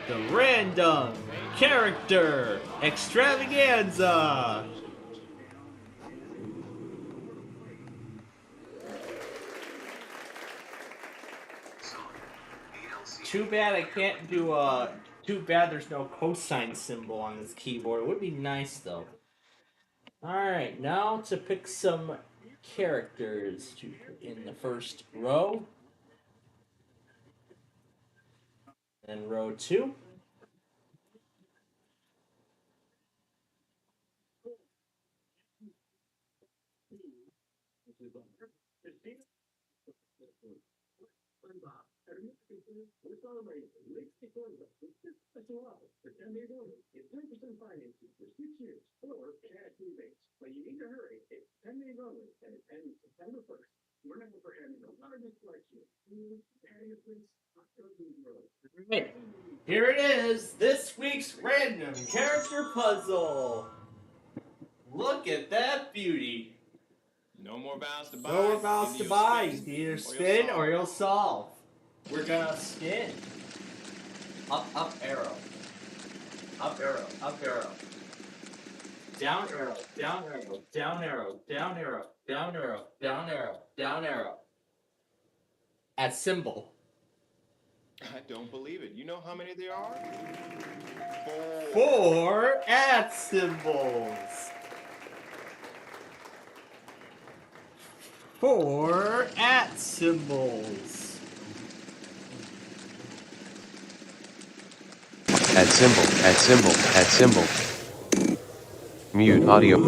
the random character extravaganza. Too bad I can't do too bad there's no cosine symbol on this keyboard. It would be nice though. Alright, now to pick some characters to put in the first row. And row 2. We're celebrating Rick's Affordable with this special offer for 10 days only. Get 10% financing for 6 years or cash rebates. But you need to hurry. It's 10 days only and it ends September 1st. We're known for having the largest selection of food, patio suites, hot dogs, and grills. Right. Here it is, this week's random character puzzle. Look at that beauty. No more vowels to buy. No more vowels to buy. You can either spin solve. or you'll solve. We're gonna spin. Up arrow. Up arrow, up arrow. Down arrow, down arrow, down arrow, down arrow, down arrow, down arrow, down arrow. At symbol. I don't believe it. You know how many there are? 4 at symbols. 4 at symbols. At symbol, at symbol, at symbol. Mute audio.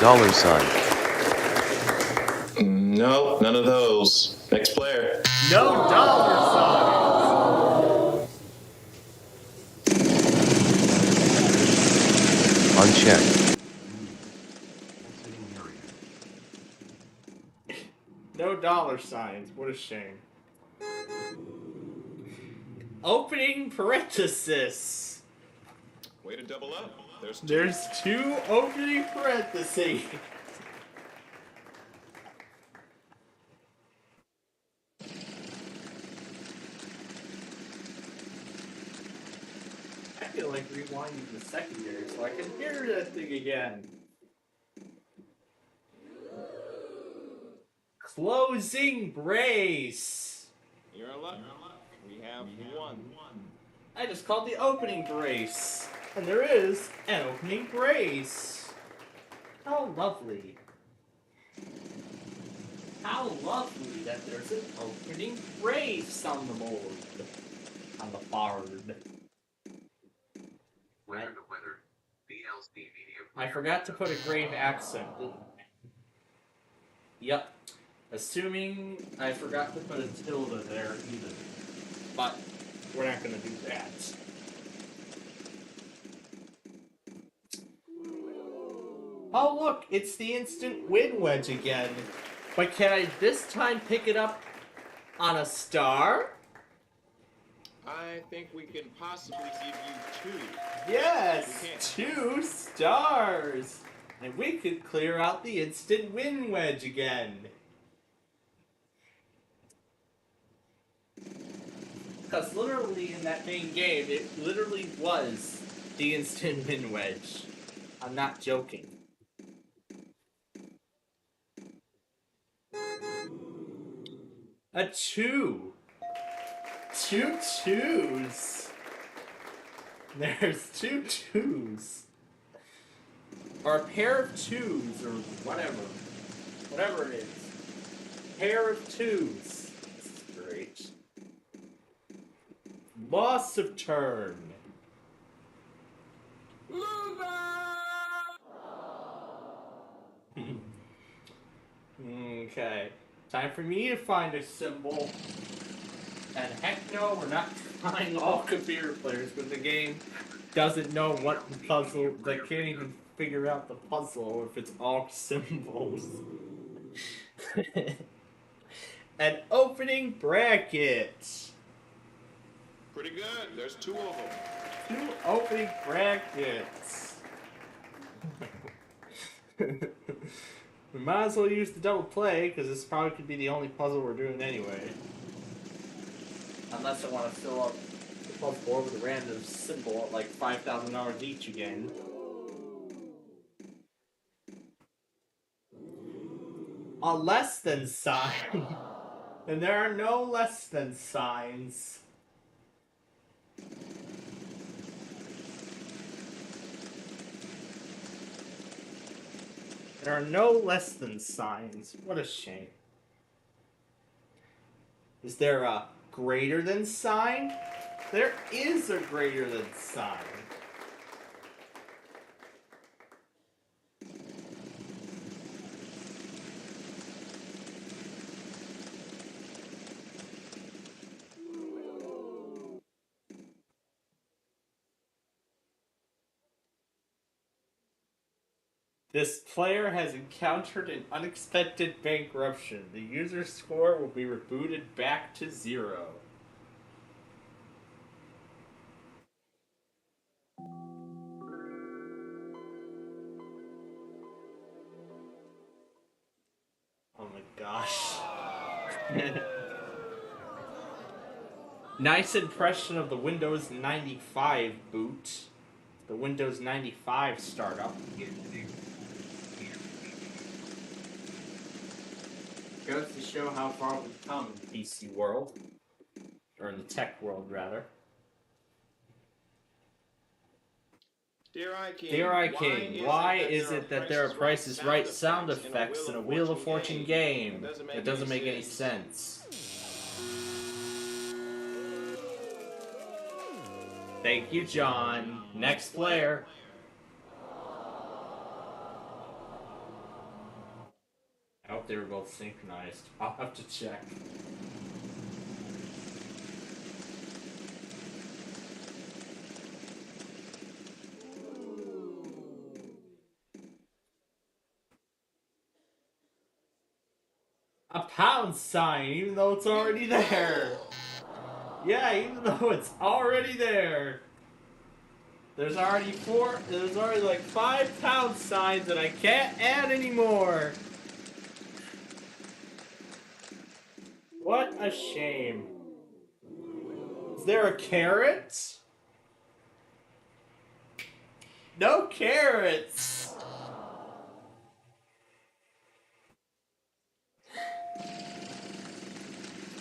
Dollar sign. No, none of those. Next player. No dollar signs. Unchecked. No dollar signs. What a shame. Opening parenthesis. Way to double up. There's 2 opening parentheses. I feel like rewinding the secondary so I can hear that thing again. Closing brace. You're in luck. We have one. I just called the opening brace. And there is an opening brace. How lovely. How lovely that there's an opening brace on the board. On the board. Weather to weather. BLC Media. I forgot to put a grave accent. Yep. Assuming I forgot to put a tilde there either. But we're not going to do that. Oh look, it's the instant win wedge again. But can I this time pick it up on a star? I think we can possibly give you 2. Yes, We can. 2 stars. And we could clear out the instant win wedge again. Because literally in that main game, it literally was the instant win wedge. I'm not joking. A 2. 2 2s. There's 2 2s. Or a pair of 2s, or whatever. Whatever it is. Pair of 2s. This is great. Loss of turn. Okay. Time for me to find a symbol. And heck no, we're not trying all computer players, but the game doesn't know what puzzle. They can't even figure out the puzzle if it's all symbols. An opening bracket. Pretty good. There's 2 of them. 2 opening brackets. We might as well use the double play, because this probably could be the only puzzle we're doing anyway. Unless I want to fill up the puzzle board with a random symbol at like $5,000 each again. A less than sign. And there are no less than signs. There are no less than signs. What a shame. Is there a greater than sign? There is a greater than sign. This player has encountered an unexpected bankruption. The user's score will be rebooted back to 0. Oh my gosh. Nice impression of the Windows 95 boot. The Windows 95 startup. Goes to show how far we've come in the PC world. Or in the tech world, rather. Dear I King, Dear I King, why is it that there are Price is Right sound effects in a Wheel of Fortune game? It doesn't make any sense. Thank you, John. Next player. I hope they were both synchronized. I'll have to check. A pound sign, even though it's already there. Yeah, even though it's already there. There's already like 5 pound signs and I can't add anymore. What a shame. Is there a carrot? No carrots.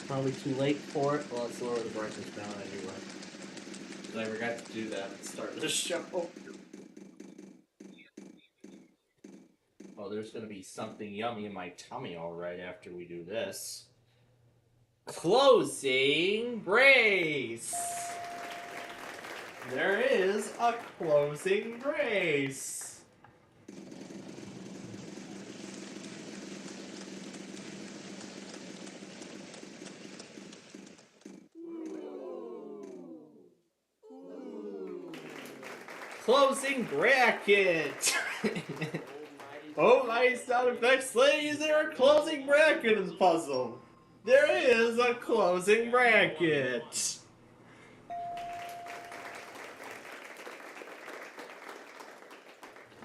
Probably too late for it. Well, let's lower the brightness down anyway. I forgot to do that at the start of the show. Oh, there's gonna be something yummy in my tummy alright after we do this. Closing brace! There is a closing brace! Closing bracket! Oh my sound effects, ladies, there are closing bracket in this puzzle! There is a closing bracket!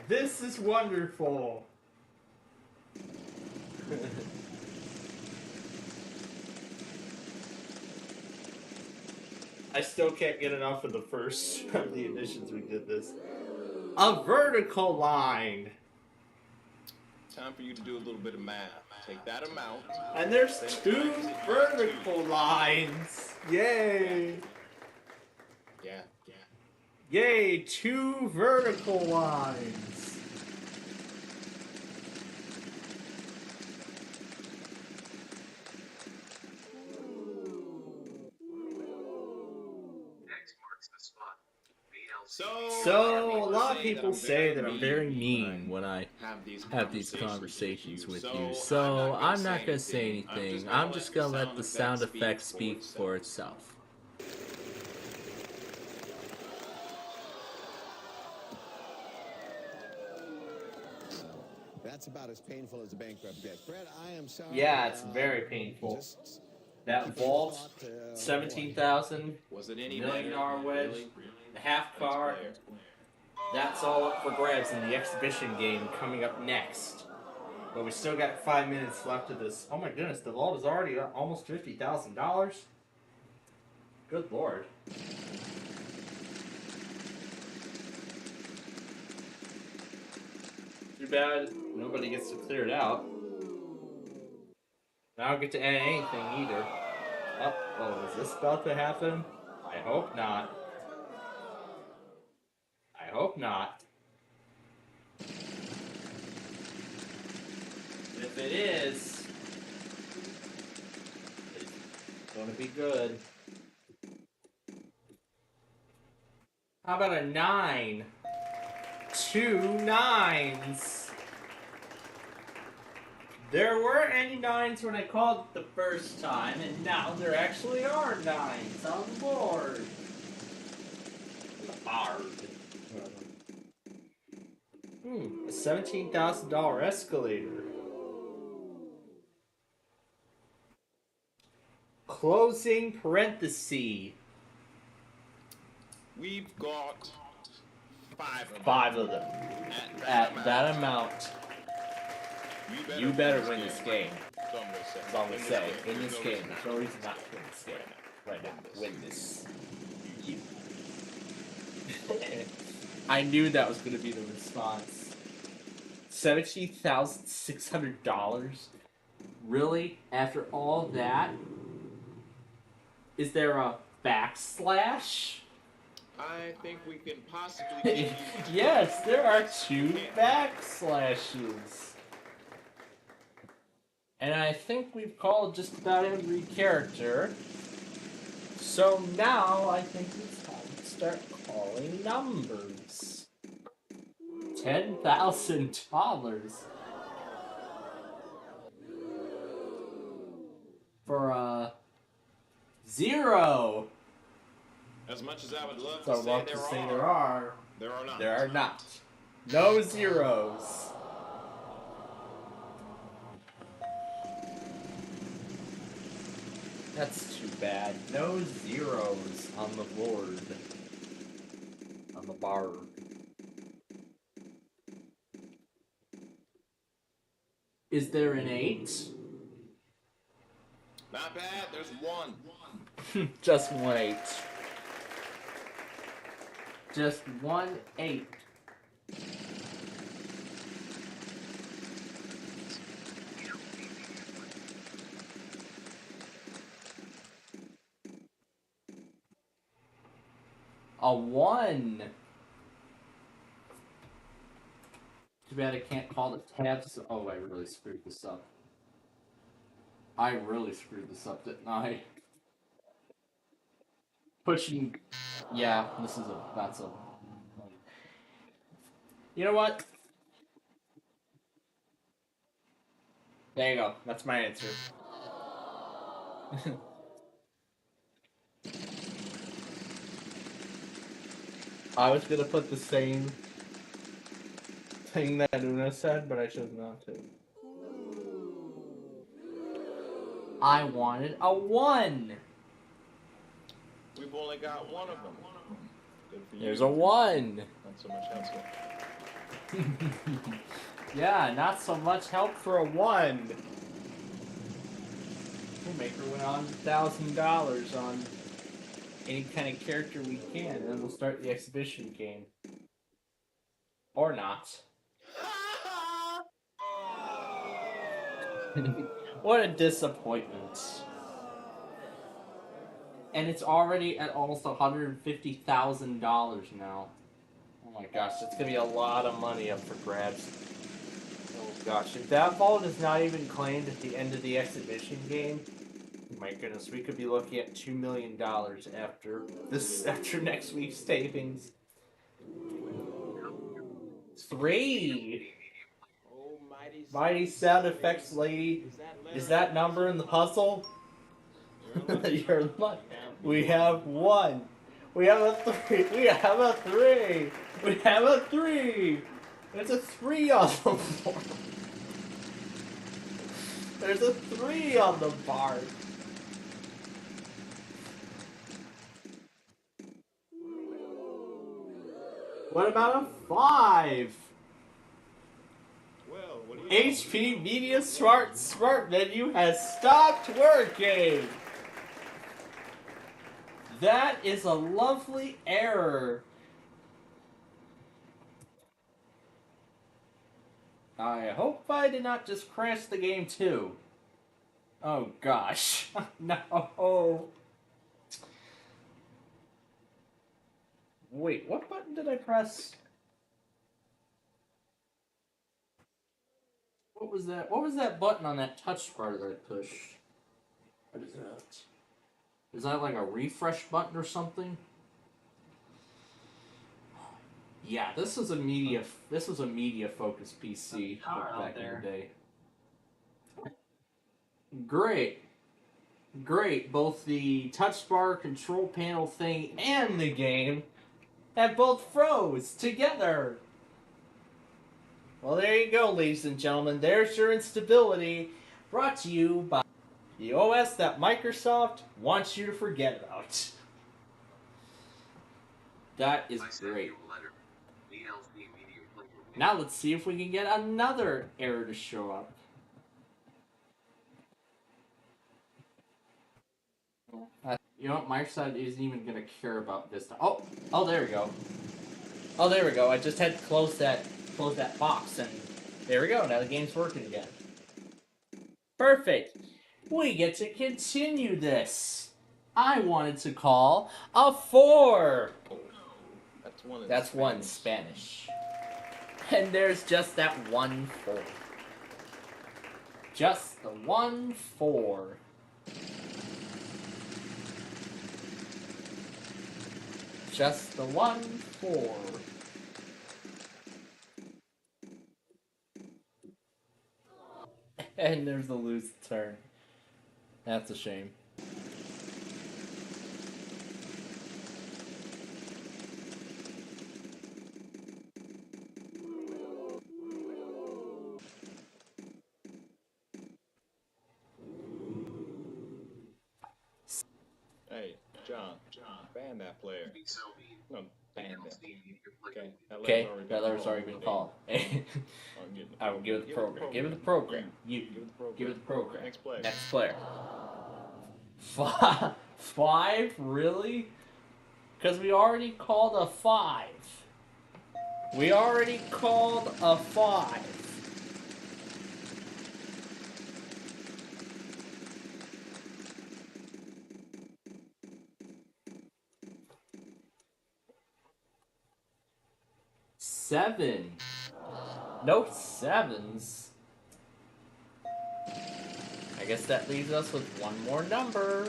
This is wonderful! I still can't get enough of the first of the editions we did this. A vertical line! Time for you to do a little bit of math. Take that amount. And there's 2 vertical lines! Yay! Yeah. Yay, 2 vertical lines! So, a lot of people say that I'm very mean when I have these conversations with you, so I'm not going to say anything. I'm just going to let the sound effect speak for itself. That's about as painful as a bankrupt gets. Brett, I am sorry. Yeah, it's very painful. That vault, $17,000, $1 million wedge, the half car, that's all up for grabs in the exhibition game coming up next. But we still got 5 minutes left of this. Oh my goodness, the vault is already almost $50,000. Good lord. Too bad nobody gets to clear it out. I don't get to add anything either. Oh, is this about to happen? I hope not. I hope not. If it is, it's gonna be good. How about a 9? 2 9s. There weren't any 9s when I called it the first time, and now there actually are 9s on the board. A $17,000 escalator. Closing parenthesis. We've got 5 of them. 5 of them. At that amount. You better win this game. That's all I'm gonna say. That's all I'm gonna say. Win this game. reason There's no reason not to win this game. Right now. Win this. I knew that was gonna be the response. $17,600? Really? After all that? Is there a backslash? I think we can possibly give you Yes, there are 2 backslashes. And I think we've called just about every character. So now I think it's time to start calling numbers. $10,000 for 0. As much as I would love So to say there are, there are not. There are not. No zeros. That's too bad. No zeros on the board. On the bar. Is there an 8? Not bad. There's 1. Just 1 8. Just 1 8. A 1. Too bad I can't call the tabs. Oh, I really screwed this up. I really screwed this up, didn't I? Pushing. Yeah, this is a. That's a. You know what? There you go. That's my answer. I was gonna put the same thing that Una said, but I chose not to. I wanted a 1. We've only got 1 of them. Good for you. There's a 1. Not so much help. Yeah, not so much help for a 1. We'll make her win $100,000 on any kind of character we can, and then we'll start the exhibition game. Or not. What a disappointment. And it's already at almost $150,000 now. Oh my gosh, it's gonna be a lot of money up for grabs. Oh gosh, if that vault is not even claimed at the end of the exhibition game, my goodness, we could be looking at $2 million after next week's tapings. 3. Oh, Mighty sound effects lady. Is that number in the puzzle? You're lucky. We have 1. We have a 3. We have a 3. We have a 3. There's a 3 on the board. There's a 3 on the bar. What about a 5? Well, what do you HP Media Smart Menu has stopped working. That is a lovely error. I hope I did not just crash the game too. Oh gosh. No. Wait, what button did I press? What was that? What was that button on that touch bar that I pushed? What is that? Is that like a refresh button or something? Yeah, this was a media focused PC back in the day. Great. Both the touch bar control panel thing and the game have both froze together. Well, there you go, ladies and gentlemen. There's your instability, brought to you by the OS that Microsoft wants you to forget about. That is great. Now let's see if we can get another error to show up. You know what? Microsoft isn't even going to care about this. Oh, there we go. Oh, there we go. I just had to close that box, and there we go. Now the game's working again. Perfect. We get to continue this. I wanted to call a 4. That's one in Spanish. And there's just that 1 4. Just the 1 4. Just the 1 4. And there's a loose turn. That's a shame. Hey, John, ban that player. No, ban that. Okay, that letter's already been called. I will give it the program. Give it the program. You give it the program. Next player. 5? Really? Because we already called a 5. We already called a 5. Seven. No 7s. I guess that leaves us with one more number.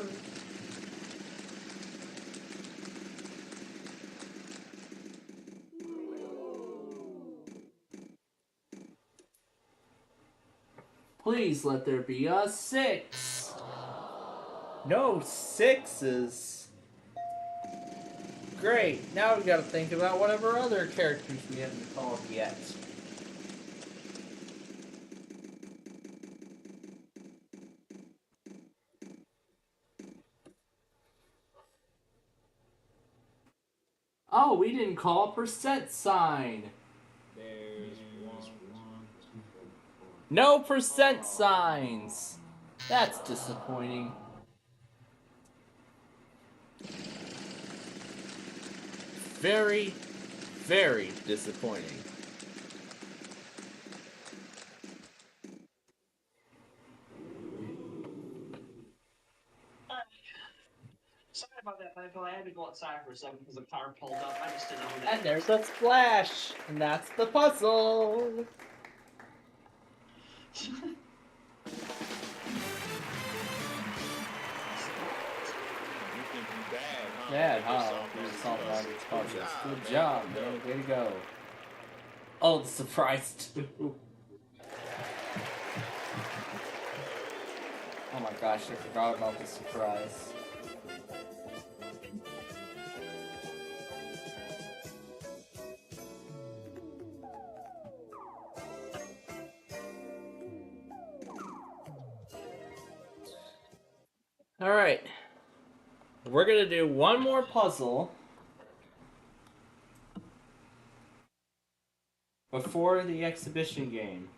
Please let there be a 6. No 6s. Great. Now we gotta think about whatever other characters we haven't called yet. Oh, we didn't call a percent sign. There's one. No percent signs. That's disappointing. Very, very disappointing. Sorry about that, Michael. I had to go outside for a second because the car pulled up. I just didn't know that. And there's a splash, and that's the puzzle. Bad, huh? Good job, man. Way to go. Oh, the surprise, too. Oh my gosh, I forgot about the surprise. Alright. We're gonna do one more puzzle before the exhibition game.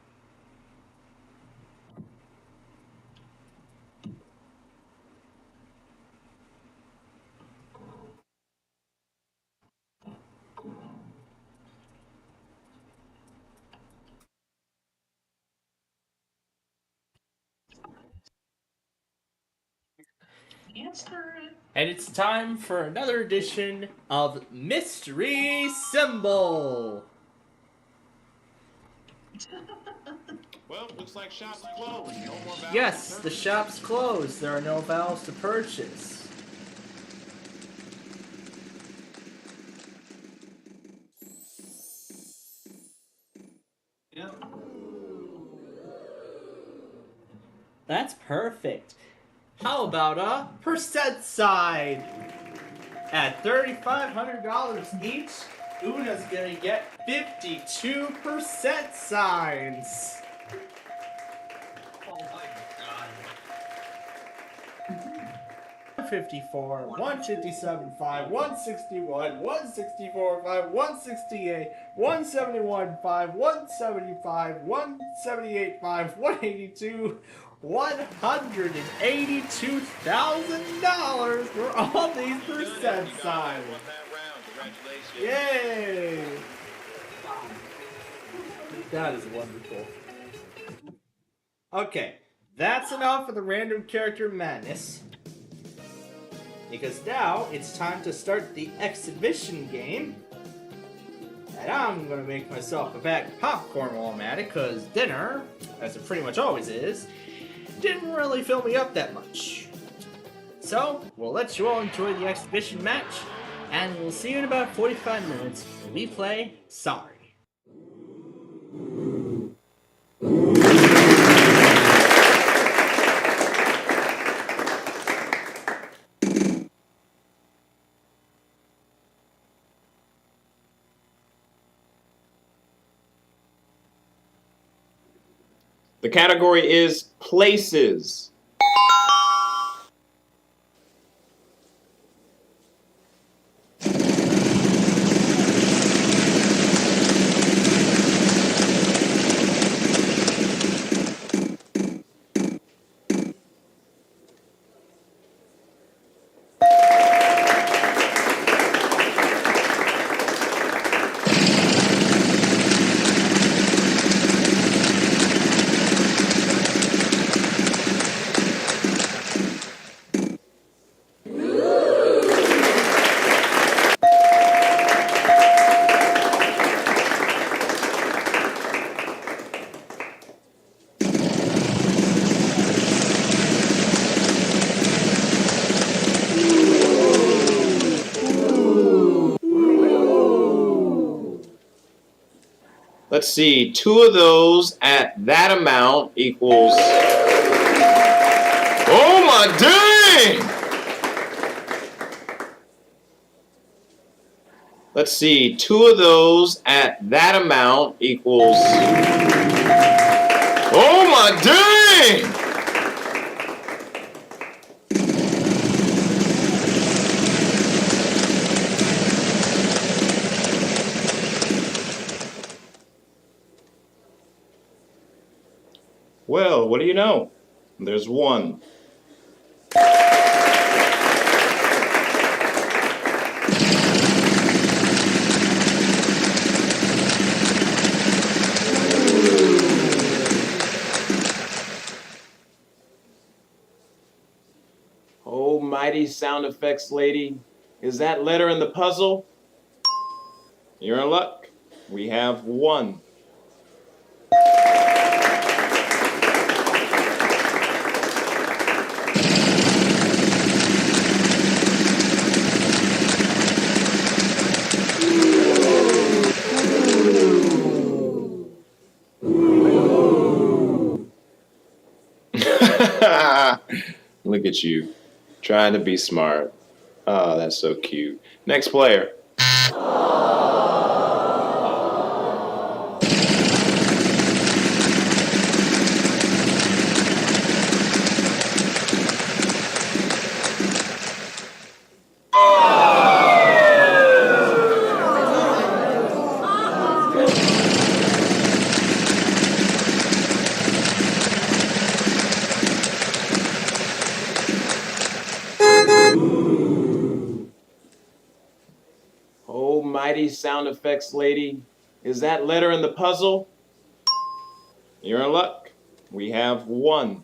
And it's time for another edition of Mystery Symbol. Well, looks like shop's closed. No more vowels Yes, to the shop's closed. There are no vowels to purchase. Yep. That's perfect. How about a percent sign? At $3,500 each, Una's gonna get 52% signs. Oh my god. 154, 157, 5, 161, 164, 5, 168, 171, 5, 175, 178, 5, 182, $182,000 for all these percent signs. Yay! That is wonderful. Okay, that's enough of the random character madness. Because now it's time to start the exhibition game. And I'm gonna make myself a bag of popcorn while I'm at it, because dinner, as it pretty much always is, didn't really fill me up that much. So, we'll let you all enjoy the exhibition match, and we'll see you in about 45 minutes when we play Sorry. The category is places. Let's see, 2 of those at that amount equals... Oh my dang! Let's see, 2 of those at that amount equals... Oh my dang! Well, what do you know? There's 1. Oh, mighty sound effects lady. Is that letter in the puzzle? You're in luck. We have 1. Look at you, trying to be smart. Oh, that's so cute. Next player. Oh, mighty sound effects lady. Is that letter in the puzzle? You're in luck. We have 1.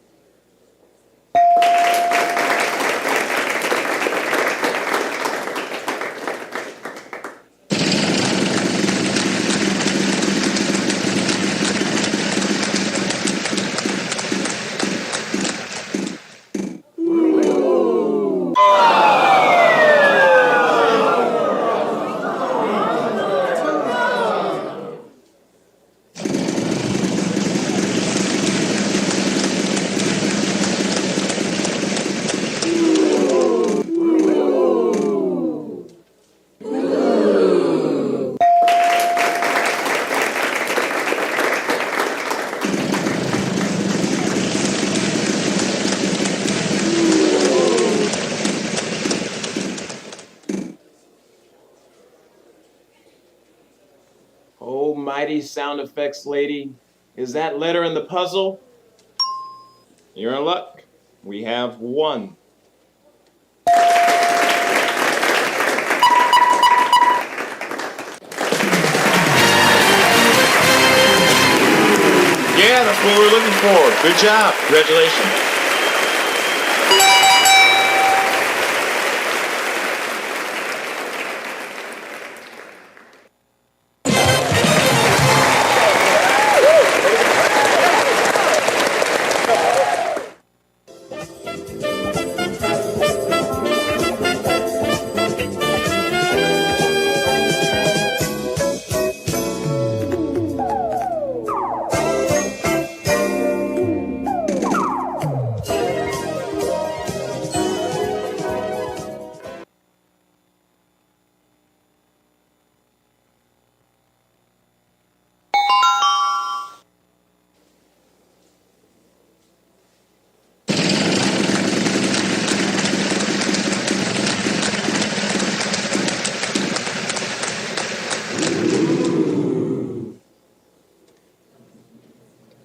mighty sound effects lady is that letter in the puzzle? You're in luck. We have one. Yeah, that's what we're looking for. Good job. Congratulations.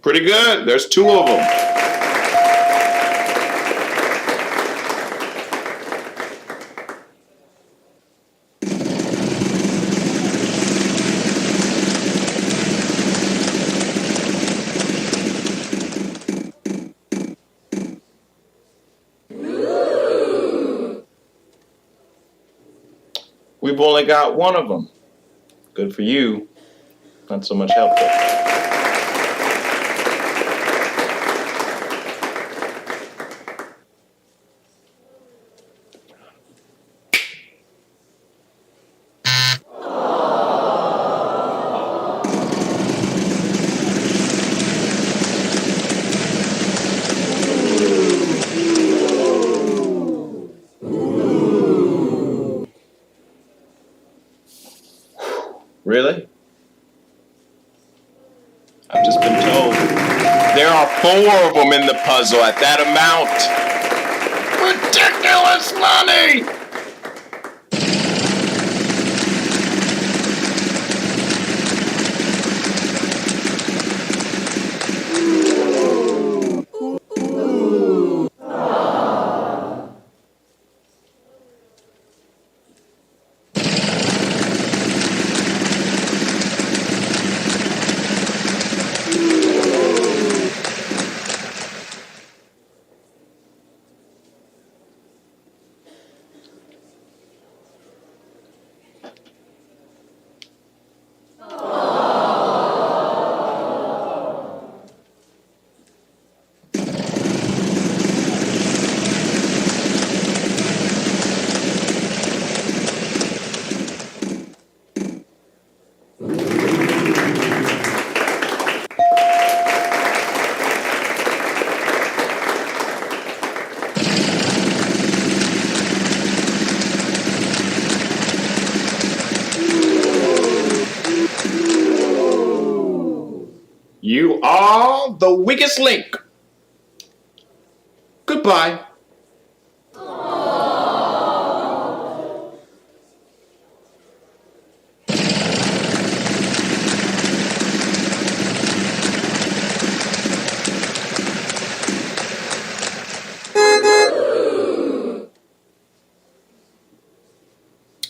Pretty good. There's two of them. We've only got one of them. Good for you. Not so much help though. Really? I've just been told. There are 4 of them in the puzzle at that amount. Ridiculous money! You are the weakest link. Goodbye.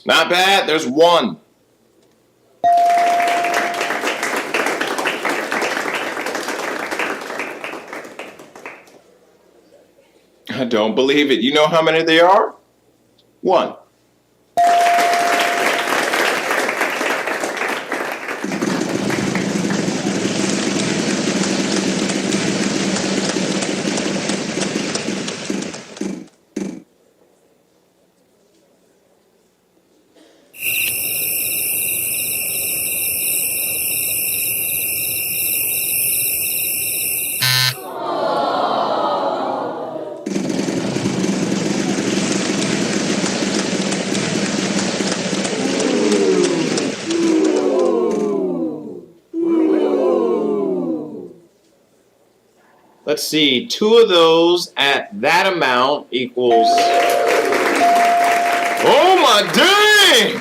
Not bad. There's one. I don't believe it. You know how many there are? 1. Let's see, 2 of those at that amount equals... Oh my dang!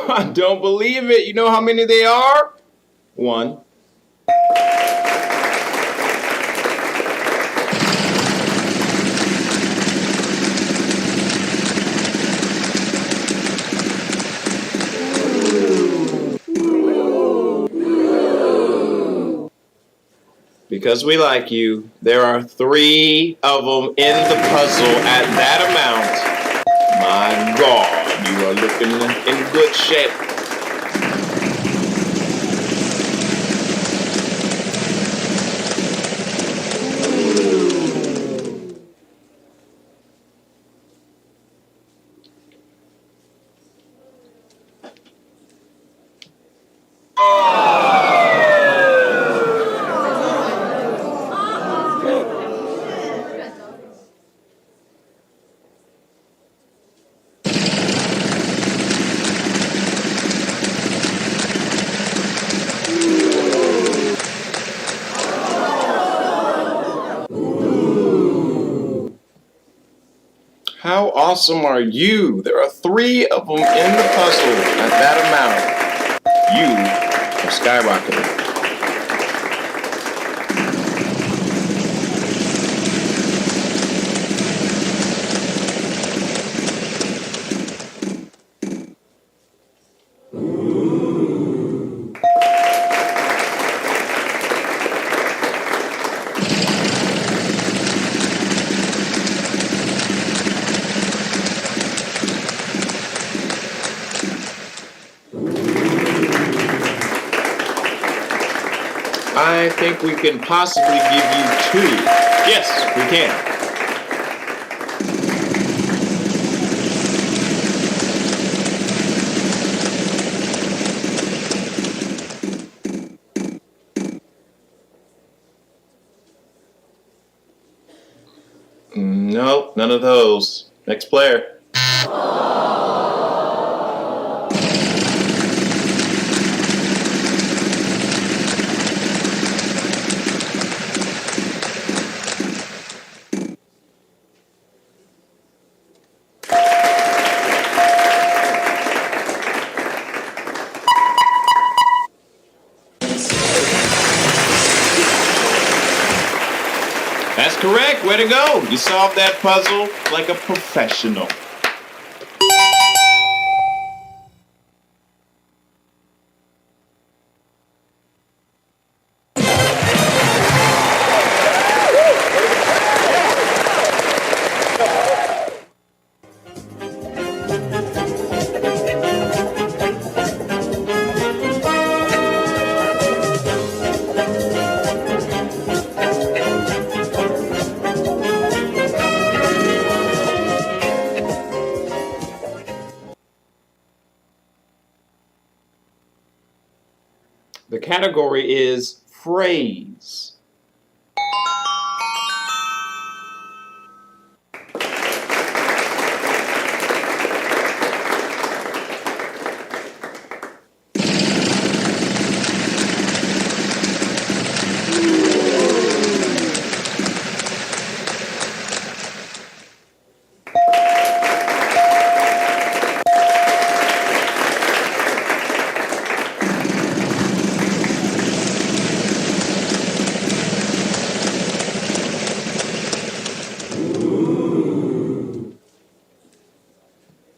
I don't believe it. You know how many they are? 1. Because we like you, there are 3 of them in the puzzle at that amount. My God, you are looking in good shape. How awesome are you? There are 3 of them in the puzzle at that amount. You are skyrocketing. I think we can possibly give you 2. Yes, we can. Nope, none of those. Next player. That's correct. Way to go. You solved that puzzle like a professional. The category is phrase.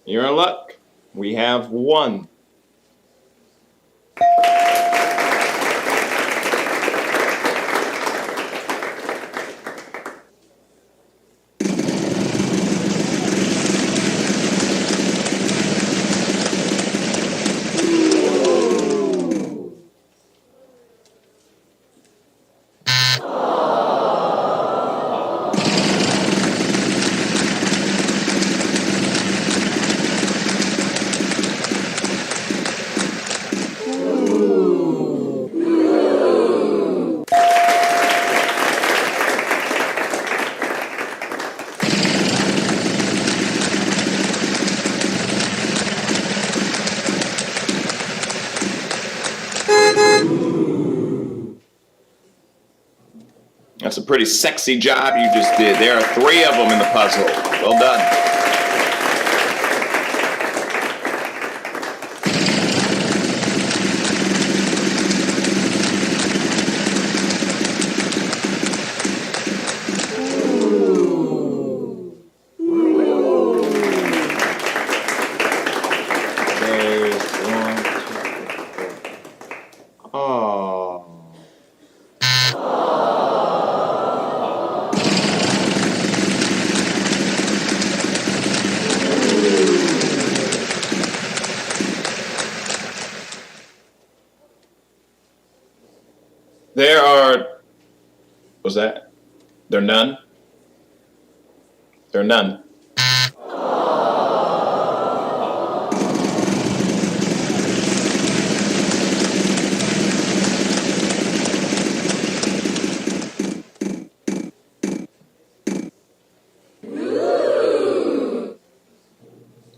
You're in luck. We have 1. That's a pretty sexy job you just did. There are 3 of them in the puzzle. Well done. Was that? They're none? They're none.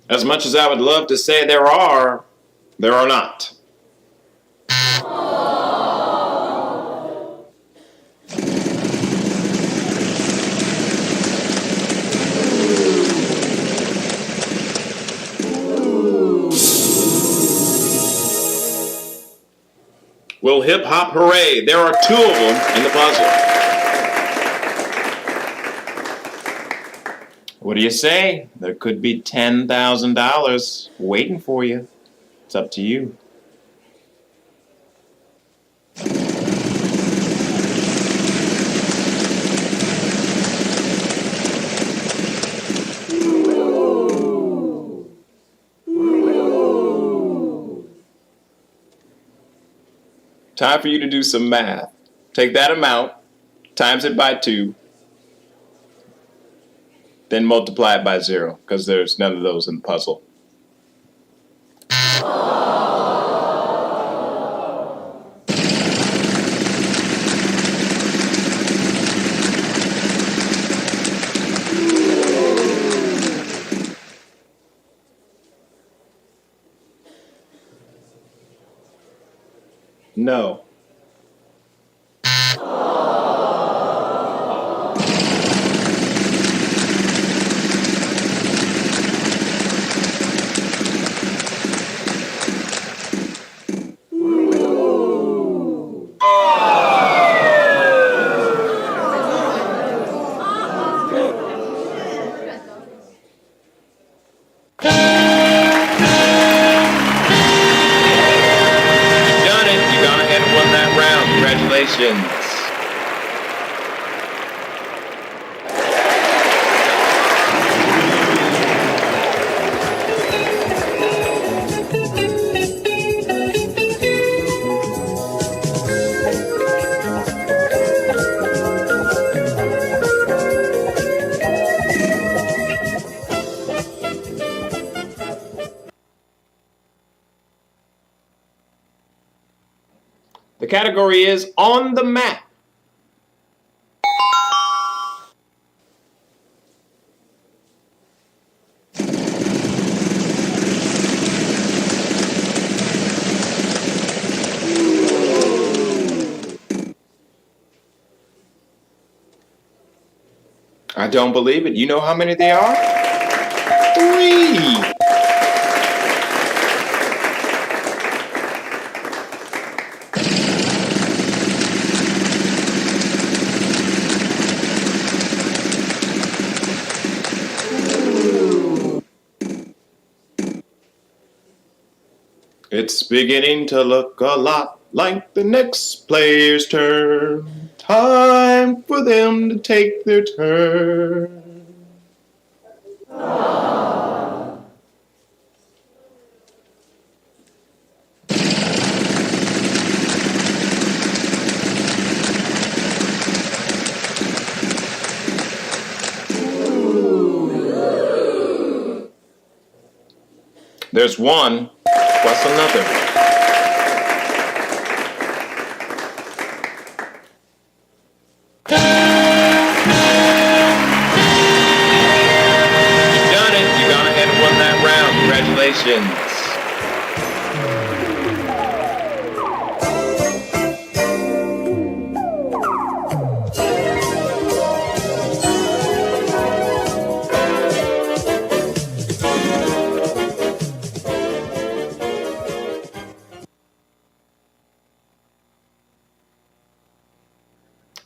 As much as I would love to say there are not. Well, hip hop hooray, there are 2 of them in the puzzle. What do you say? There could be $10,000 waiting for you. It's up to you. Time for you to do some math. Take that amount, times it by 2, then multiply it by 0, because there's none of those in the puzzle. No. Congratulations. The category is on the map. I don't believe it. You know how many they are? 3. It's beginning to look a lot like the next player's turn. Time for them to take their turn. There's 1 plus another. Congratulations.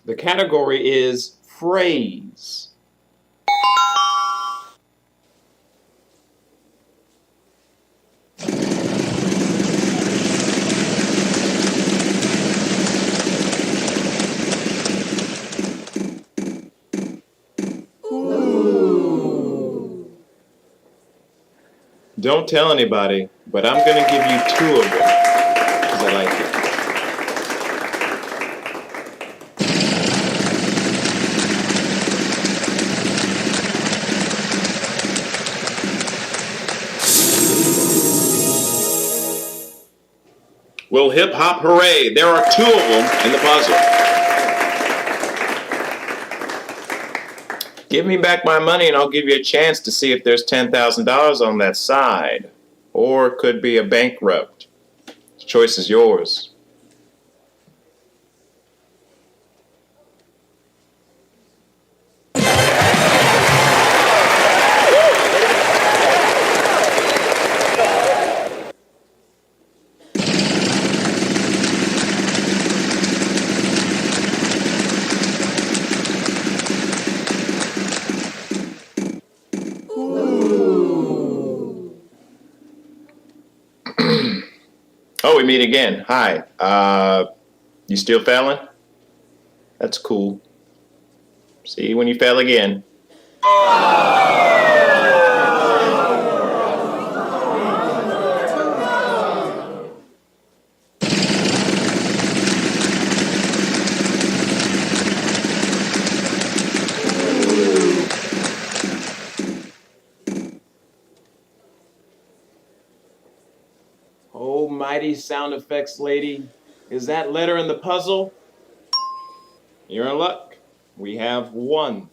The category is phrase. Don't tell anybody, but I'm going to give you 2 of them because I like it. Will hip hop hooray. There are 2 of them in the puzzle. Give me back my money and I'll give you a chance to see if there's $10,000 on that side. Or it could be a bankrupt. The choice is yours. Oh, we meet again. Hi. You still failing? That's cool. See you when you fail again. Oh, mighty sound effects lady. Is that letter in the puzzle? You're in luck. We have 1.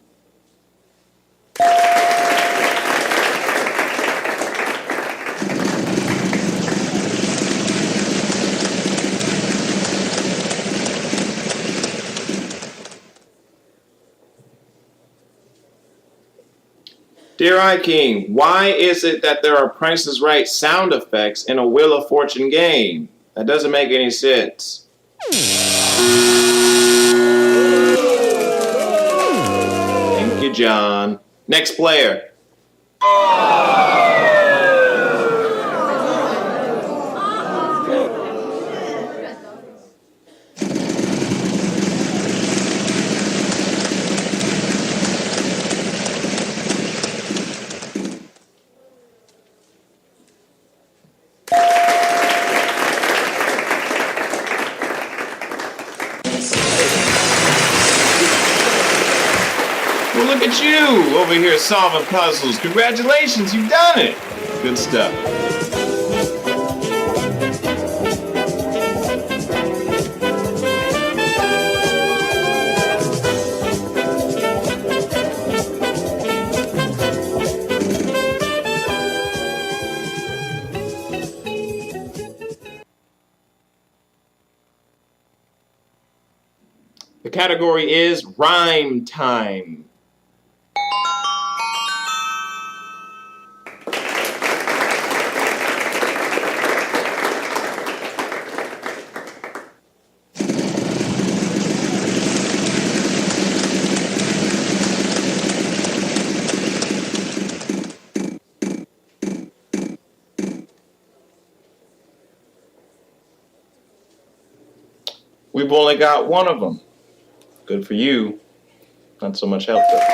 Dear iKing, why is it that there are Price is Right sound effects in a Wheel of Fortune game? That doesn't make any sense. Thank you, John. Next player. Well, look at you over here solving puzzles. Congratulations, you've done it. Good stuff. The category is Rhyme Time. We've only got 1 of them. Good for you. Not so much help though.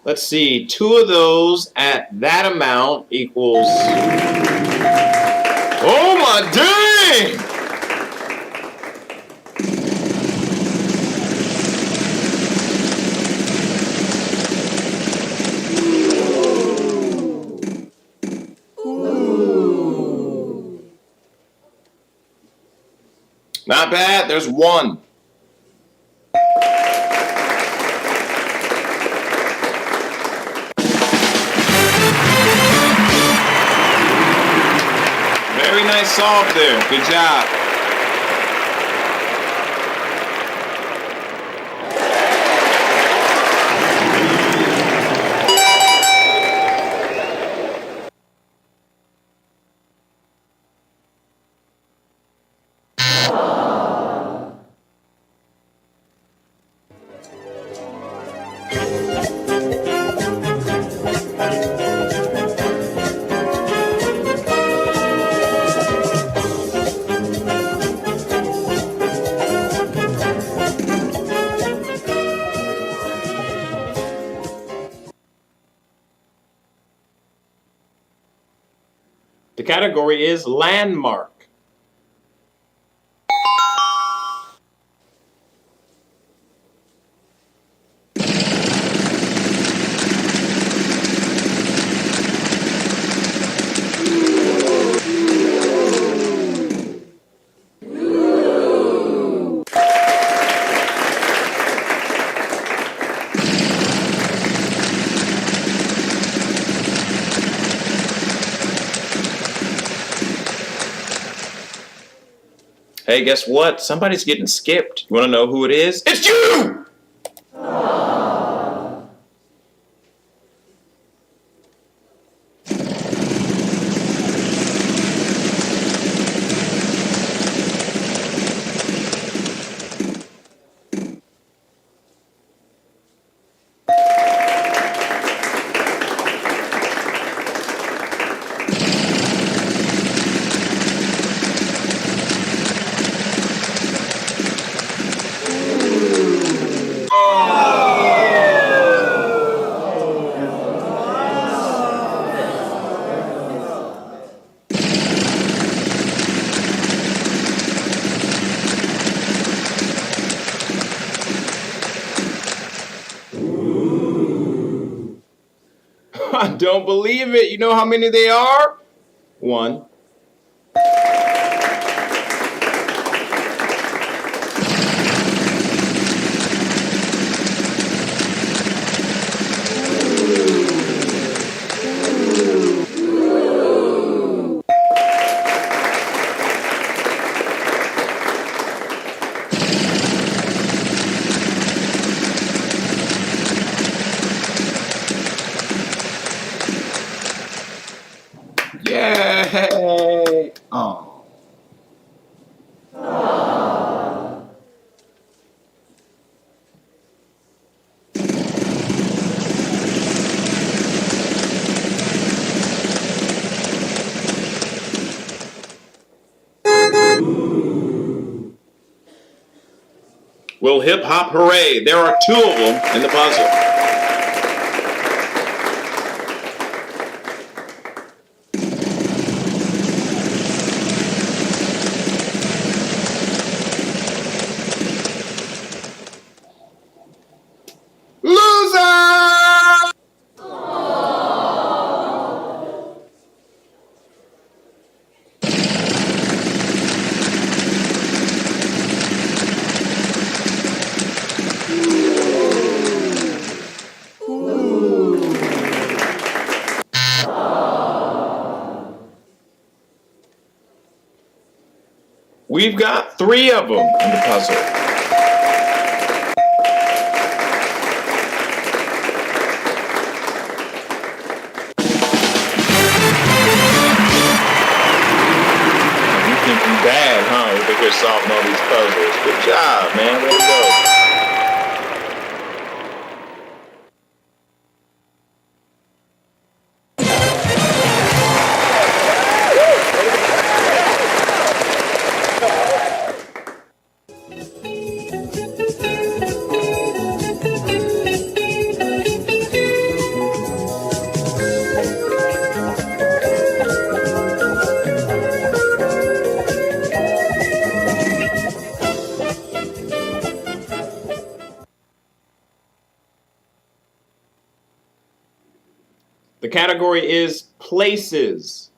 Let's see, 2 of those at that amount equals... Oh my dang! Not bad, there's 1. Very nice solve there. Good job. The category is landmark. Hey, guess what? Somebody's getting skipped. You want to know who it is? It's you! I don't believe it. You know how many they are? One. Yay! Oh. Well, hip hop hooray. There are two of them in the puzzle. We've got three of them in the puzzle. You think you bad, huh? You think you're solving all these puzzles. Good job, man. Way to go. The category is places.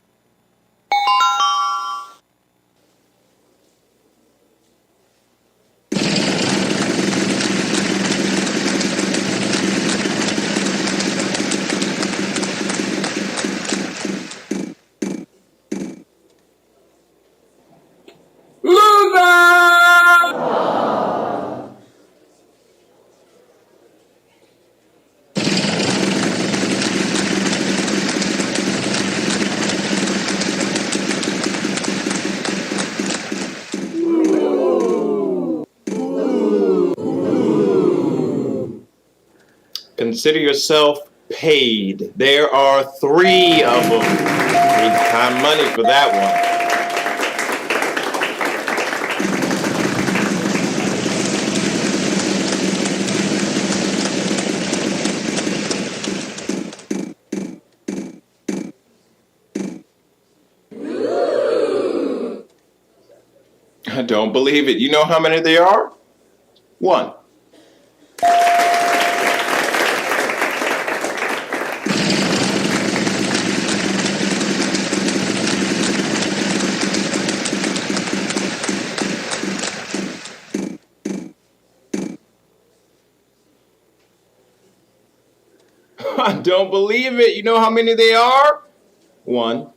Consider yourself paid. There are three of them. Need time money for that one. I don't believe it. You know how many there are? 1. I don't believe it. You know how many they are? 1.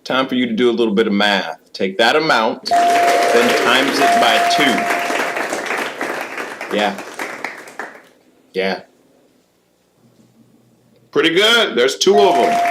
Time for you to do a little bit of math. Take that amount, then times it by 2. Yeah. Pretty good. There's 2 of them.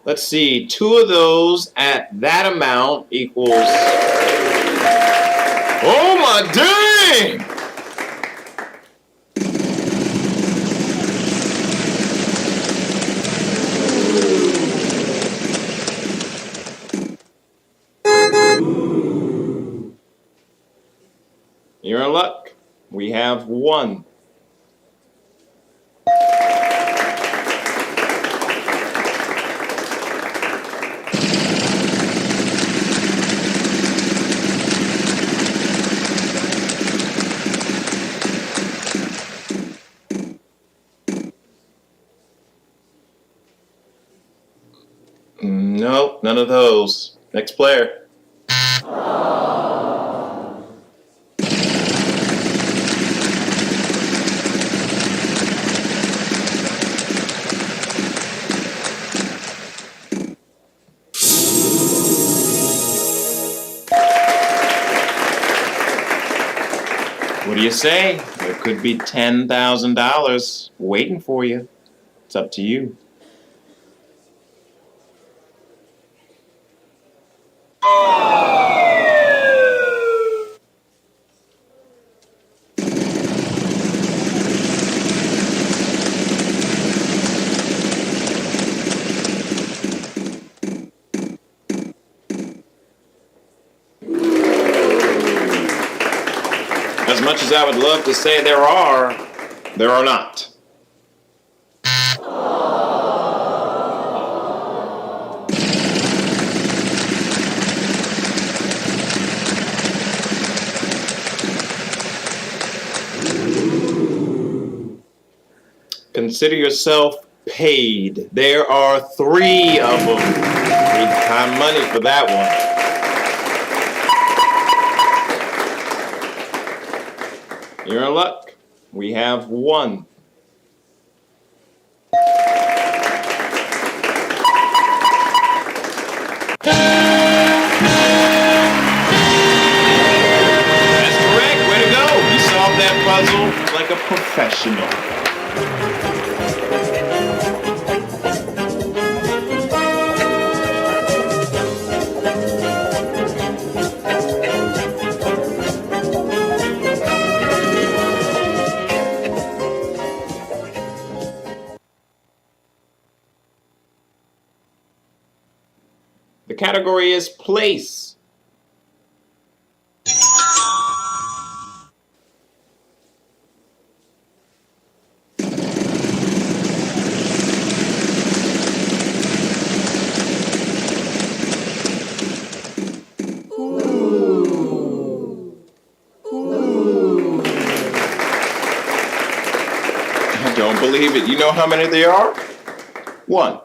Let's see, 2 of those at that amount equals... Oh my dang! You're in luck. We have 1. Nope, none of those. Next player. What do you say? There could be $10,000 waiting for you. It's up to you. As much as I would love to say there are not. Consider yourself paid. There are 3 of them. Big time money for that one. You're in luck. We have 1. That's correct. Way to go. You solved that puzzle like a professional. The category is place. I don't believe it. You know how many there are? 1.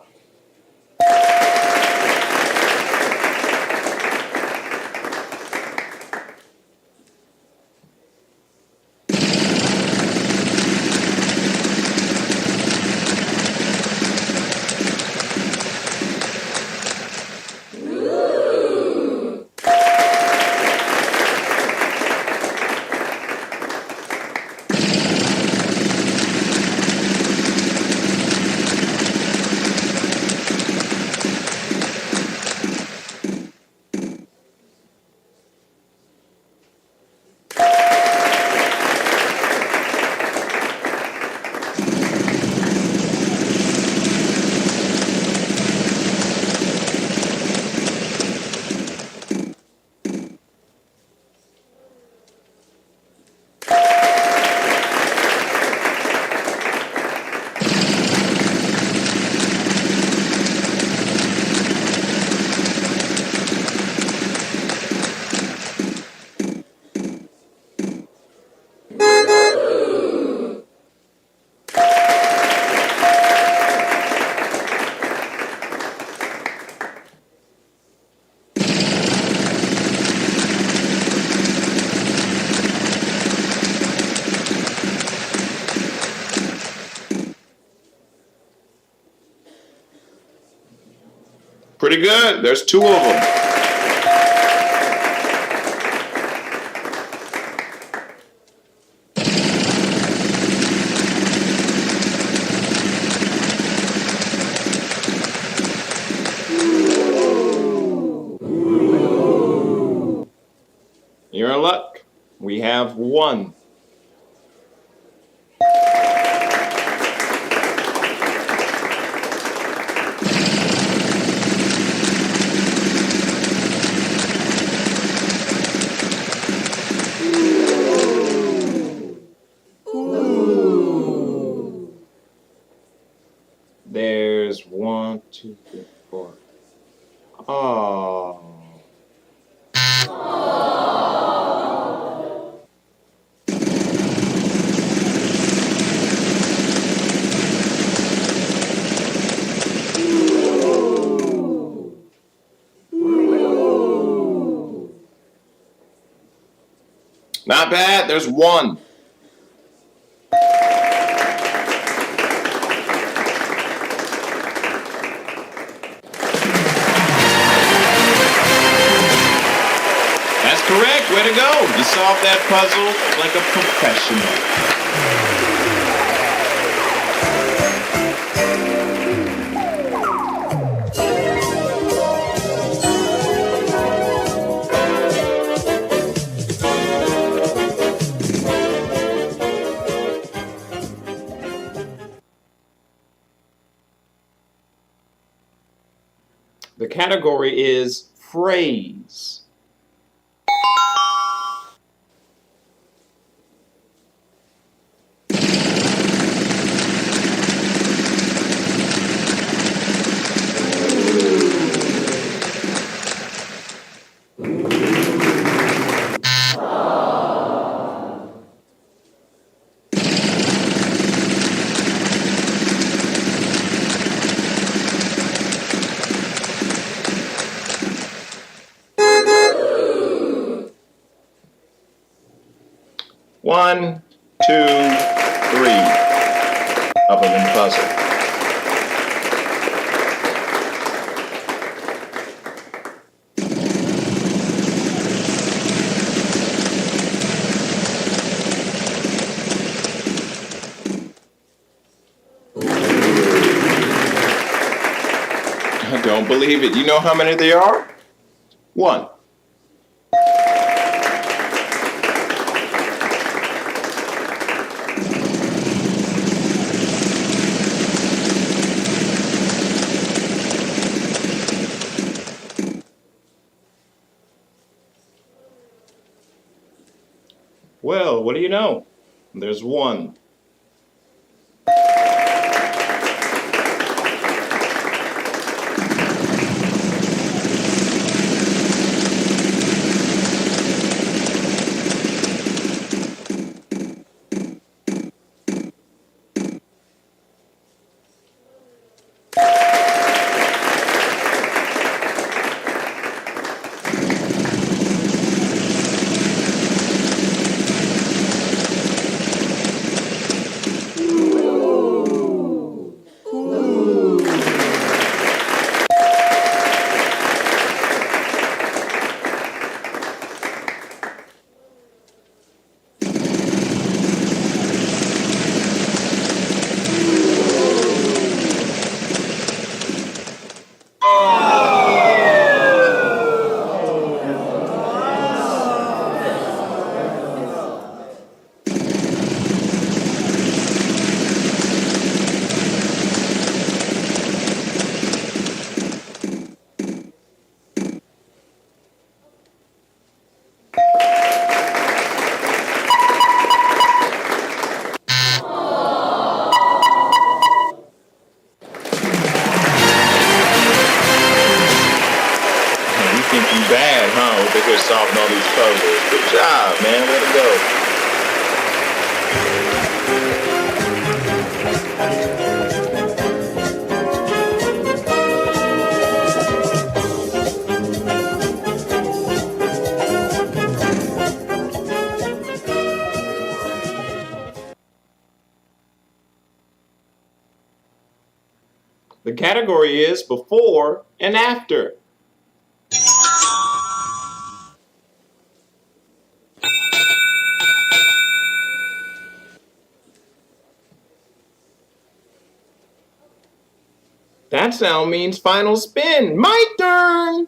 good. There's two of them. You're in luck. We have one. There's 1, 2, 3, 4. Oh. Not bad. There's one. That's correct. Way to go. You solved that puzzle like a professional. The category is phrase. One, two, three of them in the puzzle. I don't believe it. You know how many there are? One. Well, what do you know? There's one. Bad, huh? What they're solving all these puzzles. Good job, man. Way to go. The category is before and after. That sound means final spin. My turn.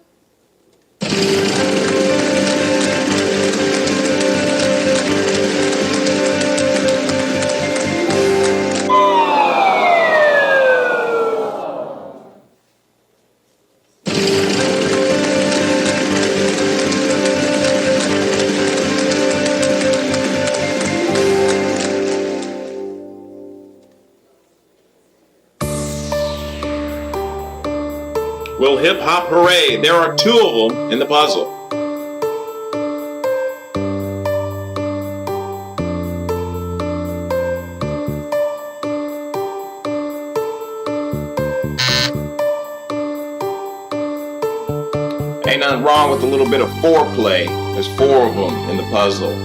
Well, hip hop hooray, there are two of them in the puzzle. Ain't nothing wrong with a little bit of foreplay. There's four of them in the puzzle.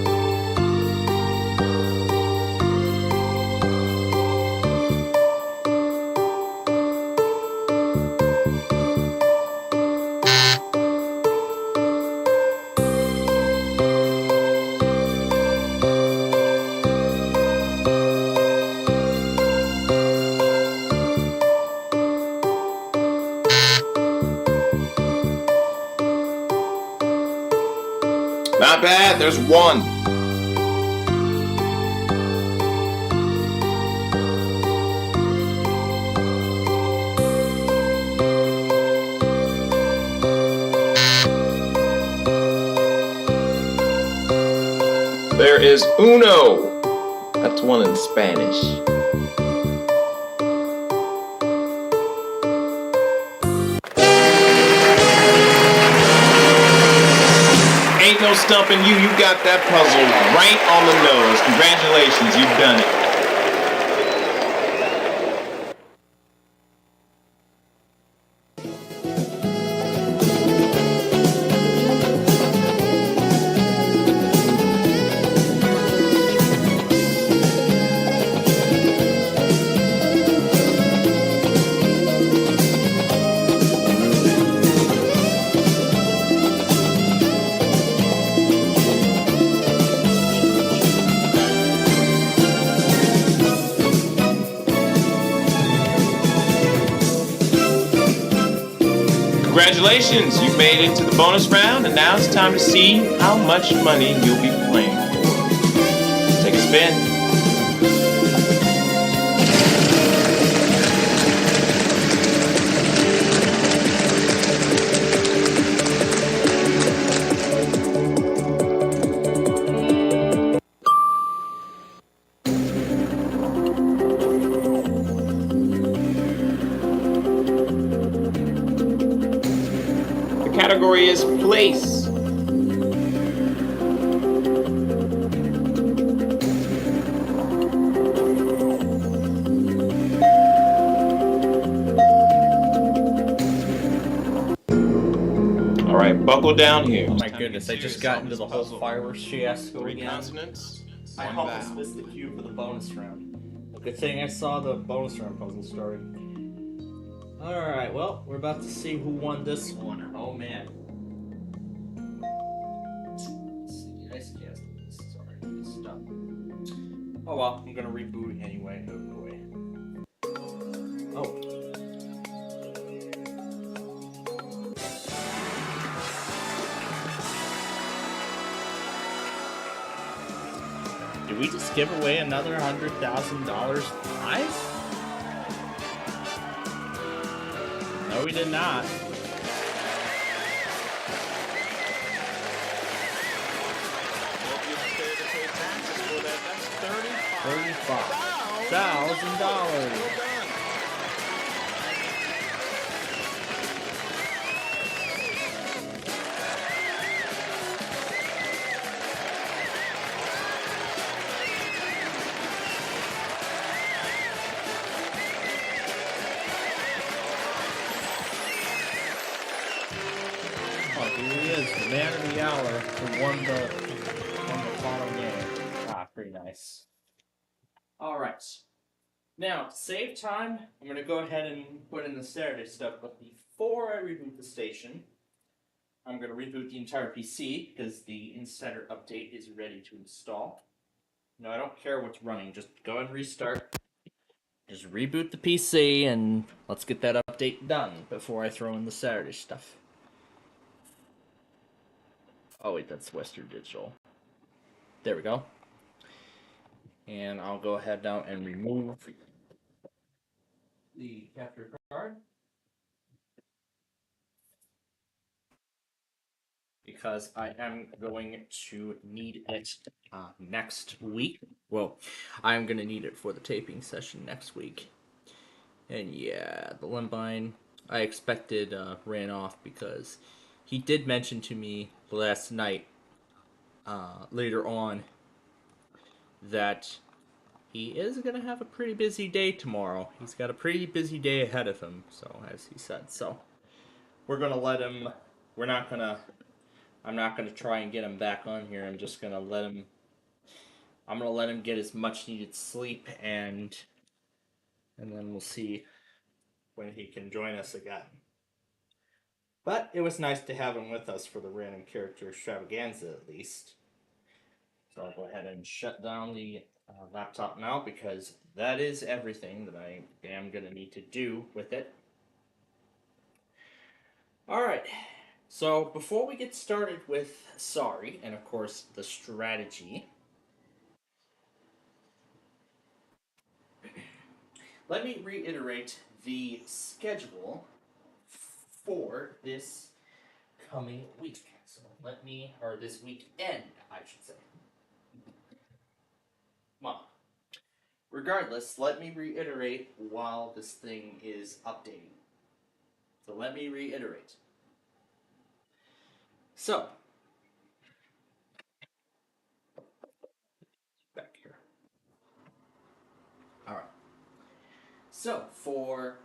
Not bad, there's one. There is uno. That's one in Spanish. Ain't no stumping you. You got that puzzle right on the nose. Congratulations, you've done it. Congratulations, you've made it to the bonus round, and now it's time to see how much money you'll be playing for. Take a spin. The category is place. All right, buckle down here. Oh my goodness, I just got into the whole fireworks fiasco Three again. consonants. I One almost vowel. missed the cue for the bonus round. Good thing I saw the bonus round puzzle starting. Alright, well, we're about to see who won this one. Oh man. Let's see, Icecast. Sorry, it's stuck. Oh well, I'm gonna reboot anyway. No way. Oh. Did we just give away another $100,000 prize? No, we did not. $35,000. Oh, here he is, the man of the hour who won the final game. Ah, pretty nice. Alright. Now, to save time, I'm going to go ahead and put in the Saturday stuff, but before I reboot the station, I'm going to reboot the entire PC, because the Insider update is ready to install. No, I don't care what's running, just go and restart, just reboot the PC and let's get that update done before I throw in the Saturday stuff. Oh wait, that's Western Digital. There we go. And I'll go ahead now and remove the capture card. Because I am going to need it next week. Well, I'm going to need it for the taping session next week. And yeah, the Lembine I expected ran off because he did mention to me last night, later on, that he is going to have a pretty busy day tomorrow. He's got a pretty busy day ahead of him, so as he said. So we're going to let him, I'm not going to try and get him back on here. I'm just going to let him, I'm going to let him get his much needed sleep and then we'll see when he can join us again. But it was nice to have him with us for the random character extravaganza at least. So I'll go ahead and shut down the laptop now because that is everything that I am going to need to do with it. Alright, so before we get started with Sorry, and of course the strategy, let me reiterate the schedule for this coming week. So or this weekend, I should say. Well, regardless, let me reiterate while this thing is updating. So let me reiterate. So, back here. Alright. So, for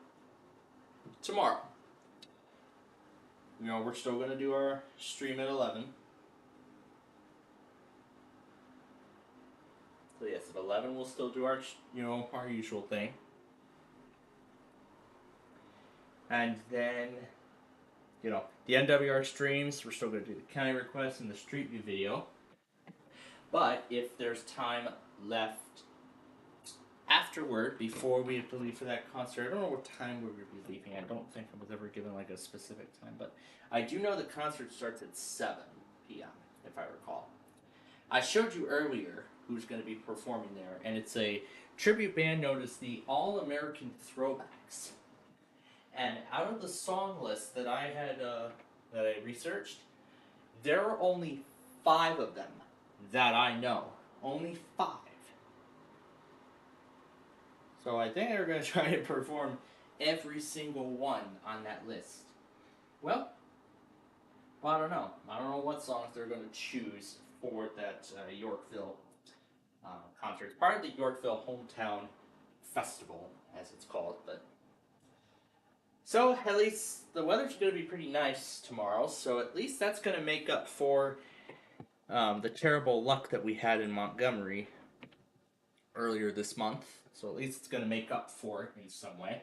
tomorrow, we're still going to do our stream at 11. So yes, at 11 we'll still do our, our usual thing. And then, the NWR streams, we're still going to do the county request and the Street View video. But if there's time left afterward, before we have to leave for that concert, I don't know what time we would be leaving. I don't think I was ever given like a specific time, but I do know the concert starts at 7 p.m., if I recall. I showed you earlier who's going to be performing there, and it's a tribute band known as the All-American Throwbacks. And out of the song list that I had, that I researched, there are only 5 of them that I know. Only 5. So I think they're going to try and perform every single one on that list. Well, I don't know. I don't know what songs they're going to choose for that Yorkville concert. It's part of the Yorkville Hometown Festival, as it's called. But so at least the weather's going to be pretty nice tomorrow. So at least that's going to make up for the terrible luck that we had in Montgomery earlier this month. So at least it's going to make up for it in some way.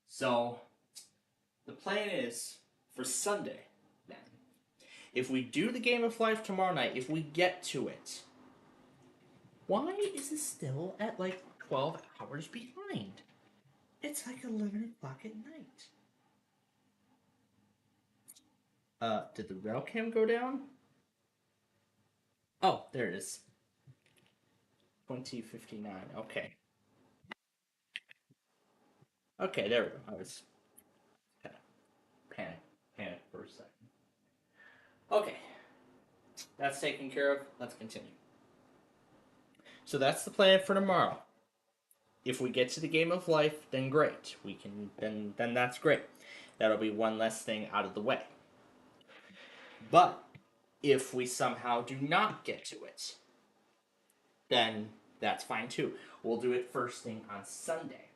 So the plan is for Sunday, then. If we do the Game of Life tomorrow night, if we get to it, why is it still at like 12 hours behind? It's like 11 o'clock at night. Did the rail cam go down? Oh, there it is. 20:59. Okay. Okay, there we go. I was kind of panicked for a second. Okay. That's taken care of. Let's continue. So that's the plan for tomorrow. If we get to the Game of Life, then great. We can then that's great. That'll be one less thing out of the way. But if we somehow do not get to it, then that's fine too. We'll do it first thing on Sunday.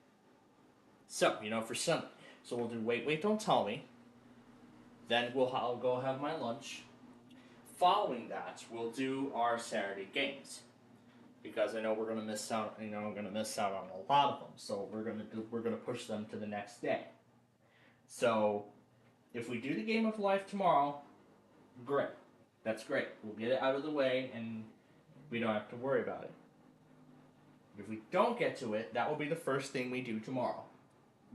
So, for Sunday. So we'll do Wait, Don't Tell Me. Then I'll go have my lunch. Following that, we'll do our Saturday games. Because I know we're going to miss out, I'm going to miss out on a lot of them. So we're going to push them to the next day. So if we do the Game of Life tomorrow, great. That's great. We'll get it out of the way and we don't have to worry about it. If we don't get to it, that will be the first thing we do tomorrow.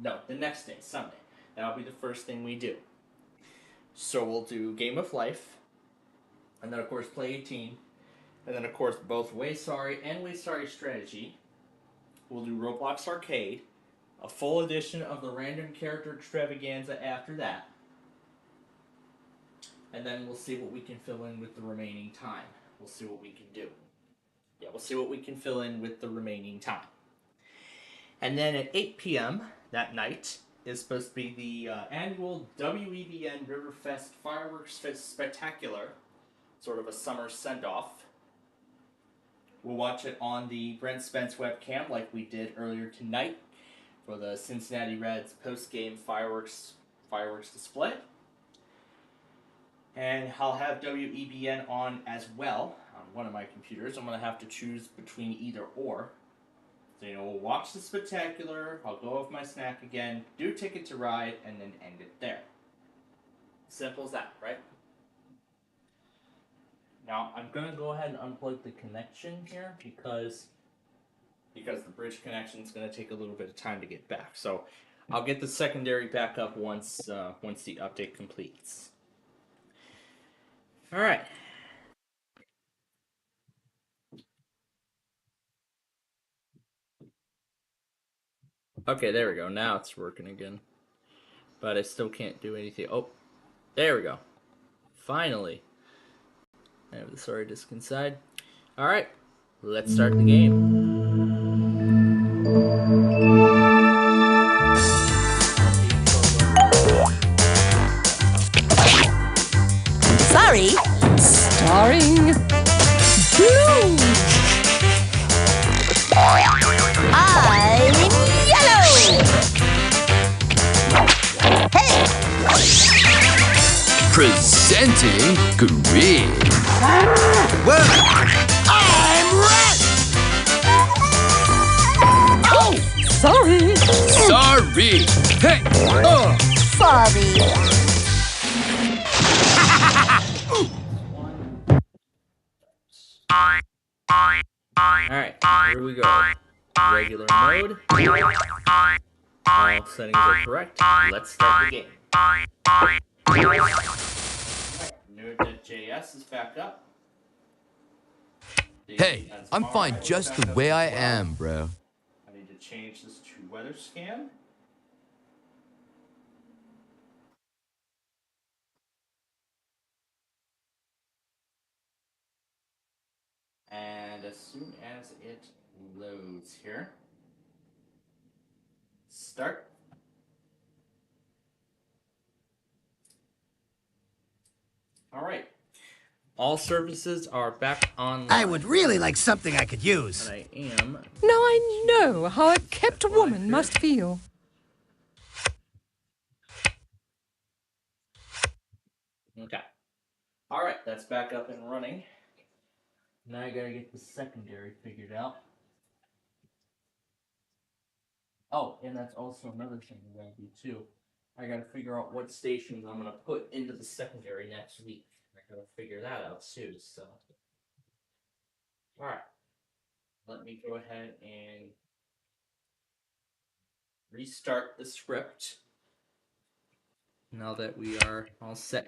No, the next day, Sunday. That will be the first thing we do. So we'll do Game of Life, and then of course Play 18, and then of course both Way Sorry and Way Sorry Strategy. We'll do Roblox Arcade, a full edition of the Random Character Extravaganza after that. And then we'll see what we can fill in with the remaining time. We'll see what we can do. Yeah, we'll see what we can fill in with the remaining time. And then at 8 p.m. that night is supposed to be the annual WEBN Riverfest Fireworks Spectacular, sort of a summer send-off. We'll watch it on the Brent Spence webcam like we did earlier tonight for the Cincinnati Reds post-game fireworks display. And I'll have WEBN on as well on one of my computers. I'm going to have to choose between either or. So, we'll watch the spectacular, I'll go with my snack again, do Ticket to Ride, and then end it there. Simple as that, right? Now, I'm going to go ahead and unplug the connection here because the bridge connection is going to take a little bit of time to get back. So, I'll get the secondary back up once the update completes. All right. Okay, there we go. Now it's working again. But I still can't do anything. Oh, there we go. Finally. I have the sorry disk inside. Alright, let's start the game. Sorry. Starring Blue. I'm yellow. Hey. Presenting green. Whoa. I'm red. Oh, sorry. Sorry. Hey. Oh. Sorry. Alright, here we go. Regular mode. All settings are correct. Let's start the game. Nerd.js is back up. Hey, I'm fine just the way I am, bro. I need to change this to weather scan. And as soon as it loads here, start. All right. All services are back online. I would really like something I could use. And I am. Now I know how a kept woman must feel. Okay. All right, that's back up and running. Now I gotta get the secondary figured out. Oh, and that's also another thing I gotta do too. I gotta figure out what stations I'm gonna put into the secondary next week. I gotta figure that out too, so. Alright. Let me go ahead and restart the script. Now that we are all set.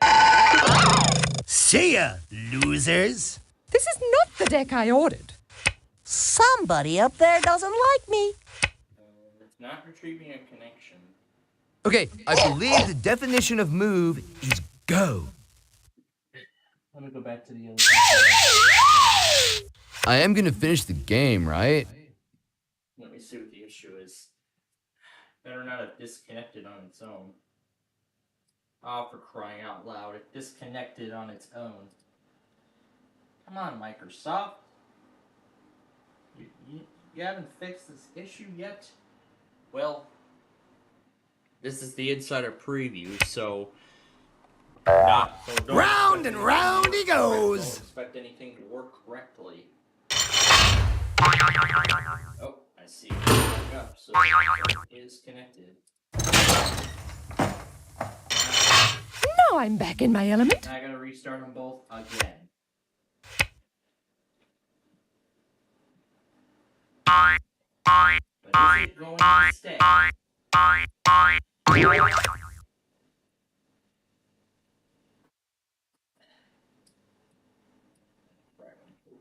See ya, losers. This is not the deck I ordered. Somebody up there doesn't like me. It's not retrieving a connection. Okay, I believe the definition of move is go. Let me go back to the other. I am gonna finish the game, right? Let me see what the issue is. Better not have disconnected on its own. Oh, for crying out loud. It disconnected on its own. Come on, Microsoft. You haven't fixed this issue yet? Well, this is the insider preview, so... don't Round and round he goes. Don't expect anything to work correctly. Oh, I see. Back up, so it is connected. Now I'm back in my element. I gotta restart them both again. But is it going to stay?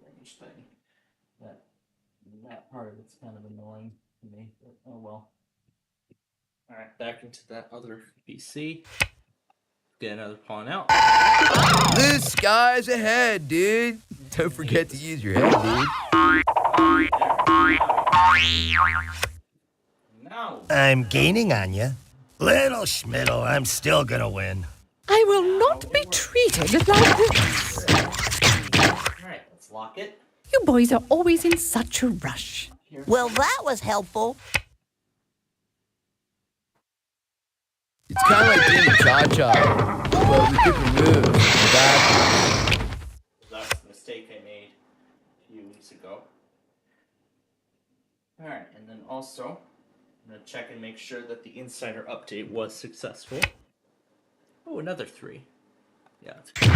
Range thing. That part of it's kind of annoying to me, but oh well. Alright, back into that other PC. Get another pawn out. The sky's ahead, dude. Don't forget to use your head, dude. No. I'm gaining on you. Little Schmiddle, I'm still gonna win. I will not be treated like this. Alright, let's lock it. You boys are always in such a rush. Well, that was helpful. It's kind of like doing a cha-cha, but we could remove the back. That's the mistake I made a few weeks ago. Alright, and then also, I'm going to check and make sure that the insider update was successful. Oh, another 3. Yeah, it's good.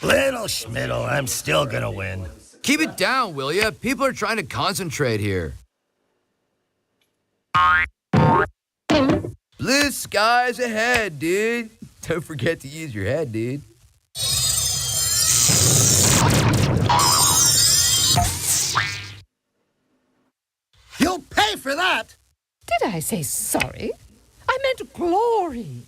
Little Schmiddle, I'm still gonna win. Keep it down, will ya? People are trying to concentrate here. Blue skies ahead, dude. Don't forget to use your head, dude. You'll pay for that! Did I say sorry? I meant glory.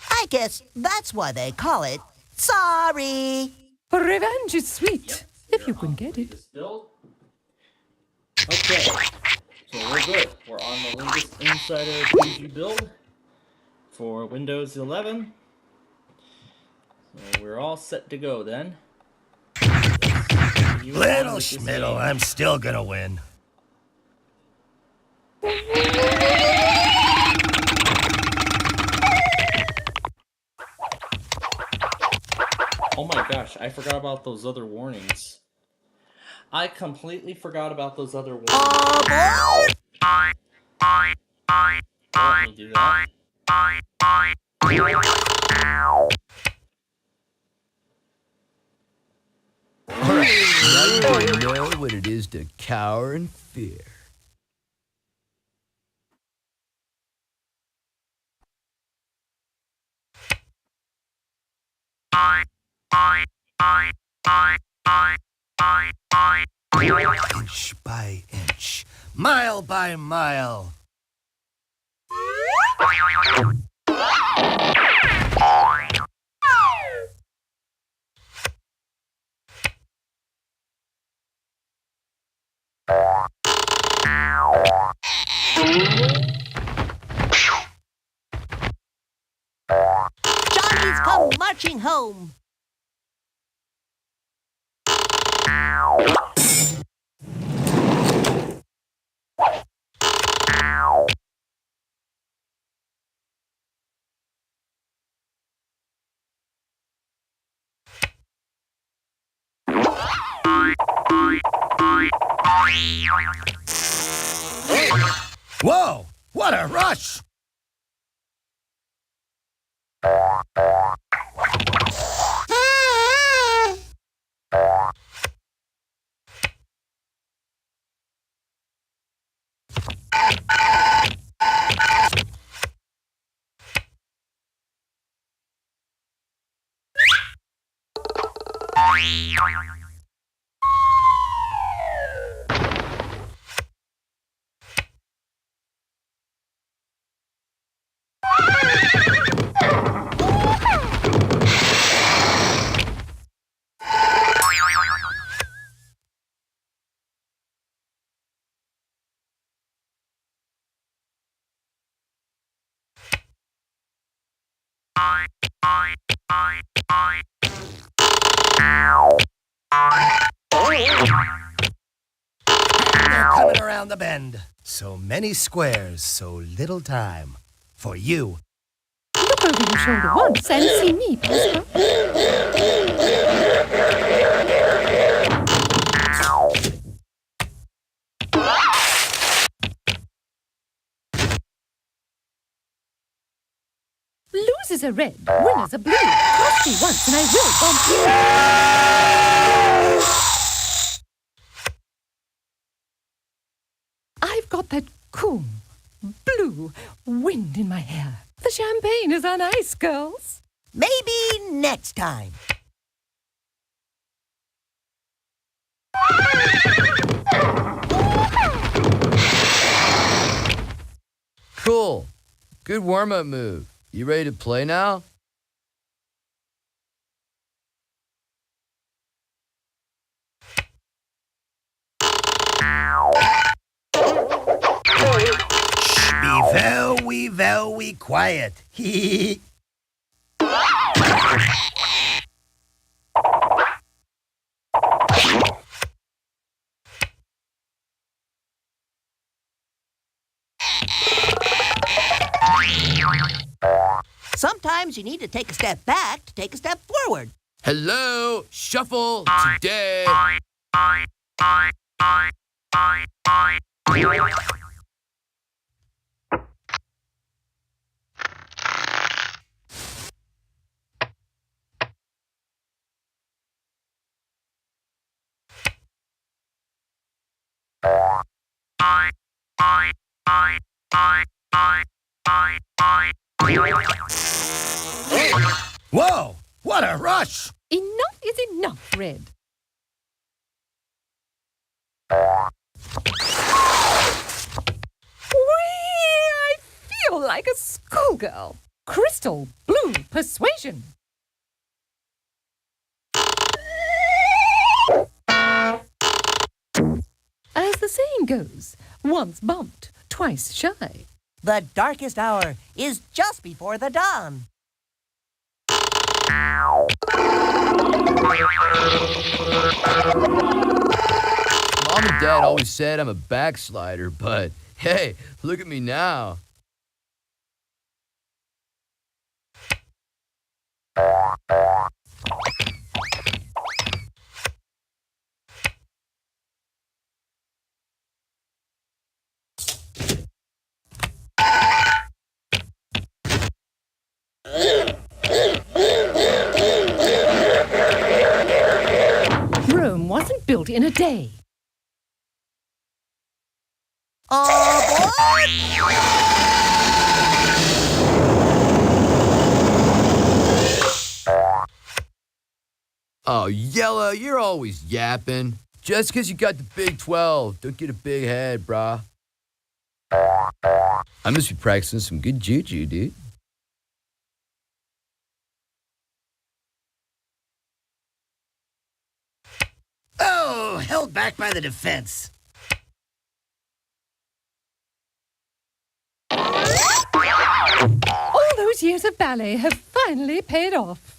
I guess that's why they call it sorry. Revenge is sweet, if you can get it. Build. Okay, so we're good. We're on the latest Insider PG build for Windows 11. So we're all set to go then. Little Schmiddle, I'm still gonna win. Oh my gosh, I forgot about those other warnings. I completely forgot about those other warnings. Let me do that. Alright, now you know what it is to cower in fear. Inch by inch, mile by mile. Johnny's come marching home. Whoa, what a rush! They're coming around the bend. So many squares, so little time. For you. Look over your shoulder once and see me pass by. Losers are red, winners are blue. Cross me once and I will bump you. I've got that cool, blue wind in my hair. The champagne is on ice, girls. Maybe next time. Cool. Good warm-up move. You ready to play now? Be very quiet. Hee. Sometimes you need to take a step back to take a step forward. Hello, shuffle today. Whoa! What a rush! Enough is enough, Red. I feel like a schoolgirl. Crystal blue persuasion. As the saying goes, once bumped, twice shy. The darkest hour is just before the dawn. Mom and Dad always said I'm a backslider, but hey, look at me now. Rome wasn't built in a day. Oh, Yellow, you're always yapping. Just 'cause you got the Big 12, don't get a big head, brah. I must be practicing some good juju, dude. Oh, held back by the defense. All those years of ballet have finally paid off.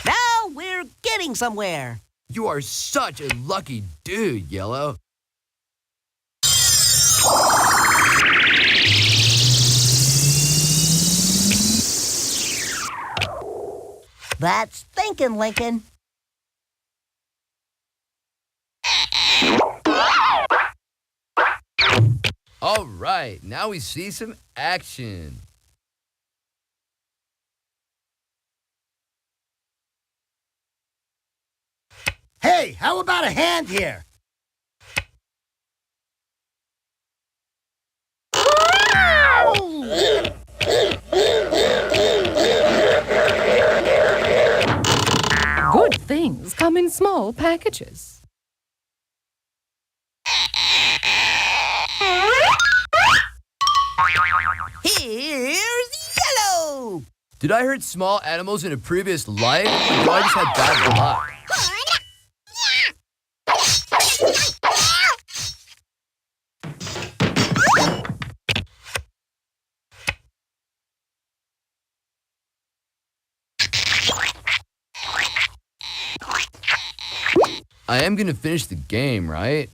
Now we're getting somewhere. You are such a lucky dude, Yellow. That's thinking, Lincoln. All right, now we see some action. Hey, how about a hand here? Good things come in small packages. Here's Yellow. Did I hurt small animals in a previous life, or do I just have bad luck? I am gonna finish the game, right?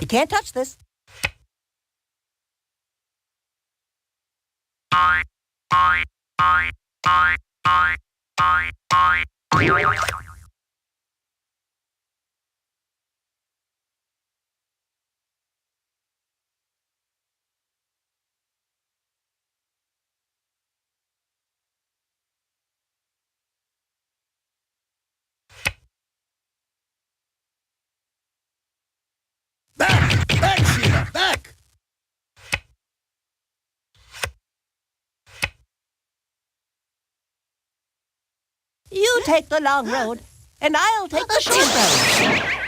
You can't touch this. Back! Back, Sheila! Back! You take the long road, and I'll take the short road.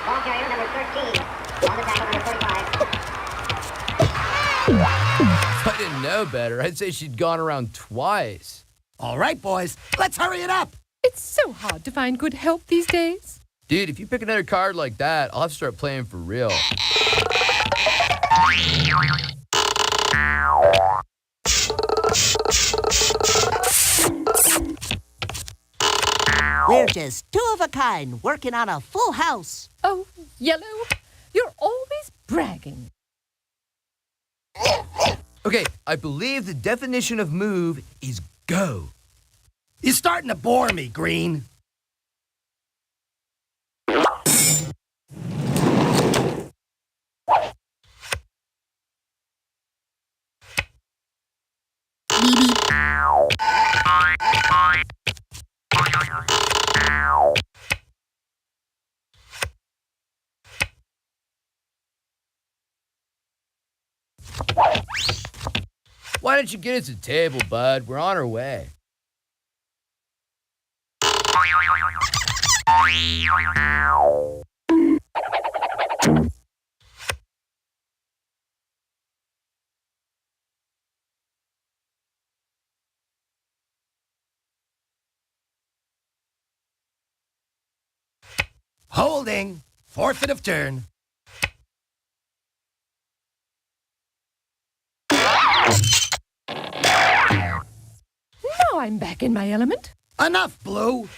Ball carrier number 13. On the tackle number 45. If I didn't know better, I'd say she'd gone around twice. All right, boys, let's hurry it up. It's so hard to find good help these days. Dude, if you pick another card like that, I'll have to start playing for real. We're just two of a kind working on a full house. Oh, Yellow, you're always bragging. Okay, I believe the definition of move is go. You're starting to bore me, Green. Why don't you get us a table, bud? We're on our way. Holding. Forfeit of turn. Now I'm back in my element. Enough, Blue.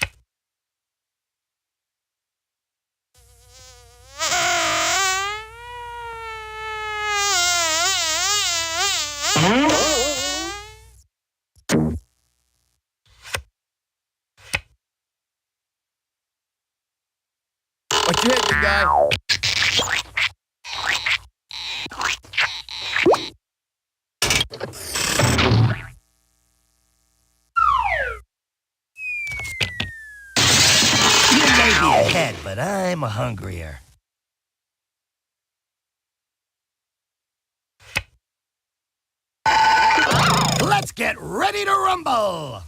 Watch your head, big guy. You may be ahead, but I'm hungrier. Let's get ready to rumble!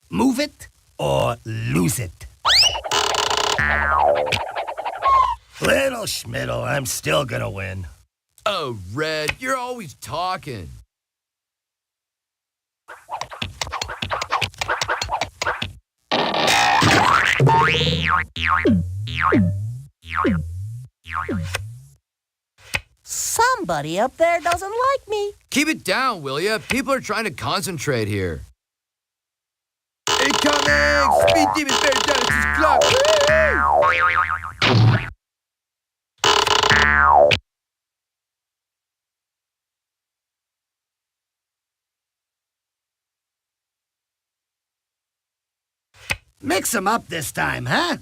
Move it or lose it. Little Schmiddle, I'm still gonna win. Oh, Red, you're always talking. Somebody up there doesn't like me. Keep it down, will ya? People are trying to concentrate here. Incoming! Speed Demon Bear down at his clock! Mix 'em up this time, huh?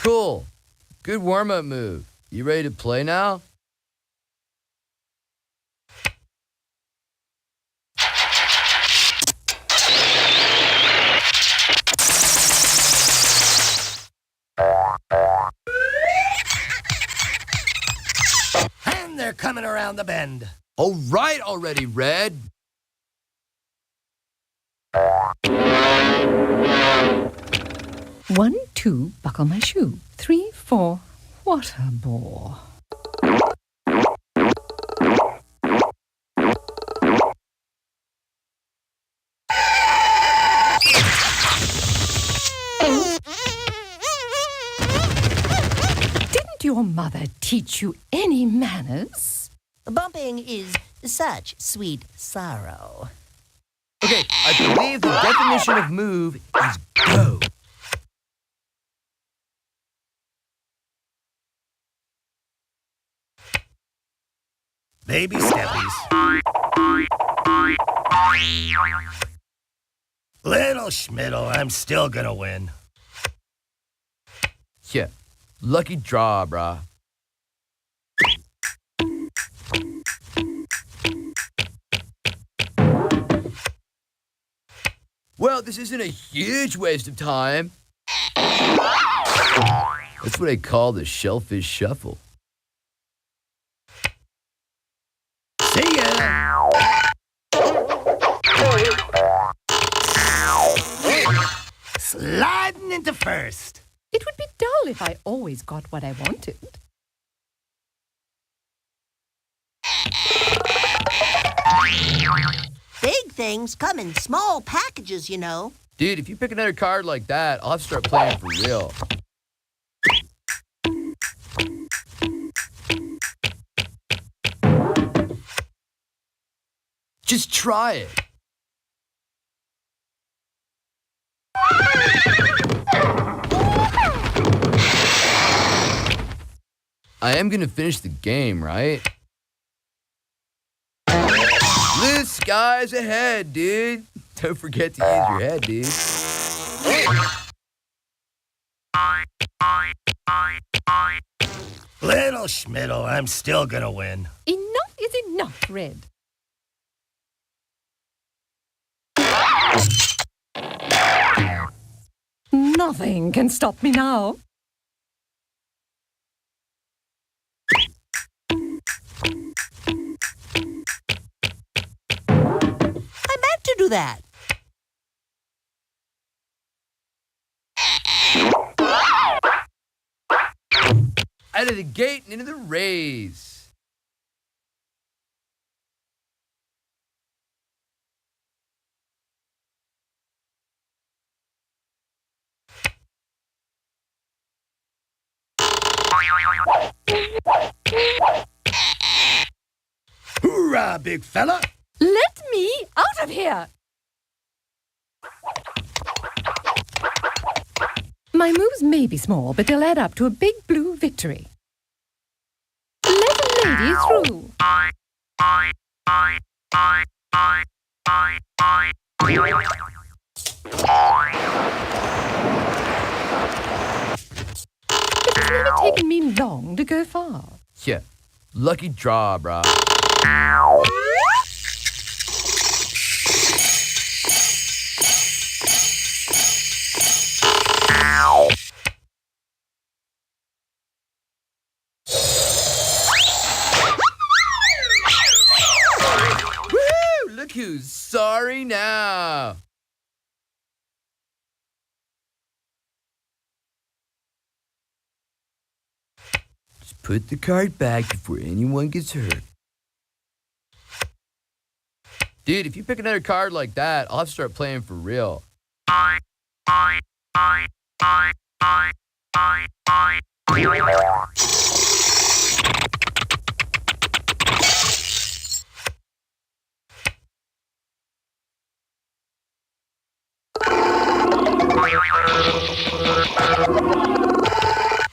Cool. Good warm-up move. You ready to play now? And they're coming around the bend. All right already, Red. One, two, buckle my shoe. 3, 4, what a bore. Didn't your mother teach you any manners? Bumping is such sweet sorrow. Okay, I believe the definition of move is go. Baby steppies. Little Schmiddle, I'm still gonna win. Yeah, lucky draw, brah. Well, this isn't a huge waste of time. That's what I call the shellfish shuffle. See ya! Sliding into first. It would be dull if I always got what I wanted. Big things come in small packages, you know. Dude, if you pick another card like that, I'll have to start playing for real. Just try it. I am gonna finish the game, right? Blue skies ahead, dude. Don't forget to use your head, dude. Little Schmiddle, I'm still gonna win. Enough is enough, Red. Nothing can stop me now. I meant to do that. Out of the gate and into the rays. Hoorah, big fella! Let me out of here! My moves may be small, but they'll add up to a big blue victory. Let a lady through. It's never taken me long to go far. Yeah, lucky draw, brah. Woo! Look who's sorry now. Just put the card back before anyone gets hurt. Dude, if you pick another card like that, I'll have to start playing for real.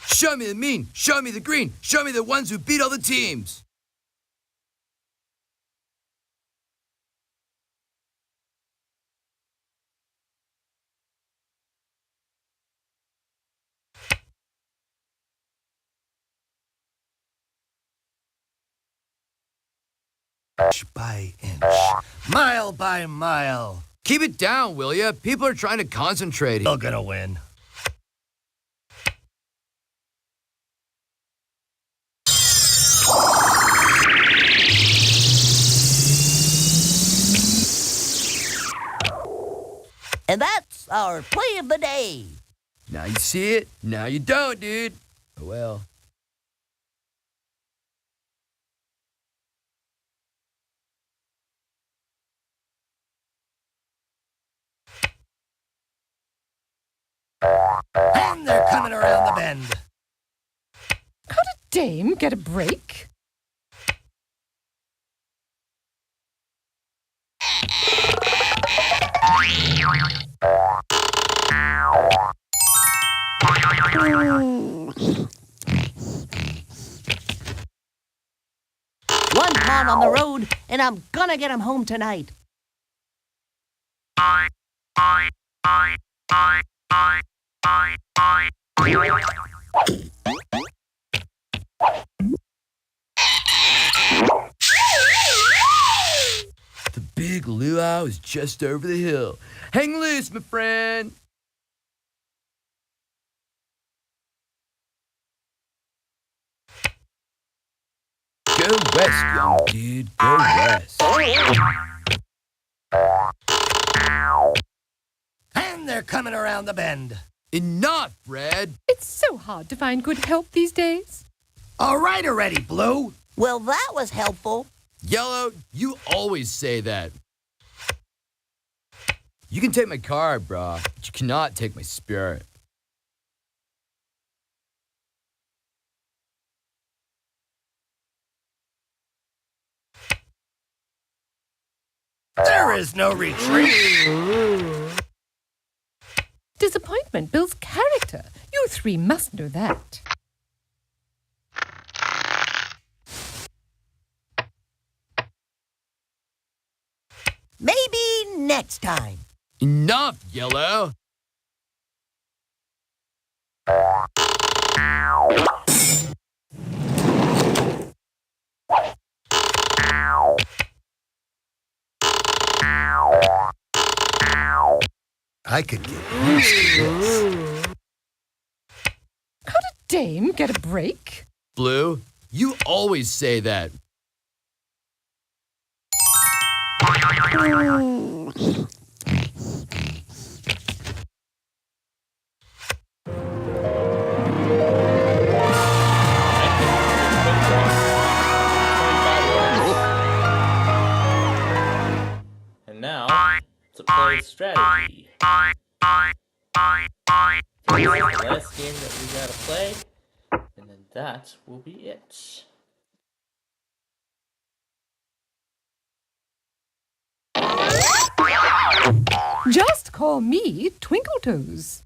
Show me the mean, show me the green, show me the ones who beat all the teams. Inch by inch, mile by mile. Keep it down, will ya? People are trying to concentrate. You're gonna win. And that's our play of the day. Now you see it, now you don't, dude. Oh well. And they're coming around the bend. Could a dame get a break? One pound on the road, and I'm gonna get him home tonight. The big luau is just over the hill. Hang loose, my friend. Go west, young dude. Go west. And they're coming around the bend. Enough, Red. It's so hard to find good help these days. All right already, Blue. Well, that was helpful. Yellow, you always say that. You can take my car, brah, but you cannot take my spirit. There is no retreat. Disappointment builds character. You three must know that. Maybe next time. Enough, Yellow. I could get used to this. Could a dame get a break? Blue, you always say that. And now, to play strategy. This is the last game that we gotta play, and then that will be it. Just call me Twinkletoes.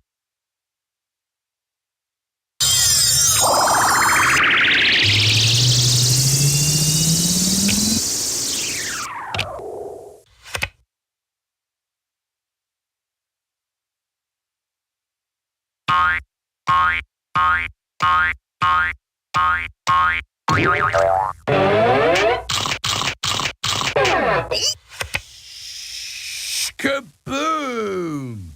Kaboom!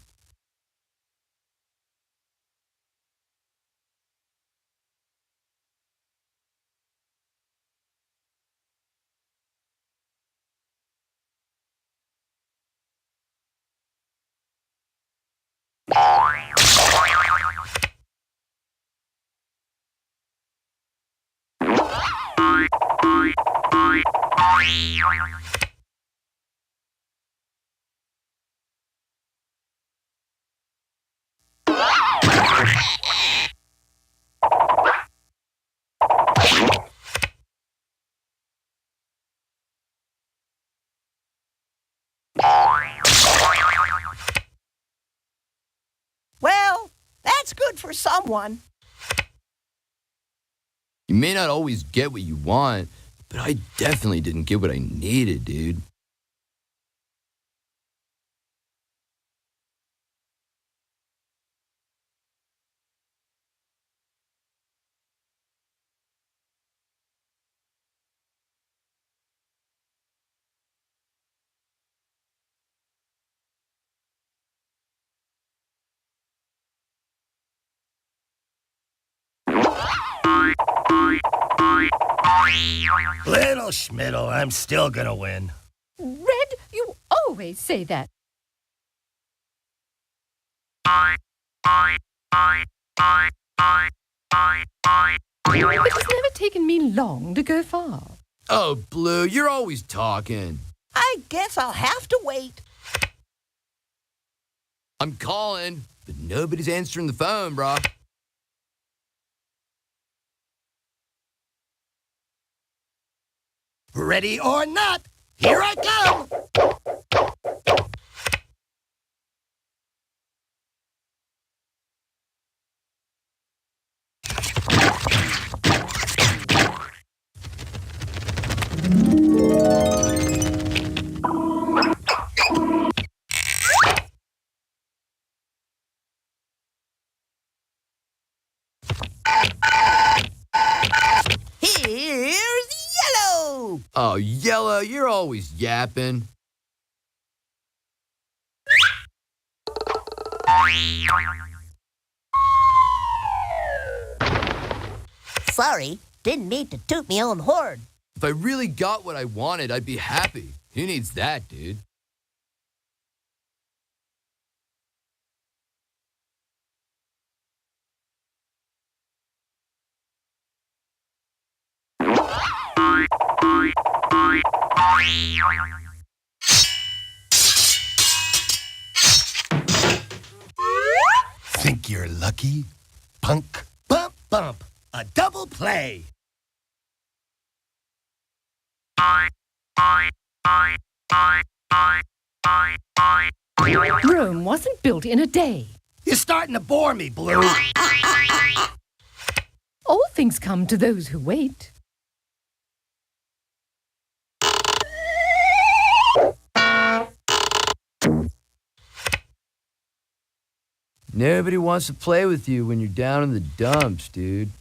Well, that's good for someone. You may not always get what you want, but I definitely didn't get what I needed, dude. Little Schmiddle, I'm still gonna win. Red, you always say that. It has never taken me long to go far. Oh, Blue, you're always talking. I guess I'll have to wait. I'm calling, but nobody's answering the phone, brah. Ready or not, here I come! Here's Yellow! Oh, Yellow, you're always yapping. Sorry, didn't mean to toot me own horn. If I really got what I wanted, I'd be happy. Who needs that, dude? Think you're lucky, punk? Bump, bump. A double play. Rome wasn't built in a day. You're starting to bore me, Blue. All things come to those who wait. Nobody wants to play with you when you're down in the dumps, dude.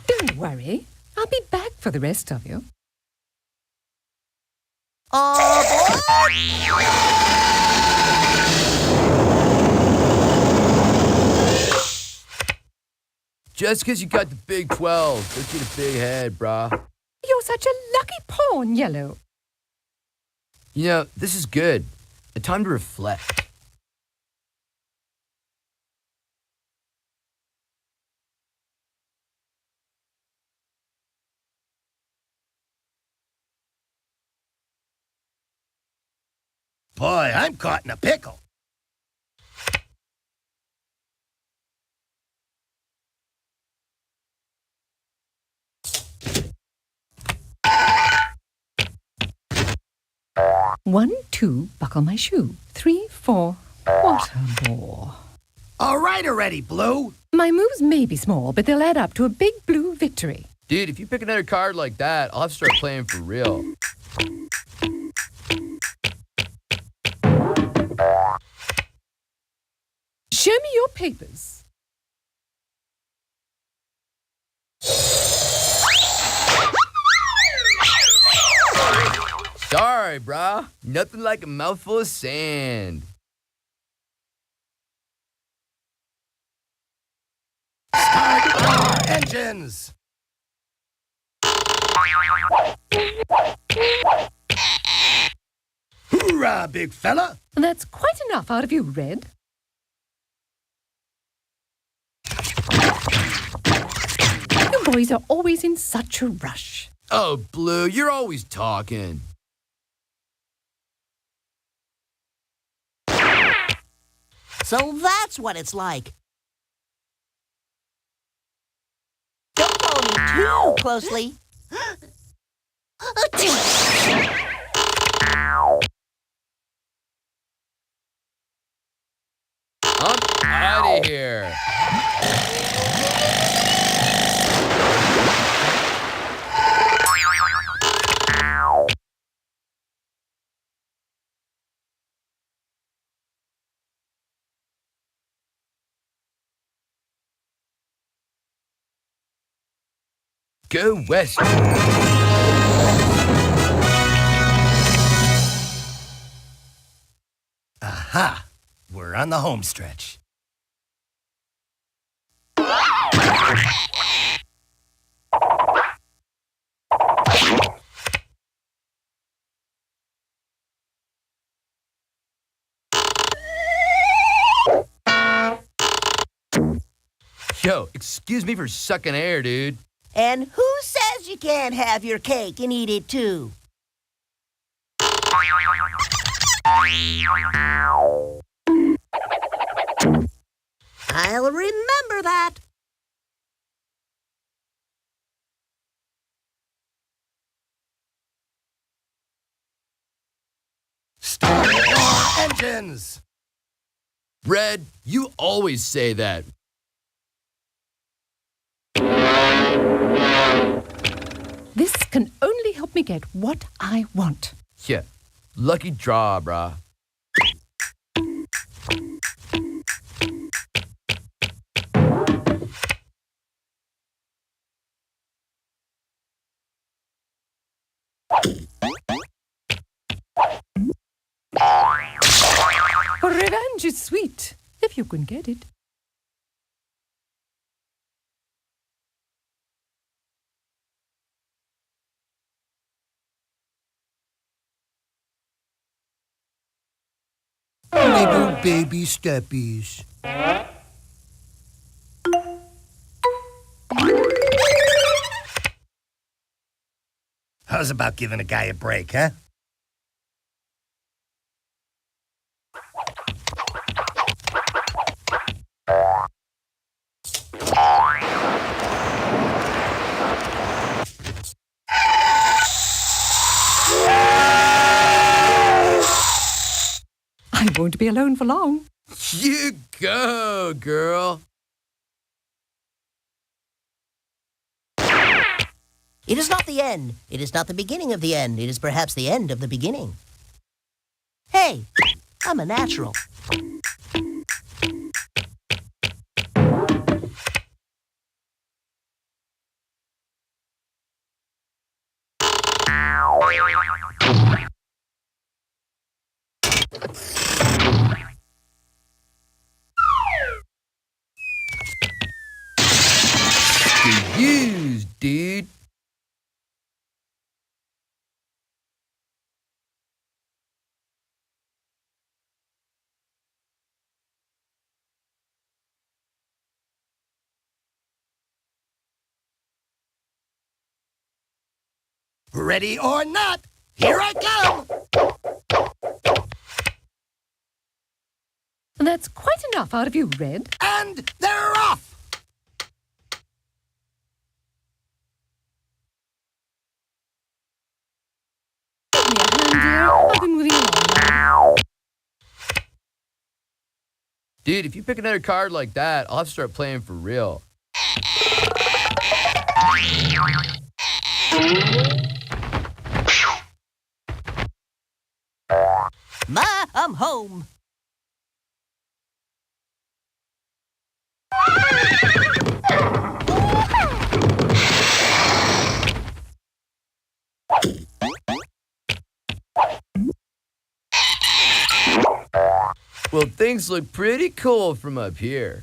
Don't worry. I'll be back for the rest of you. Just 'cause you got the Big 12, don't get a big head, brah. You're such a lucky pawn, Yellow. You know, this is good. A time to reflect. Boy, I'm caught in a pickle. One, two, buckle my shoe. 3, 4, what a bore. All right already, Blue. My moves may be small, but they'll add up to a big blue victory. Dude, if you pick another card like that, I'll have to start playing for real. Show me your papers. Sorry, brah. Nothing like a mouthful of sand. Start our engines. Hoorah, big fella. That's quite enough out of you, Red. You boys are always in such a rush. Oh, Blue, you're always talking. So that's what it's like. Don't follow me too closely. I'm out of here. go west. Aha! We're on the home stretch. Yo, excuse me for sucking air, dude. And who says you can't have your cake and eat it too? I'll remember that. Start your engines! Red, you always say that. This can only help me get what I want. Yeah, lucky draw, brah. Revenge is sweet, if you can get it. Little baby steppies. How's about giving a guy a break, huh? I won't be alone for long. You go, girl. It is not the end. It is not the beginning of the end. It is perhaps the end of the beginning. Hey, I'm a natural. Good use, dude. Ready or not, here I come! That's quite enough out of you, Red. And they're off! Give me a hand, dear. I've been moving along now. Dude, if you pick another card like that, I'll have to start playing for real. Ma, I'm home. Well, things look pretty cool from up here.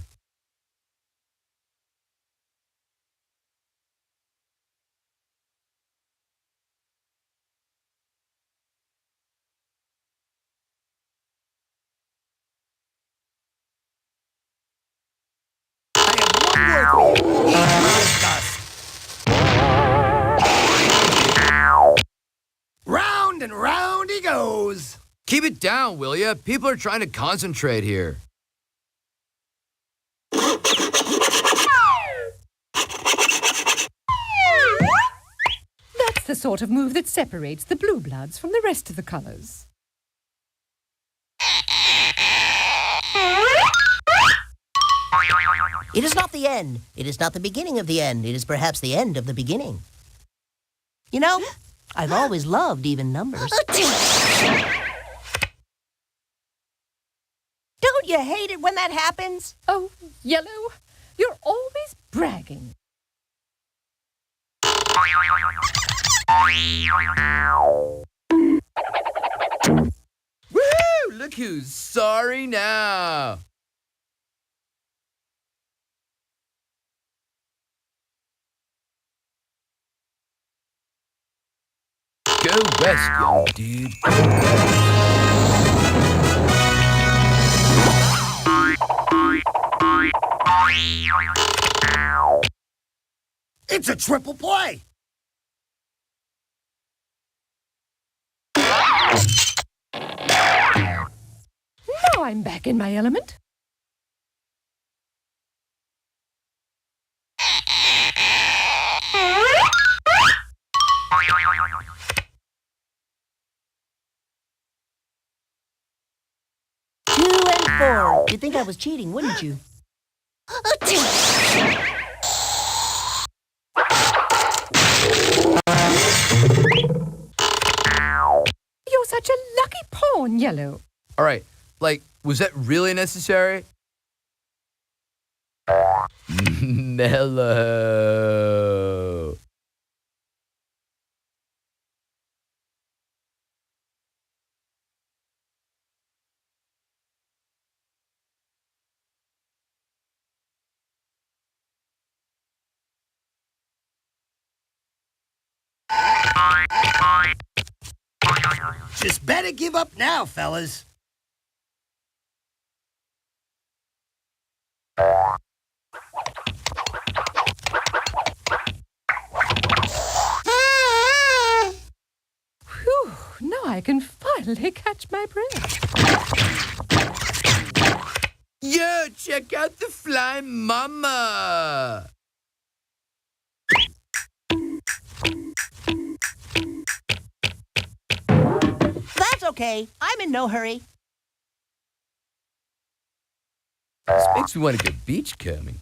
Round and round he goes. Keep it down, will ya? People are trying to concentrate here. That's the sort of move that separates the blue bloods from the rest of the colors. It is not the end. It is not the beginning of the end. It is perhaps the end of the beginning. You know, I've always loved even numbers. Don't you hate it when that happens? Oh, Yellow, you're always bragging. Woo! Look who's sorry now. Go west, young dude. It's a triple play. Now I'm back in my element. Two and four. You'd think I was cheating, wouldn't you? You're such a lucky pawn, Yellow. All right, like, was that really necessary? Mellow. Just better give up now, fellas. Whew, now I can finally catch my breath. Yo, check out the fly mama. That's okay. I'm in no hurry. This makes me want to go beachcombing.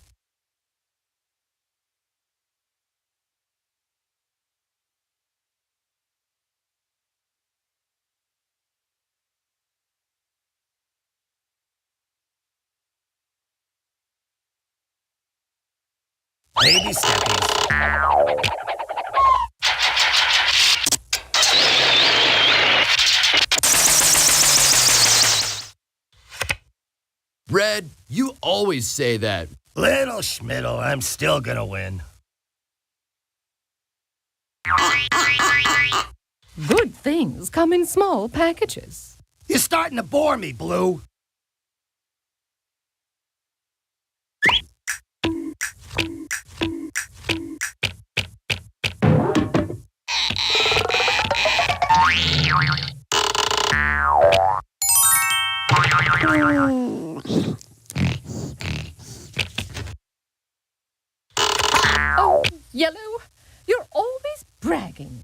Baby steppies. Red, you always say that. Little Schmiddle, I'm still gonna win. Good things come in small packages. You're starting to bore me, Blue. Oh, Yellow, you're always bragging.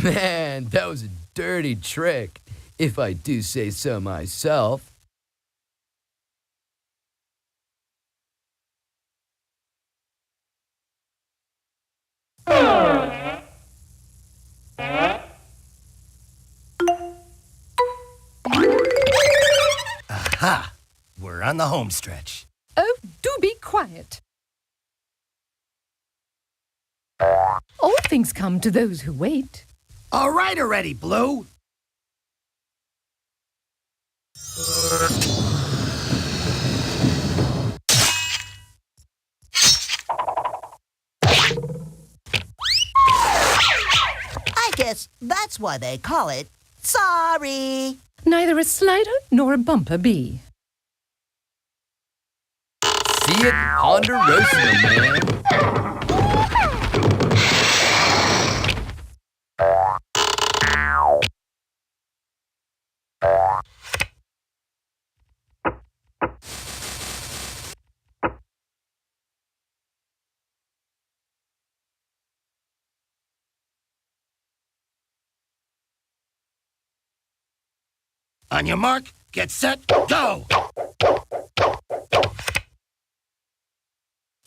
Man, that was a dirty trick, if I do say so myself. Aha! We're on the home stretch. Oh, do be quiet. All things come to those who wait. All right already, Blue. I guess that's why they call it sorry. Neither a slider nor a bumper bee. See it, Ponderosa, man. On your mark, get set, go!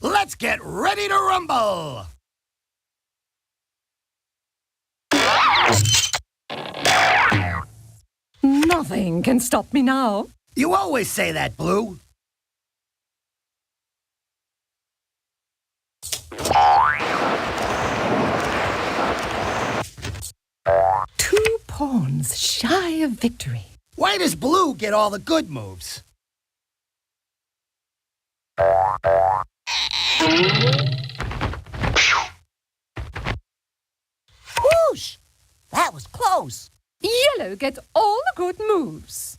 Let's get ready to rumble! Nothing can stop me now. You always say that, Blue. Two pawns shy of victory. Why does Blue get all the good moves? Whoosh! That was close. Yellow gets all the good moves.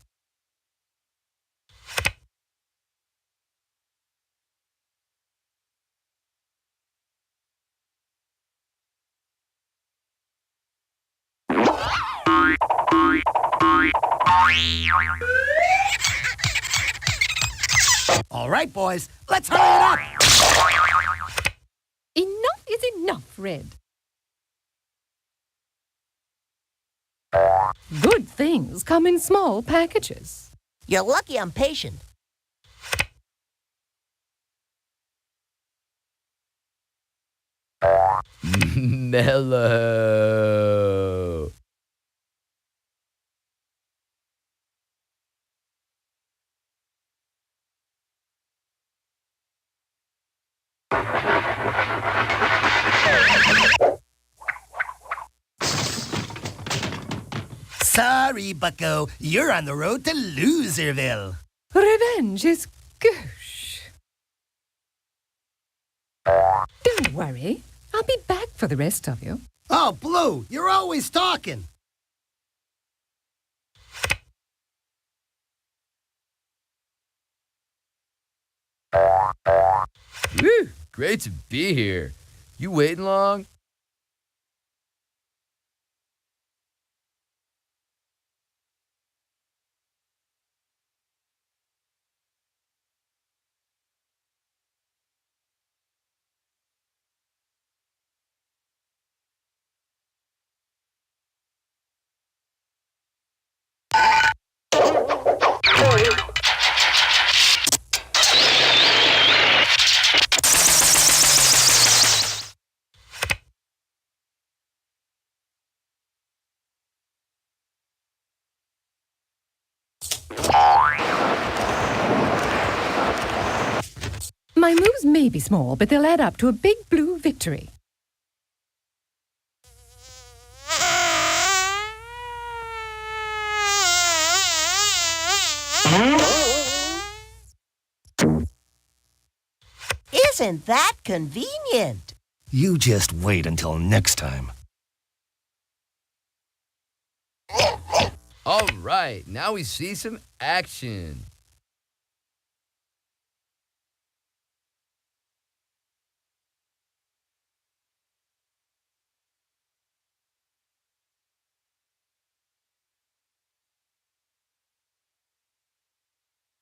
All right, boys, let's hurry it up. Enough is enough, Red. Good things come in small packages. You're lucky I'm patient. Mellow. Sorry, Bucko. You're on the road to Loserville. Revenge is gauche. Don't worry. I'll be back for the rest of you. Oh, Blue, you're always talking. Woo, great to be here. You waiting long? My moves may be small, but they'll add up to a big blue victory. Isn't that convenient? You just wait until next time. All right, now we see some action.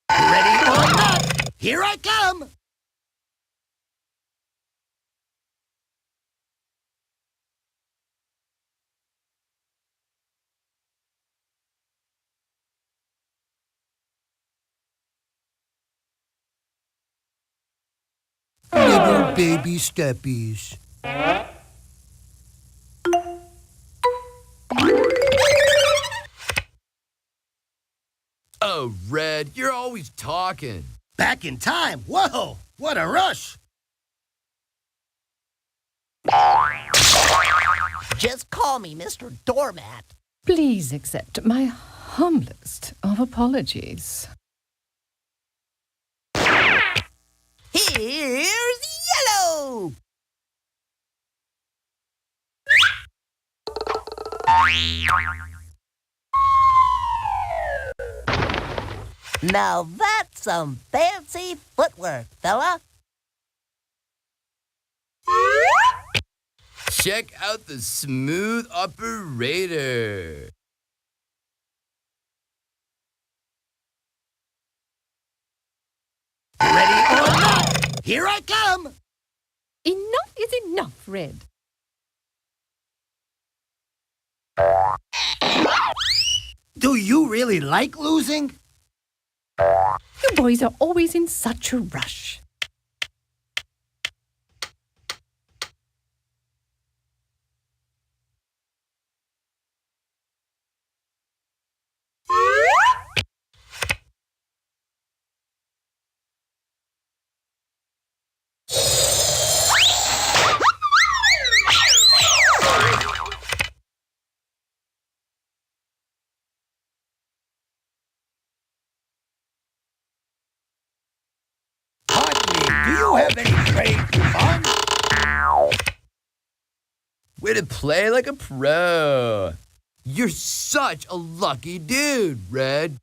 Ready or not, here I come. Little baby steppies. Oh, Red, you're always talking. Back in time. Whoa, what a rush. Just call me Mr. Doormat. Please accept my humblest of apologies. Here's Yellow! Now that's some fancy footwork, fella. Check out the smooth operator. Ready or not, here I come. Enough is enough, Red. Do you really like losing? You boys are always in such a rush. Way to play like a pro. You're such a lucky dude, Red.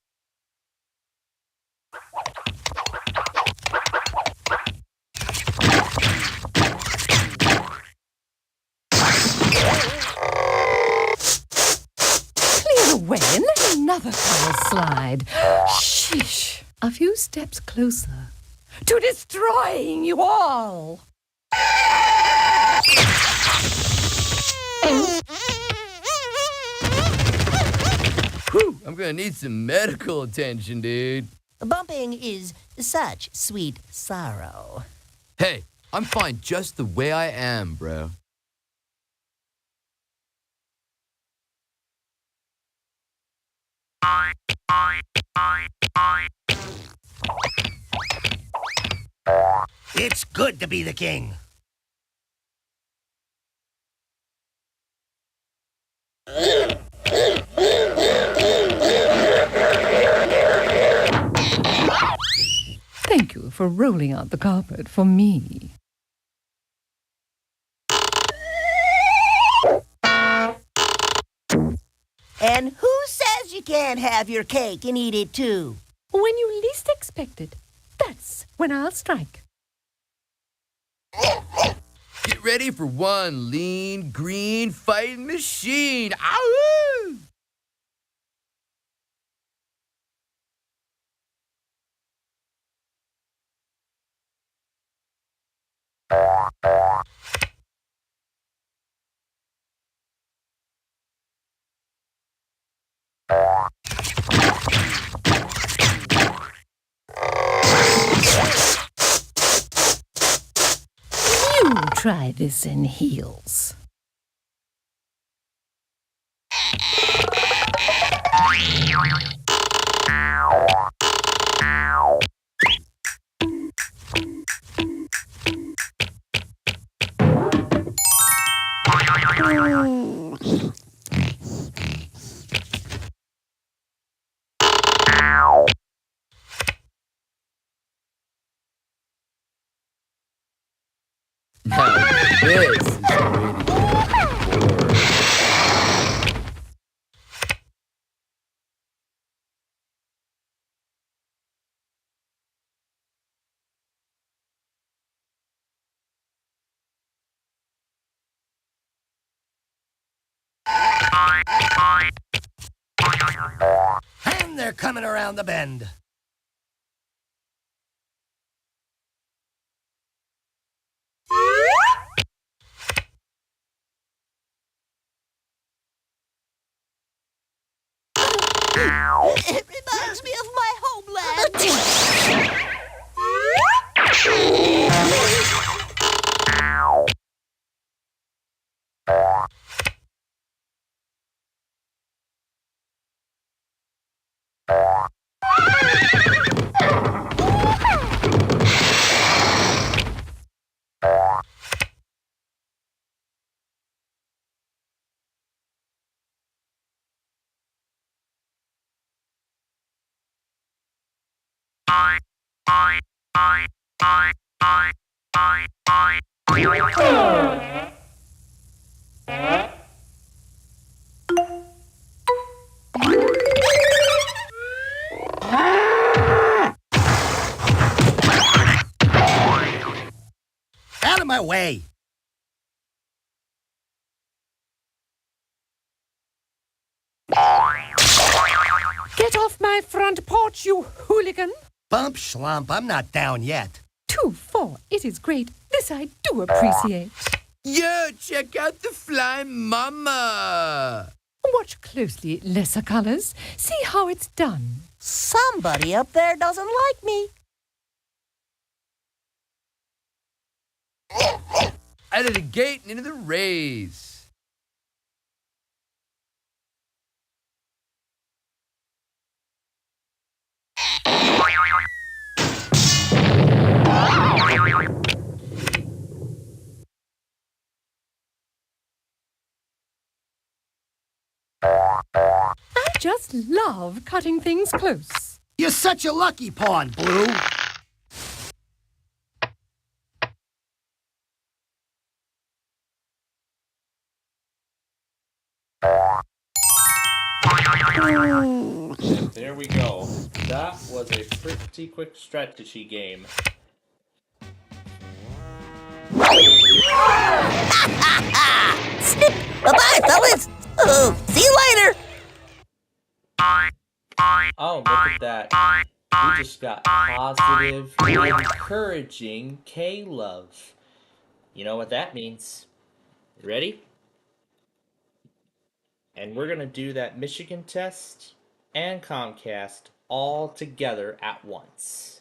Clear away and let another color slide. Sheesh. A few steps closer to destroying you all. Whew, I'm gonna need some medical attention, dude. Bumping is such sweet sorrow. Hey, I'm fine just the way I am, bro. It's good to be the king. Thank you for rolling out the carpet for me. And who says you can't have your cake and eat it too? When you least expect it, that's when I'll strike. Get ready for one lean, green fighting machine. Ow! You try this in heels. Now this is the way to get bored. And they're coming around the bend. It reminds me of my homeland. Out of my way. Get off my front porch, you hooligan! Bump schlump, I'm not down yet. 2-4, it is great. This I do appreciate. Yo, check out the fly mama. Watch closely, lesser colors. See how it's done. Somebody up there doesn't like me. Out of the gate and into the rays. I just love cutting things close. You're such a lucky pawn, Blue. And there we go. That was a pretty quick strategy game. Snip! Bye-bye, fellas! See you later! Oh, look at that. We just got positive, encouraging K-Love. You know what that means. You ready? And we're going to do that Michigan test and Comcast all together at once.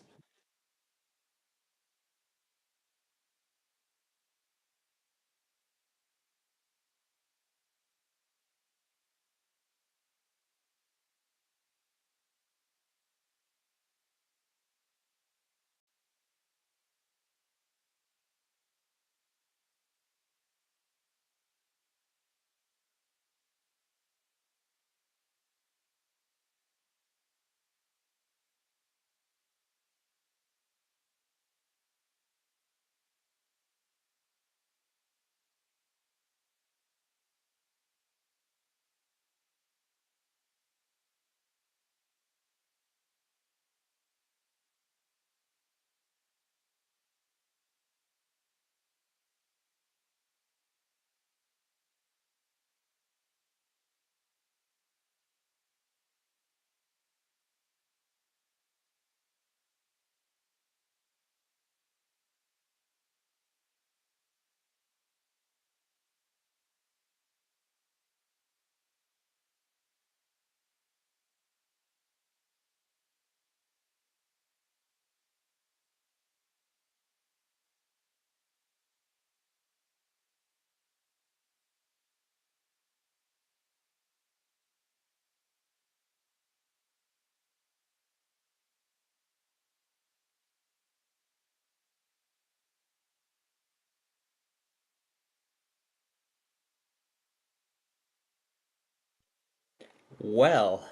Well,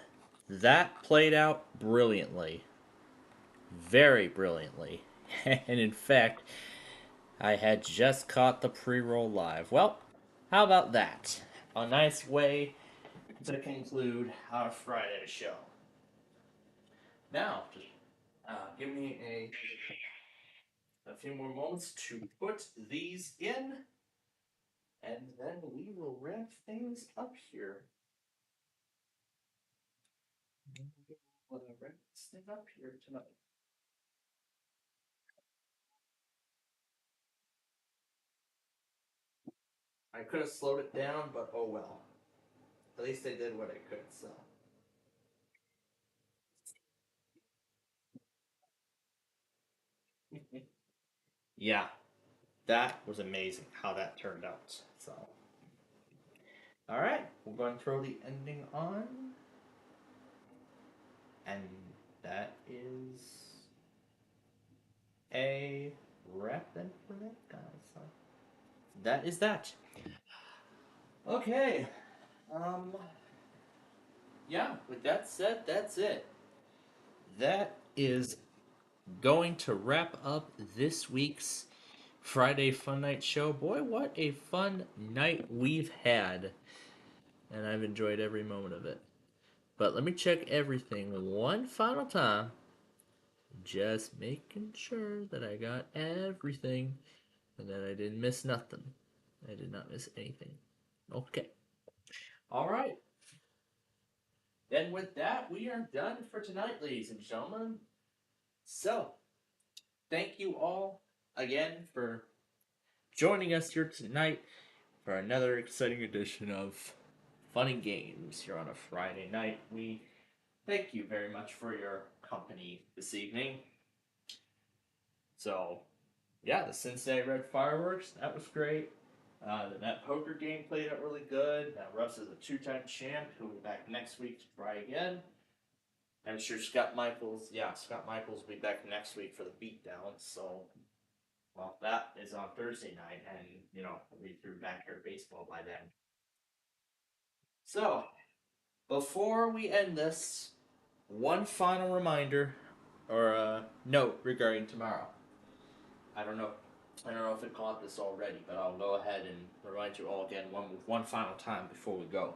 that played out brilliantly. Very brilliantly. And in fact, I had just caught the pre-roll live. Well, how about that? A nice way to conclude our Friday show. Now, just give me a few more moments to put these in, and then we will wrap things up here. We'll wrap this thing up here tonight. I could have slowed it down, but oh well. At least I did what I could, so. Yeah, that was amazing how that turned out. So, all right, we're going to throw the ending on, and that is a wrap then for that, guys. So that is that. Okay. Yeah. With that said, that's it. That is going to wrap up this week's Friday Fun Night show. Boy, what a fun night we've had. And I've enjoyed every moment of it. But let me check everything one final time. Just making sure that I got everything and that I didn't miss nothing. I did not miss anything. Okay. All right. Then with that, we are done for tonight, ladies and gentlemen. So, thank you all again for joining us here tonight for another exciting edition of Fun and Games here on a Friday night. We thank you very much for your company this evening. So, yeah, the Cincinnati Red Fireworks, that was great. The net poker game played out really good. Now Russ is a two-time champ who will be back next week to try again. I'm sure Scott Michaels will be back next week for the beatdown. So, well, that is on Thursday night, and we'll be through backyard baseball by then. So, before we end this, one final reminder or a note regarding tomorrow. I don't know if it caught this already, but I'll go ahead and remind you all again one final time before we go.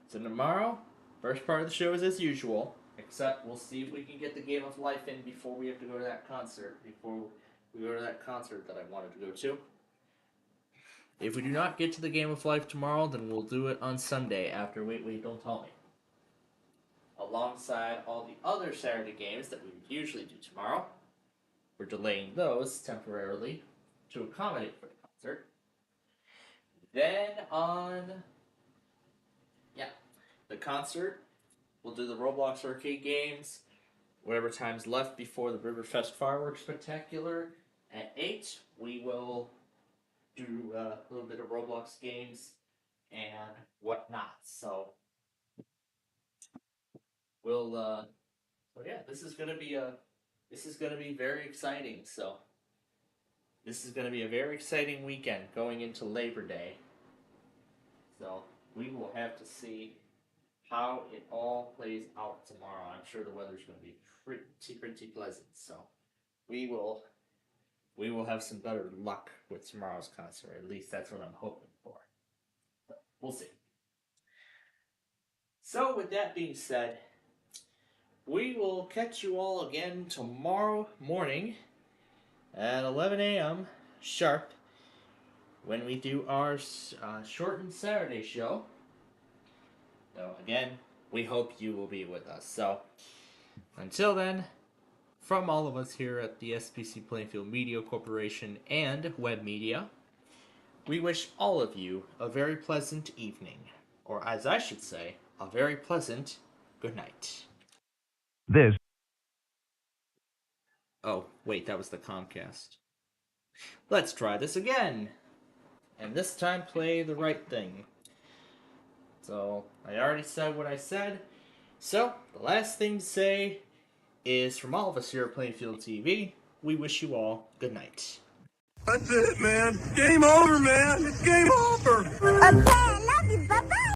So tomorrow, First part of the show is as usual, except we'll see if we can get the Game of Life in before we have to go to that concert. Before we go to that concert that I wanted to go to. If we do not get to the Game of Life tomorrow, then we'll do it on Sunday after Wait, Don't Tell Me. Alongside all the other Saturday games that we would usually do tomorrow. We're delaying those temporarily to accommodate for the concert. Then on the concert, we'll do the Roblox arcade games, whatever time's left before the Riverfest Fireworks Spectacular. At 8, we will do a little bit of Roblox games and whatnot. So we'll this is gonna be very exciting. So this is gonna be a very exciting weekend going into Labor Day. So we will have to see how it all plays out tomorrow. I'm sure the weather's going to be pretty pleasant. So we will have some better luck with tomorrow's concert. At least that's what I'm hoping for. But we'll see. So with that being said, we will catch you all again tomorrow morning at 11 a.m. sharp when we do our shortened Saturday show. So again, we hope you will be with us. So until then, from all of us here at the SPC Plainfield Media Corporation and Web Media, we wish all of you a very pleasant evening, or as I should say, a very pleasant good night. Oh, wait, that was the Comcast. Let's try this again. And this time play the right thing. So, I already said what I said. So, the last thing to say is from all of us here at Plainfield TV, we wish you all good night. That's it, man. Game over, man. It's game over. Okay, I love you. Bye-bye.